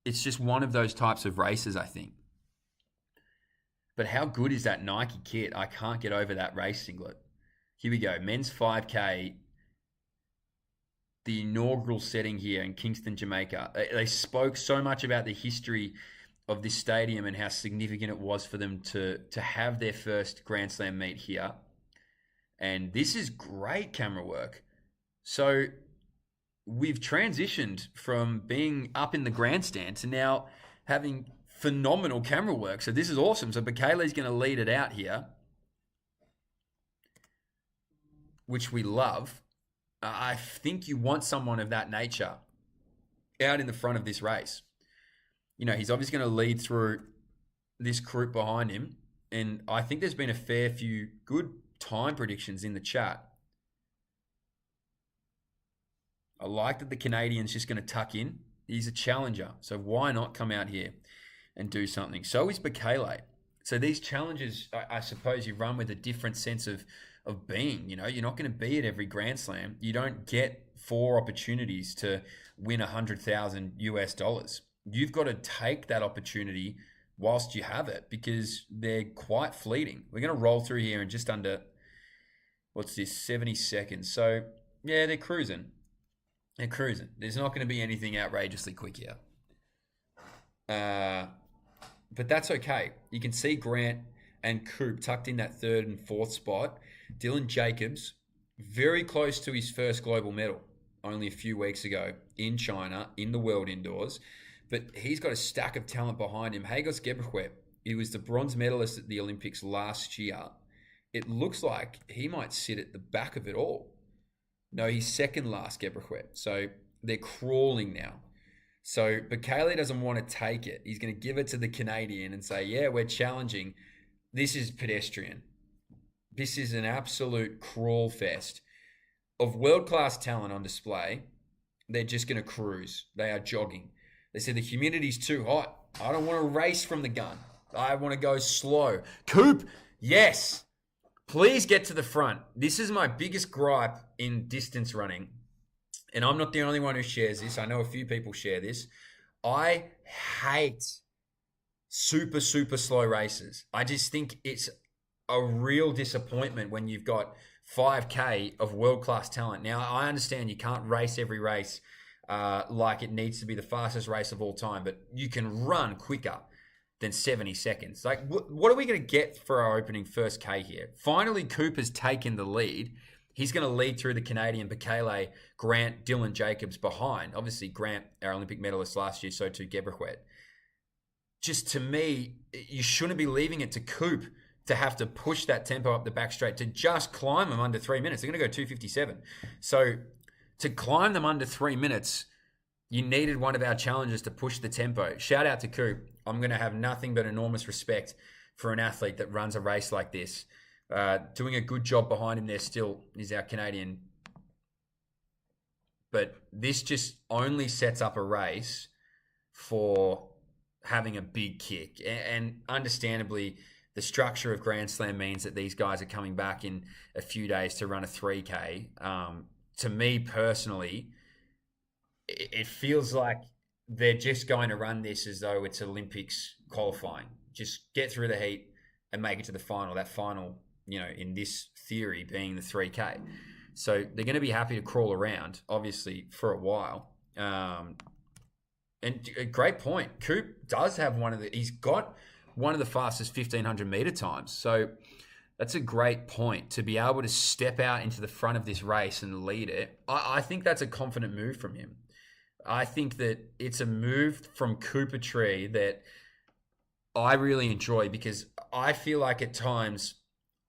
It's just one of those types of races, I think. But how good is that Nike kit? I can't get over that race singlet. Here we go. Men's 5K. The inaugural setting here in Kingston, Jamaica. They spoke so much about the history of this stadium and how significant it was for them to have their first Grand Slam meet here. And this is great camera work. So we've transitioned from being up in the grandstand to now having phenomenal camera work. So this is awesome. So Bekele's going to lead it out here, which we love. I think you want someone of that nature out in the front of this race. You know, he's obviously going to lead through this group behind him. And I think there's been a fair few good time predictions in the chat. I like that the Canadian's just going to tuck in. He's a challenger, so why not come out here and do something? So is Bekele. So these challenges, I suppose, you run with a different sense of being. You know, you're not going to be at every Grand Slam. You don't get 4 opportunities to win $100,000. You've got to take that opportunity whilst you have it, because they're quite fleeting. We're going to roll through here in just under, 70 seconds. So yeah, they're cruising. They're cruising. There's not going to be anything outrageously quick here. But that's okay. You can see Grant and Coop tucked in that 3rd and 4th spot. Dylan Jacobs, very close to his first global medal only a few weeks ago in China, in the World Indoors. But he's got a stack of talent behind him. Hagos Gebrselassie, he was the bronze medalist at the Olympics last year. It looks like he might sit at the back of it all. No, he's second last, Gebrselassie. So they're crawling now. So Bekele doesn't want to take it. He's going to give it to the Canadian and say, yeah, we're challenging. This is pedestrian. This is an absolute crawl fest of world-class talent on display. They're just going to cruise. They are jogging. They said the humidity's too hot. I don't want to race from the gun. I want to go slow. Coop, yes. Please get to the front. This is my biggest gripe in distance running. And I'm not the only one who shares this. I know a few people share this. I hate super, super slow races. I just think it's a real disappointment when you've got 5K of world-class talent. Now, I understand you can't race every race like it needs to be the fastest race of all time, but you can run quicker than 70 seconds. Like, what are we going to get for our opening first K here? Finally, Cooper's taken the lead. He's going to lead through the Canadian, Bekele, Grant, Dylan Jacobs behind. Obviously, Grant, our Olympic medalist last year, so too Gebrselassie. Just to me, you shouldn't be leaving it to Coop to have to push that tempo up the back straight to just climb them under 3 minutes. They're going to go 2:57. So to climb them under 3 minutes, you needed one of our challengers to push the tempo. Shout out to Coop. I'm going to have nothing but enormous respect for an athlete that runs a race like this. Doing a good job behind him there still is our Canadian. But this just only sets up a race for having a big kick. And understandably, the structure of Grand Slam means that these guys are coming back in a few days to run a 3K. To me personally, it feels like they're just going to run this as though it's Olympics qualifying. Just get through the heat and make it to the final. That final, you know, in this theory being the 3K. So they're going to be happy to crawl around, obviously, for a while. And a great point. Coop does have he's got one of the fastest 1500 meter times. So that's a great point to be able to step out into the front of this race and lead it. I think that's a confident move from him. I think that it's a move from Cooper Tree that I really enjoy, because I feel like at times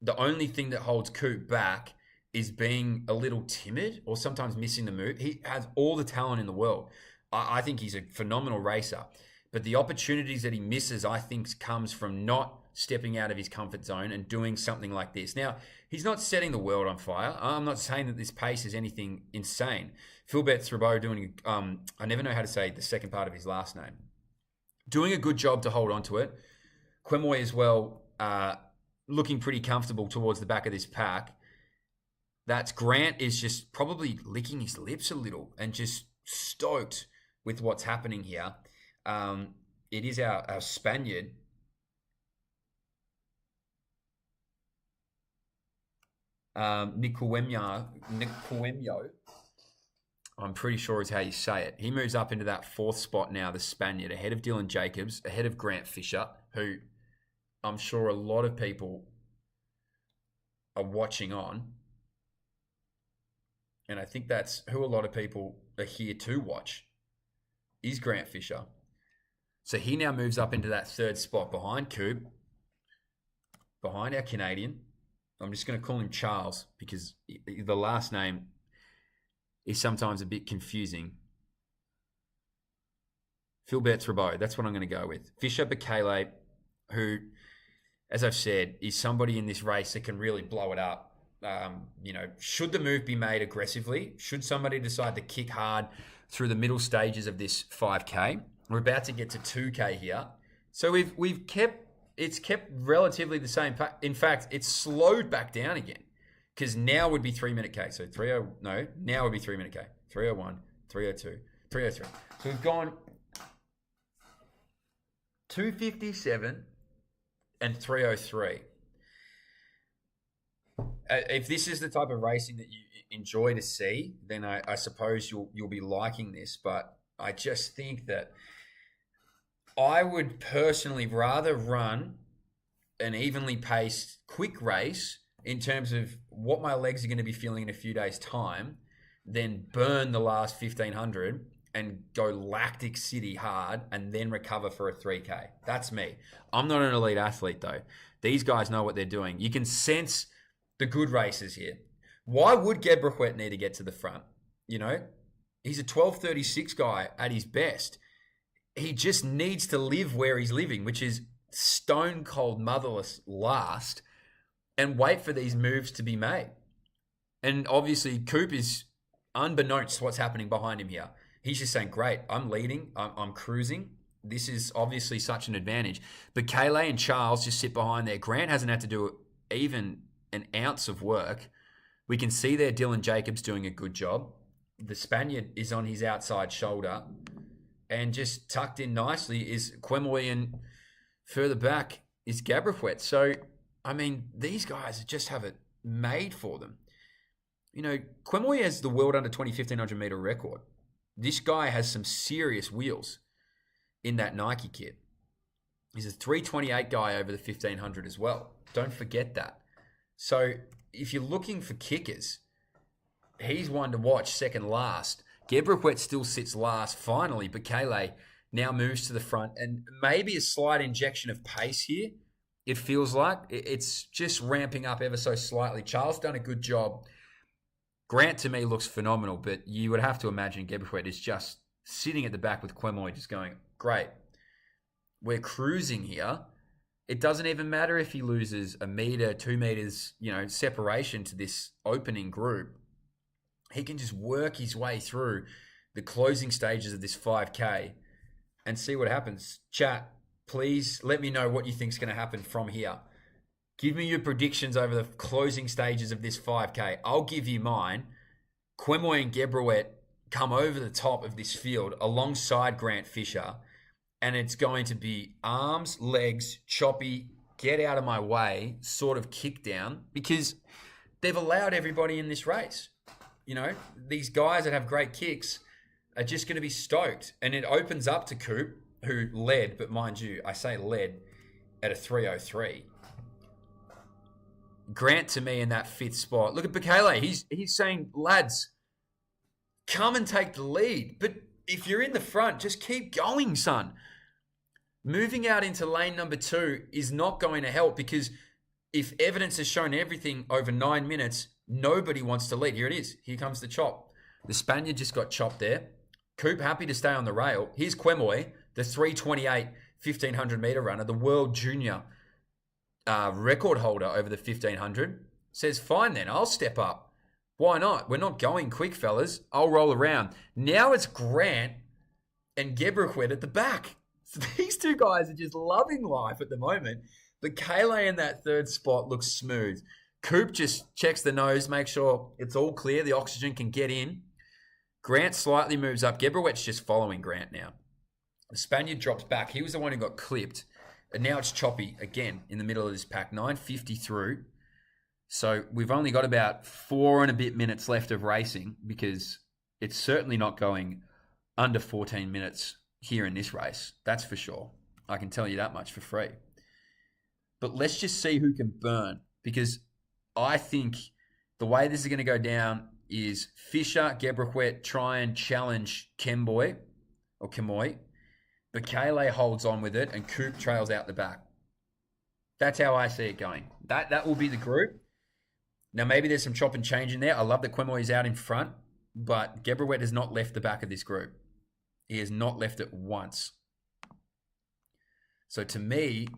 the only thing that holds Coop back is being a little timid or sometimes missing the move. He has all the talent in the world. I think he's a phenomenal racer. But the opportunities that he misses, I think, comes from not stepping out of his comfort zone and doing something like this. Now, he's not setting the world on fire. I'm not saying that this pace is anything insane. Philbert Threbeau doing, I never know how to say the second part of his last name, doing a good job to hold on to it. Quemoy as well, looking pretty comfortable towards the back of this pack. That's Grant is just probably licking his lips a little and just stoked with what's happening here. It is our Spaniard. Nick Cuemio, I'm pretty sure is how you say it. He moves up into that fourth spot now, the Spaniard, ahead of Dylan Jacobs, ahead of Grant Fisher, who I'm sure a lot of people are watching on. And I think that's who a lot of people are here to watch, is Grant Fisher. So he now moves up into that third spot behind Coop, behind our Canadian. I'm just going to call him Charles because the last name is sometimes a bit confusing. Philbert Threbeau, that's what I'm going to go with. Fisher Bekele, who, as I've said, is somebody in this race that can really blow it up. Should the move be made aggressively? Should somebody decide to kick hard through the middle stages of this 5K? We're about to get to 2K here. So we've kept relatively the same. In fact, it's slowed back down again because now would be 3 minute K. So now would be 3 minute K. 301, 302, 303. So we've gone 257 and 303. If this is the type of racing that you enjoy to see, then I suppose you'll be liking this. But I just think that I would personally rather run an evenly paced, quick race in terms of what my legs are going to be feeling in a few days' time than burn the last 1500 and go lactic city hard and then recover for a 3K. That's me. I'm not an elite athlete, though. These guys know what they're doing. You can sense the good races here. Why would Gebrehuet need to get to the front? He's a 12:36 guy at his best. He just needs to live where he's living, which is stone cold motherless last, and wait for these moves to be made. And obviously, Coop is unbeknownst to what's happening behind him here. He's just saying, great, I'm leading, I'm cruising. This is obviously such an advantage. But Kayleigh and Charles just sit behind there. Grant hasn't had to do even an ounce of work. We can see there Dylan Jacobs doing a good job. The Spaniard is on his outside shoulder. And just tucked in nicely is Quemoy, and further back is Gebrehuet. So, I mean, these guys just have it made for them. Quemoy has the world under 20 1500 meter record. This guy has some serious wheels in that Nike kit. He's a 328 guy over the 1500 as well. Don't forget that. So, if you're looking for kickers, he's one to watch second last. Gebrehuet still sits last finally, but Kayleigh now moves to the front, and maybe a slight injection of pace here. It feels like it's just ramping up ever so slightly. Charles done a good job. Grant to me looks phenomenal, but you would have to imagine Gebrehuet is just sitting at the back with Quemoy just going, great, we're cruising here. It doesn't even matter if he loses a meter, 2 meters, separation to this opening group. He can just work his way through the closing stages of this 5K and see what happens. Chat, please let me know what you think is going to happen from here. Give me your predictions over the closing stages of this 5K. I'll give you mine. Quemoy and Gebrehuet come over the top of this field alongside Grant Fisher, and it's going to be arms, legs, choppy, get out of my way sort of kick down, because they've allowed everybody in this race. These guys that have great kicks are just going to be stoked. And it opens up to Coop, who led, but mind you, I say led at a 3:03. Grant to me in that 5th spot. Look at Bekele. He's saying, lads, come and take the lead. But if you're in the front, just keep going, son. Moving out into lane number 2 is not going to help, because if evidence has shown everything over 9 minutes, nobody wants to lead. Here it is. Here comes the chop. The Spaniard just got chopped there. Coop happy to stay on the rail. Here's Quemoy, the 3:28 1500 meter runner, the world junior record holder over the 1500. Says, fine then, I'll step up. Why not? We're not going quick, fellas. I'll roll around. Now it's Grant and Gebrequet at the back. So these two guys are just loving life at the moment. But Kayleigh in that 3rd spot looks smooth. Coop just checks the nose, makes sure it's all clear, the oxygen can get in. Grant slightly moves up. Gebrequet's just following Grant now. The Spaniard drops back. He was the one who got clipped. And now it's choppy again in the middle of this pack. 9:50 through. So we've only got about 4 and a bit minutes left of racing, because it's certainly not going under 14 minutes here in this race. That's for sure. I can tell you that much for free. But let's just see who can burn, because I think the way this is going to go down is Fisher, Gebrequet try and challenge Kemboy or Kemoy. Bekele holds on with it and Coop trails out the back. That's how I see it going. That will be the group. Now, maybe there's some chop and change in there. I love that Quemoy is out in front, but Gebrequet has not left the back of this group. He has not left it once. So to me,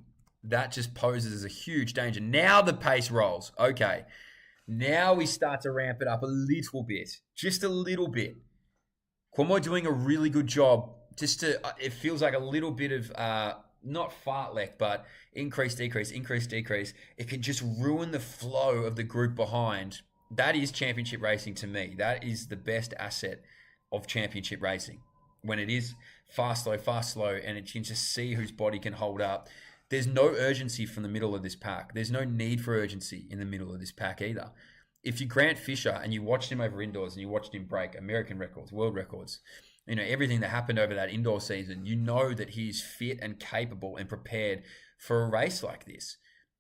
that just poses as a huge danger. Now the pace rolls. Okay. Now we start to ramp it up a little bit. Just a little bit. Quemoy doing a really good job. It feels like a little bit of, not fartlek, but increase, decrease. It can just ruin the flow of the group behind. That is championship racing to me. That is the best asset of championship racing. When it is fast, slow, and it can just see whose body can hold up. There's no urgency from the middle of this pack. There's no need for urgency in the middle of this pack either. If you Grant Fisher and you watched him over indoors and you watched him break American records, world records, everything that happened over that indoor season, you know that he's fit and capable and prepared for a race like this.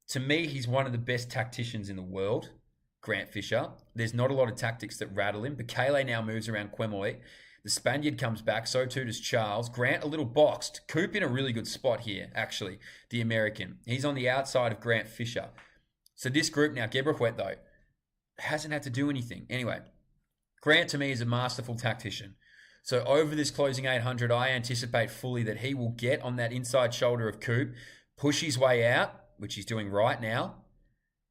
To me, he's one of the best tacticians in the world, Grant Fisher. There's not a lot of tactics that rattle him. Bekele now moves around Quemoy. The Spaniard comes back, so too does Charles. Grant a little boxed. Coop in a really good spot here, actually, the American. He's on the outside of Grant Fisher. So this group now, Gebrequet, though, hasn't had to do anything. Anyway, Grant to me is a masterful tactician. So over this closing 800, I anticipate fully that he will get on that inside shoulder of Coop, push his way out, which he's doing right now.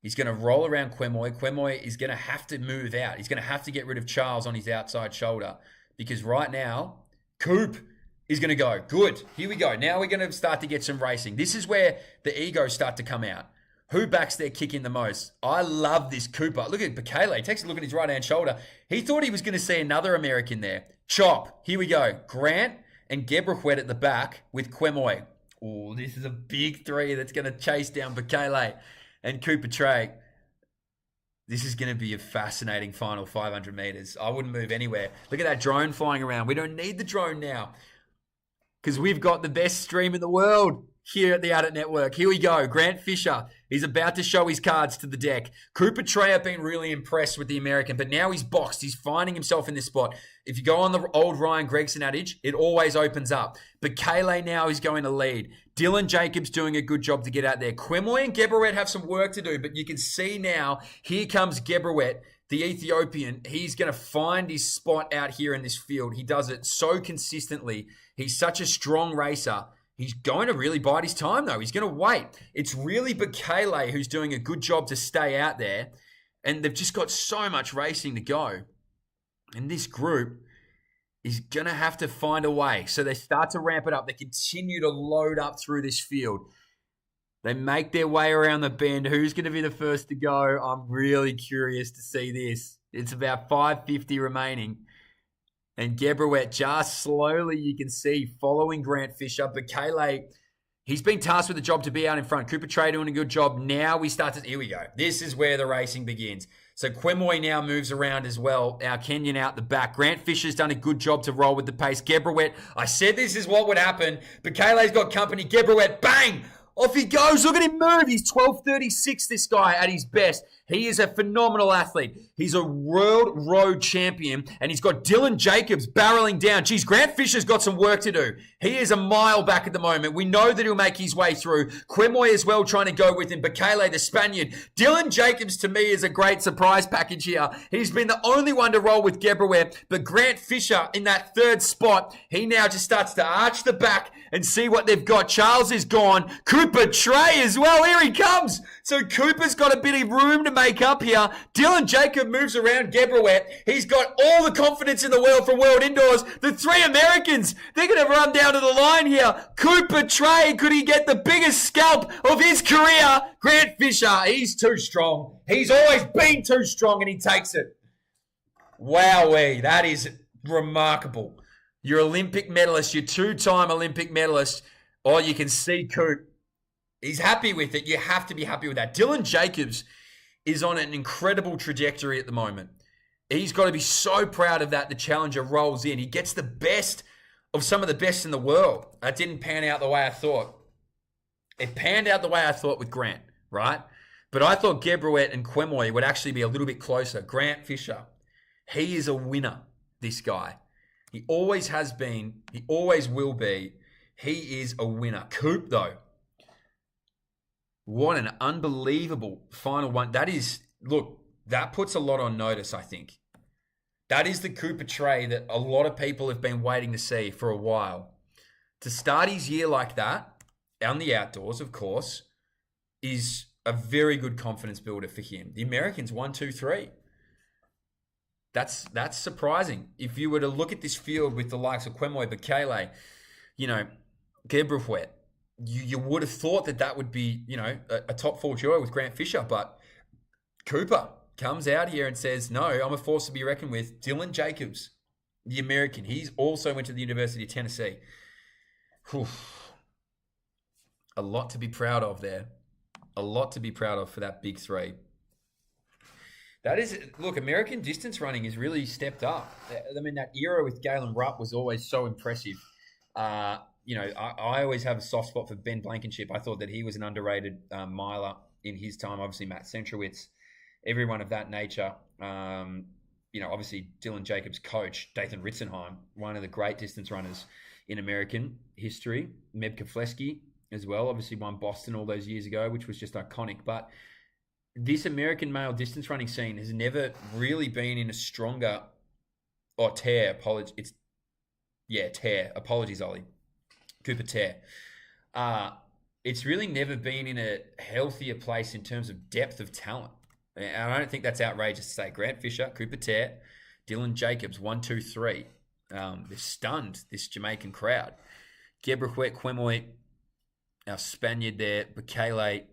He's going to roll around Quemoy. Quemoy is going to have to move out. He's going to have to get rid of Charles on his outside shoulder. Because right now, Coop is going to go. Good. Here we go. Now we're going to start to get some racing. This is where the egos start to come out. Who backs their kick in the most? I love this Cooper. Look at Bekele. Takes a look at his right-hand shoulder. He thought he was going to see another American there. Chop. Here we go. Grant and Gebrequet at the back with Quemoy. Oh, this is a big 3 that's going to chase down Bekele and Cooper Trey. This is going to be a fascinating final 500 meters. I wouldn't move anywhere. Look at that drone flying around. We don't need the drone now because we've got the best stream in the world here at the Adit Network. Here we go. Grant Fisher. He's about to show his cards to the deck. Cooper Trey have been really impressed with the American, but now he's boxed. He's finding himself in this spot. If you go on the old Ryan Gregson adage, it always opens up. But Kayleigh now is going to lead. Dylan Jacobs doing a good job to get out there. Quemoy and Gebrequet have some work to do, but you can see now, here comes Gebrequet, the Ethiopian. He's going to find his spot out here in this field. He does it so consistently. He's such a strong racer. He's going to really bide his time, though. He's going to wait. It's really Bekele who's doing a good job to stay out there, and they've just got so much racing to go. And this group is going to have to find a way. So they start to ramp it up. They continue to load up through this field. They make their way around the bend. Who's going to be the first to go? I'm really curious to see this. It's about 5:50 remaining. And Gebrequet just slowly, you can see, following Grant Fisher. Bekele, he's been tasked with the job to be out in front. Cooper Trey doing a good job. Now we start to, here we go. This is where the racing begins. So Quemoy now moves around as well. Our Kenyan out the back. Grant Fisher's done a good job to roll with the pace. Gebrawet, I said this is what would happen. Bekele's got company. Gebrawet, bang! Off he goes. Look at him move. He's 12:36, this guy, at his best. He is a phenomenal athlete. He's a world road champion, and he's got Dylan Jacobs barreling down. Geez, Grant Fisher's got some work to do. He is a mile back at the moment. We know that he'll make his way through. Quemoy as well trying to go with him. Bekele, the Spaniard. Dylan Jacobs, to me, is a great surprise package here. He's been the only one to roll with Gebrawet, but Grant Fisher in that third spot, he now just starts to arch the back and see what they've got. Charles is gone. Cooper Trey as well. Here he comes. So Cooper's got a bit of room to make up here. Dylan Jacob moves around Gebrawet. He's got all the confidence in the world from World Indoors. The three Americans, they're going to run down to the line here. Cooper Trey, could he get the biggest scalp of his career? Grant Fisher, he's too strong. He's always been too strong, and he takes it. Wowee, that is remarkable. Your Olympic medalist, your two-time Olympic medalist. Oh, you can see Coop. He's happy with it. You have to be happy with that. Dylan Jacobs is on an incredible trajectory at the moment. He's got to be so proud of that. The challenger rolls in. He gets the best of some of the best in the world. That didn't pan out the way I thought. It panned out the way I thought with Grant, right? But I thought Gebrawet and Quemoy would actually be a little bit closer. Grant Fisher, he is a winner, this guy. He always has been. He always will be. He is a winner. Coop, though. What an unbelievable final one. That is, look, that puts a lot on notice, I think. That is the Cooper Trey that a lot of people have been waiting to see for a while. To start his year like that, on the outdoors, of course, is a very good confidence builder for him. The Americans, 1, 2, 3. That's surprising. If you were to look at this field with the likes of Quemoy, Bekele, Gebrawet, you would have thought that would be, a top 4 duo with Grant Fisher, but Cooper comes out here and says, no, I'm a force to be reckoned with. Dylan Jacobs, the American, he's also went to the University of Tennessee. Whew. A lot to be proud of there. A lot to be proud of for that big 3. That is, look, American distance running has really stepped up. I mean, that era with Galen Rupp was always so impressive. I always have a soft spot for Ben Blankenship. I thought that he was an underrated miler in his time. Obviously, Matt Centrowitz, everyone of that nature. Obviously, Dylan Jacobs' coach, Dathan Ritzenheim, one of the great distance runners in American history. Meb Kefleski as well, obviously won Boston all those years ago, which was just iconic. But this American male distance running scene has never really been in a stronger tear. Apologies, Ollie. Cooper tear. It's really never been in a healthier place in terms of depth of talent. And I don't think that's outrageous to say. Grant Fisher, Cooper tear, Dylan Jacobs, 1, 2, 3. They're stunned, this Jamaican crowd. Gebrawet, Quemoy, our Spaniard there, Bekele,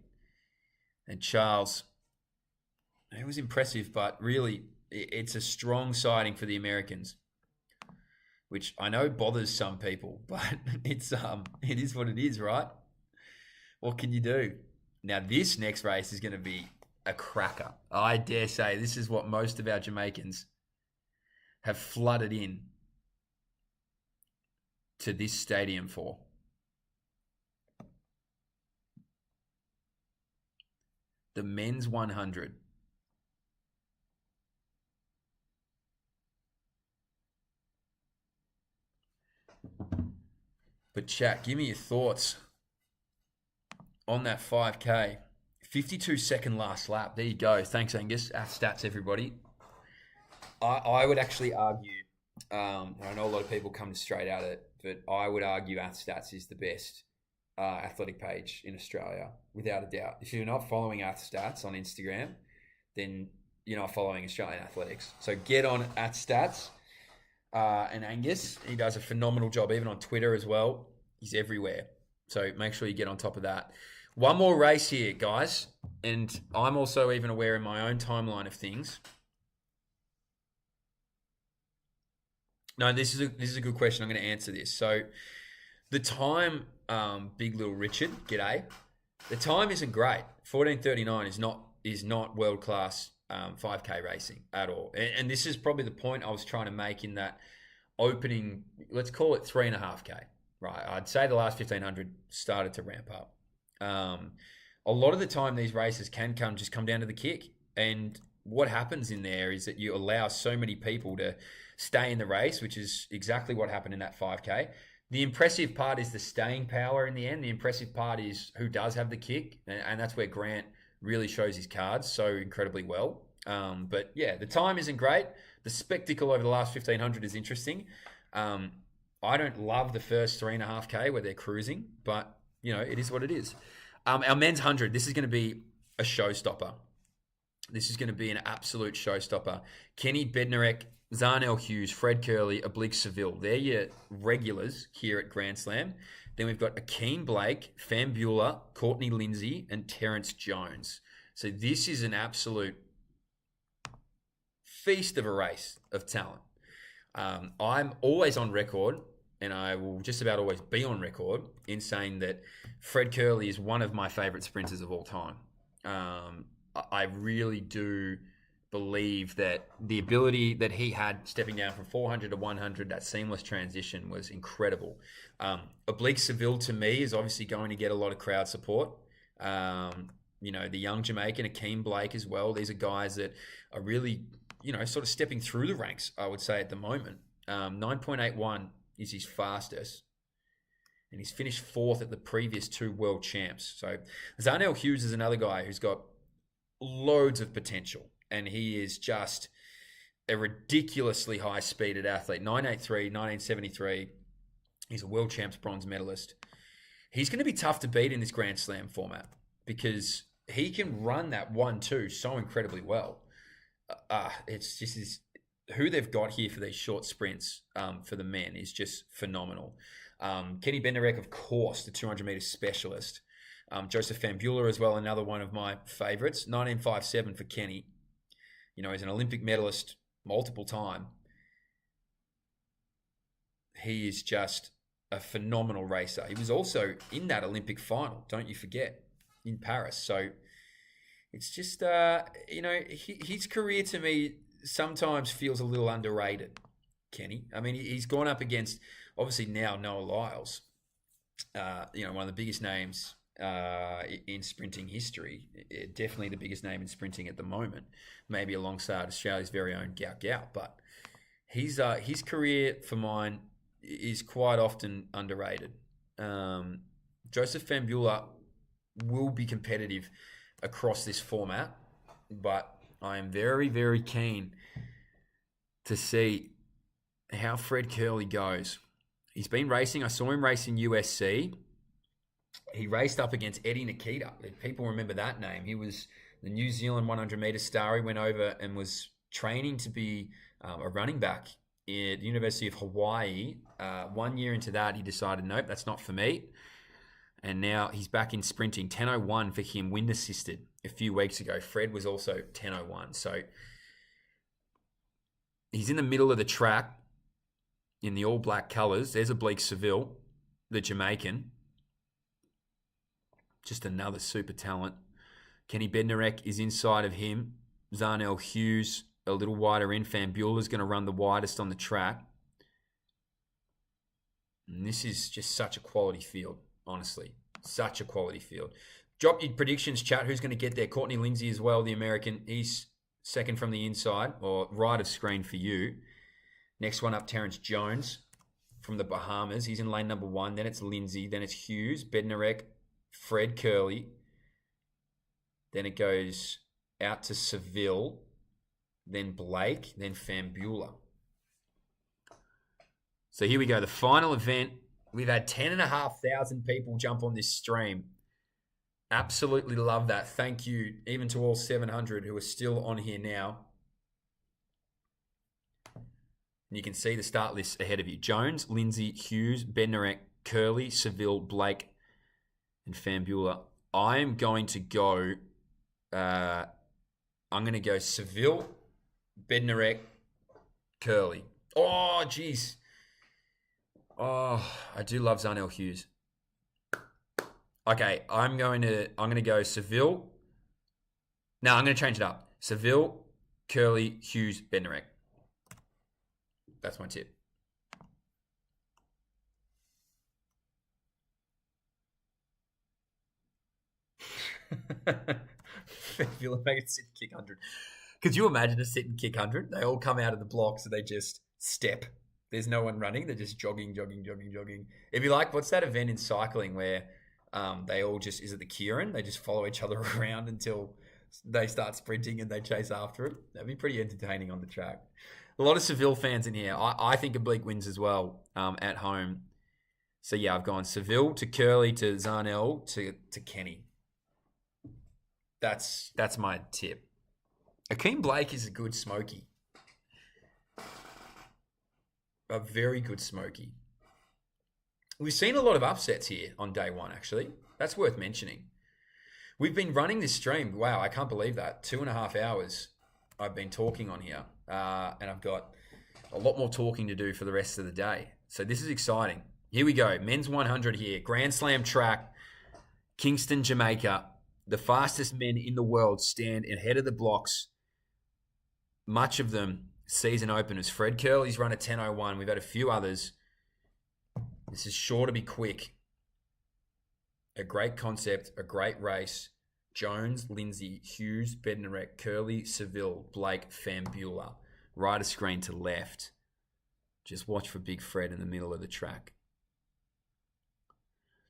and Charles. It was impressive, but really, it's a strong sighting for the Americans, which I know bothers some people, but it is what it is, right? What can you do? Now, this next race is going to be a cracker. I dare say this is what most of our Jamaicans have flooded in to this stadium for. The men's 100. But chat, give me your thoughts on that 5K. 52-second last lap. There you go. Thanks, Angus. Stats, everybody. I would actually argue, I know a lot of people come straight at it, but I would argue Stats is the best athletic page in Australia, without a doubt. If you're not following Stats on Instagram, then you're not following Australian athletics. So get on Stats. And Angus, he does a phenomenal job, even on Twitter as well. He's everywhere. So make sure you get on top of that. One more race here, guys. And I'm also even aware in my own timeline of things. No, this is a good question. I'm going to answer this. So the time, Big Little Richard, g'day. The time isn't great. 14:39 is not world class 5K racing at all. And this is probably the point I was trying to make in that opening, let's call it 3.5K, right? I'd say the last 1,500 started to ramp up. A lot of the time these races can come down to the kick. And what happens in there is that you allow so many people to stay in the race, which is exactly what happened in that 5K. The impressive part is the staying power in the end. The impressive part is who does have the kick. And that's where Grant really shows his cards so incredibly well. But yeah, the time isn't great. The spectacle over the last 1,500 is interesting. I don't love the first 3.5K where they're cruising, but it is what it is. Our men's 100, this is going to be a showstopper. This is going to be an absolute showstopper. Kenny Bednarek, Zarnell Hughes, Fred Curley, Oblique Seville. They're your regulars here at Grand Slam. Then we've got Akeem Blake, Fambula, Courtney Lindsay, and Terrence Jones. So this is an absolute feast of a race of talent. I'm always on record, and I will just about always be on record in saying that Fred Curley is one of my favourite sprinters of all time. I really do believe that the ability that he had stepping down from 400 to 100, that seamless transition was incredible. Oblique Seville to me is obviously going to get a lot of crowd support. The young Jamaican, Akeem Blake as well. These are guys that are really, sort of stepping through the ranks, I would say, at the moment. 9.81 is his fastest. And he's finished fourth at the previous two world champs. So Zarnell Hughes is another guy who's got loads of potential. And he is just a ridiculously high-speeded athlete. 983, 1973. He's a world champs bronze medalist. He's going to be tough to beat in this Grand Slam format because he can run that 1-2 so incredibly well. It's just who they've got here for these short sprints for the men is just phenomenal. Kenny Bednarek, of course, the 200-meter specialist. Joseph Fambula as well, another one of my favorites. 1957 for Kenny. He's an Olympic medalist multiple time. He is just a phenomenal racer. He was also in that Olympic final, don't you forget, in Paris. So it's just, his career to me sometimes feels a little underrated, Kenny. I mean, he's gone up against, obviously now Noah Lyles, one of the biggest names in sprinting history. Definitely the biggest name in sprinting at the moment, maybe alongside Australia's very own Gout Gout. But his career for mine is quite often underrated. Joseph Fambula will be competitive across this format, but I am very, very keen to see how Fred Curley goes. He's been racing. I saw him race in USC. He raced up against Eddie Nikita. People remember that name. He was the New Zealand 100-meter star. He went over and was training to be a running back at the University of Hawaii. 1 year into that, he decided, nope, that's not for me. And now he's back in sprinting. 10:01 for him, wind assisted a few weeks ago. Fred was also 10:01. So he's in the middle of the track in the all black colours. There's Oblique Seville, the Jamaican. Just another super talent. Kenny Bednarek is inside of him. Zarnell Hughes a little wider in. Fambula's going to run the widest on the track. And this is just such a quality field, honestly. Such a quality field. Drop your predictions, chat. Who's going to get there? Courtney Lindsay as well, the American. He's second from the inside, or right of screen for you. Next one up, Terrence Jones from the Bahamas. He's in lane number 1. Then it's Lindsay. Then it's Hughes, Bednarek, Fred Curley. Then it goes out to Seville. Then Blake. Then Fambula. So here we go. The final event. We've had 10,500 people jump on this stream. Absolutely love that. Thank you even to all 700 who are still on here now. And you can see the start list ahead of you. Jones, Lindsay, Hughes, Bednarek, Curley, Seville, Blake, and Fambula. I'm going to go Seville, Bednarek, Curley. Oh, jeez. Oh, I do love Zarnell Hughes. Okay, I'm going to go Seville. No, I'm going to change it up. Seville, Curly, Hughes, Bednarek. That's my tip. Feel like a sit and kick 100. Could you imagine a sit and kick 100? They all come out of the blocks and they just step. There's no one running. They're just jogging. It'd be like, what's that event in cycling where they all just, is it the Kieran? They just follow each other around until they start sprinting and they chase after it. That'd be pretty entertaining on the track. A lot of Seville fans in here. I think Oblique wins as well at home. So yeah, I've gone Seville to Curly to Zarnell to Kenny. That's my tip. Akeem Blake is a good smoky. A very good smoky. We've seen a lot of upsets here on day one, actually. That's worth mentioning. We've been running this stream. Wow, I can't believe that. 2.5 hours I've been talking on here. And I've got a lot more talking to do for the rest of the day. So this is exciting. Here we go. Men's 100 here. Grand Slam track. Kingston, Jamaica. The fastest men in the world stand ahead of the blocks. Much of them season openers. Fred Curley's run a 10:01. We've had a few others. This is sure to be quick. A great concept, a great race. Jones, Lindsay, Hughes, Bednarek, Curly, Seville, Blake, Fambula. Right of screen to left. Just watch for Big Fred in the middle of the track.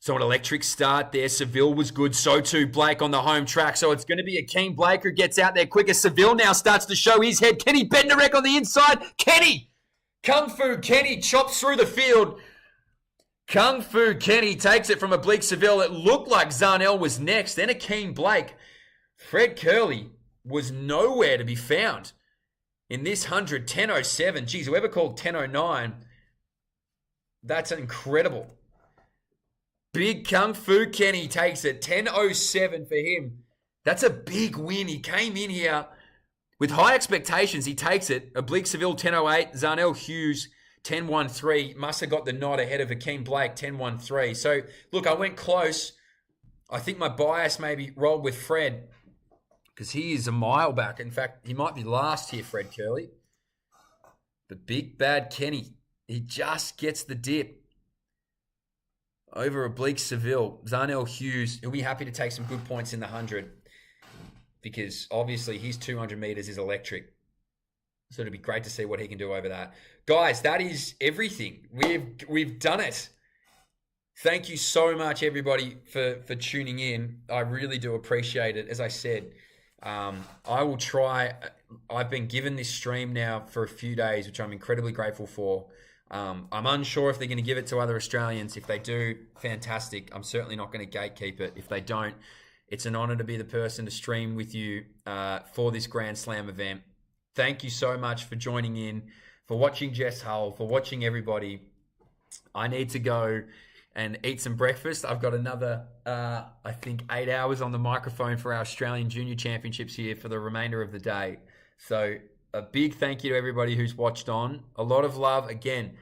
So an electric start there. Seville was good. So too Blake on the home track. So it's going to be Akeem Blake who gets out there quicker. Seville now starts to show his head. Kenny Bednarek on the inside. Kenny! Kung Fu Kenny chops through the field. Kung Fu Kenny takes it from Oblique Seville. It looked like Zarnell was next. Then Akeem Blake. Fred Curley was nowhere to be found. In this 100, 10:07. Geez, whoever called 10:09, that's incredible. Big Kung Fu Kenny takes it. 10:07 for him. That's a big win. He came in here with high expectations. He takes it. Oblique Seville 10:08. Zarnell Hughes 10:13. Must have got the nod ahead of Akeem Blake 10:13. So look, I went close. I think my bias maybe rolled with Fred because he is a mile back. In fact, he might be last here, Fred Curley. But big bad Kenny, he just gets the dip over Oblique Seville. Zarnell Hughes, he'll be happy to take some good points in the 100 because obviously his 200 meters is electric. So it'll be great to see what he can do over that. Guys, that is everything. We've done it. Thank you so much, everybody, for tuning in. I really do appreciate it. As I said, I will try. I've been given this stream now for a few days, which I'm incredibly grateful for. I'm unsure if they're going to give it to other Australians. If they do, fantastic. I'm certainly not going to gatekeep it. If they don't, it's an honor to be the person to stream with you for this Grand Slam event. Thank you so much for joining in, for watching Jess Hull, for watching everybody. I need to go and eat some breakfast. I've got another, I think, 8 hours on the microphone for our Australian Junior Championships here for the remainder of the day. So a big thank you to everybody who's watched on. A lot of love. Again,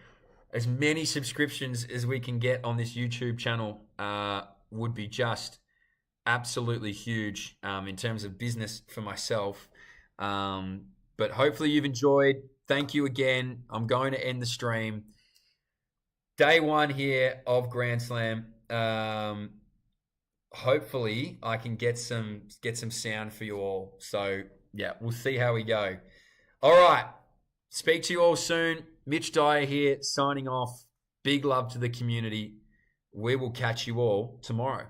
as many subscriptions as we can get on this YouTube channel would be just absolutely huge in terms of business for myself. But hopefully you've enjoyed. Thank you again. I'm going to end the stream. Day one here of Grand Slam. Hopefully I can get some sound for you all. So yeah, we'll see how we go. All right. Speak to you all soon. Mitch Dyer here, signing off. Big love to the community. We will catch you all tomorrow.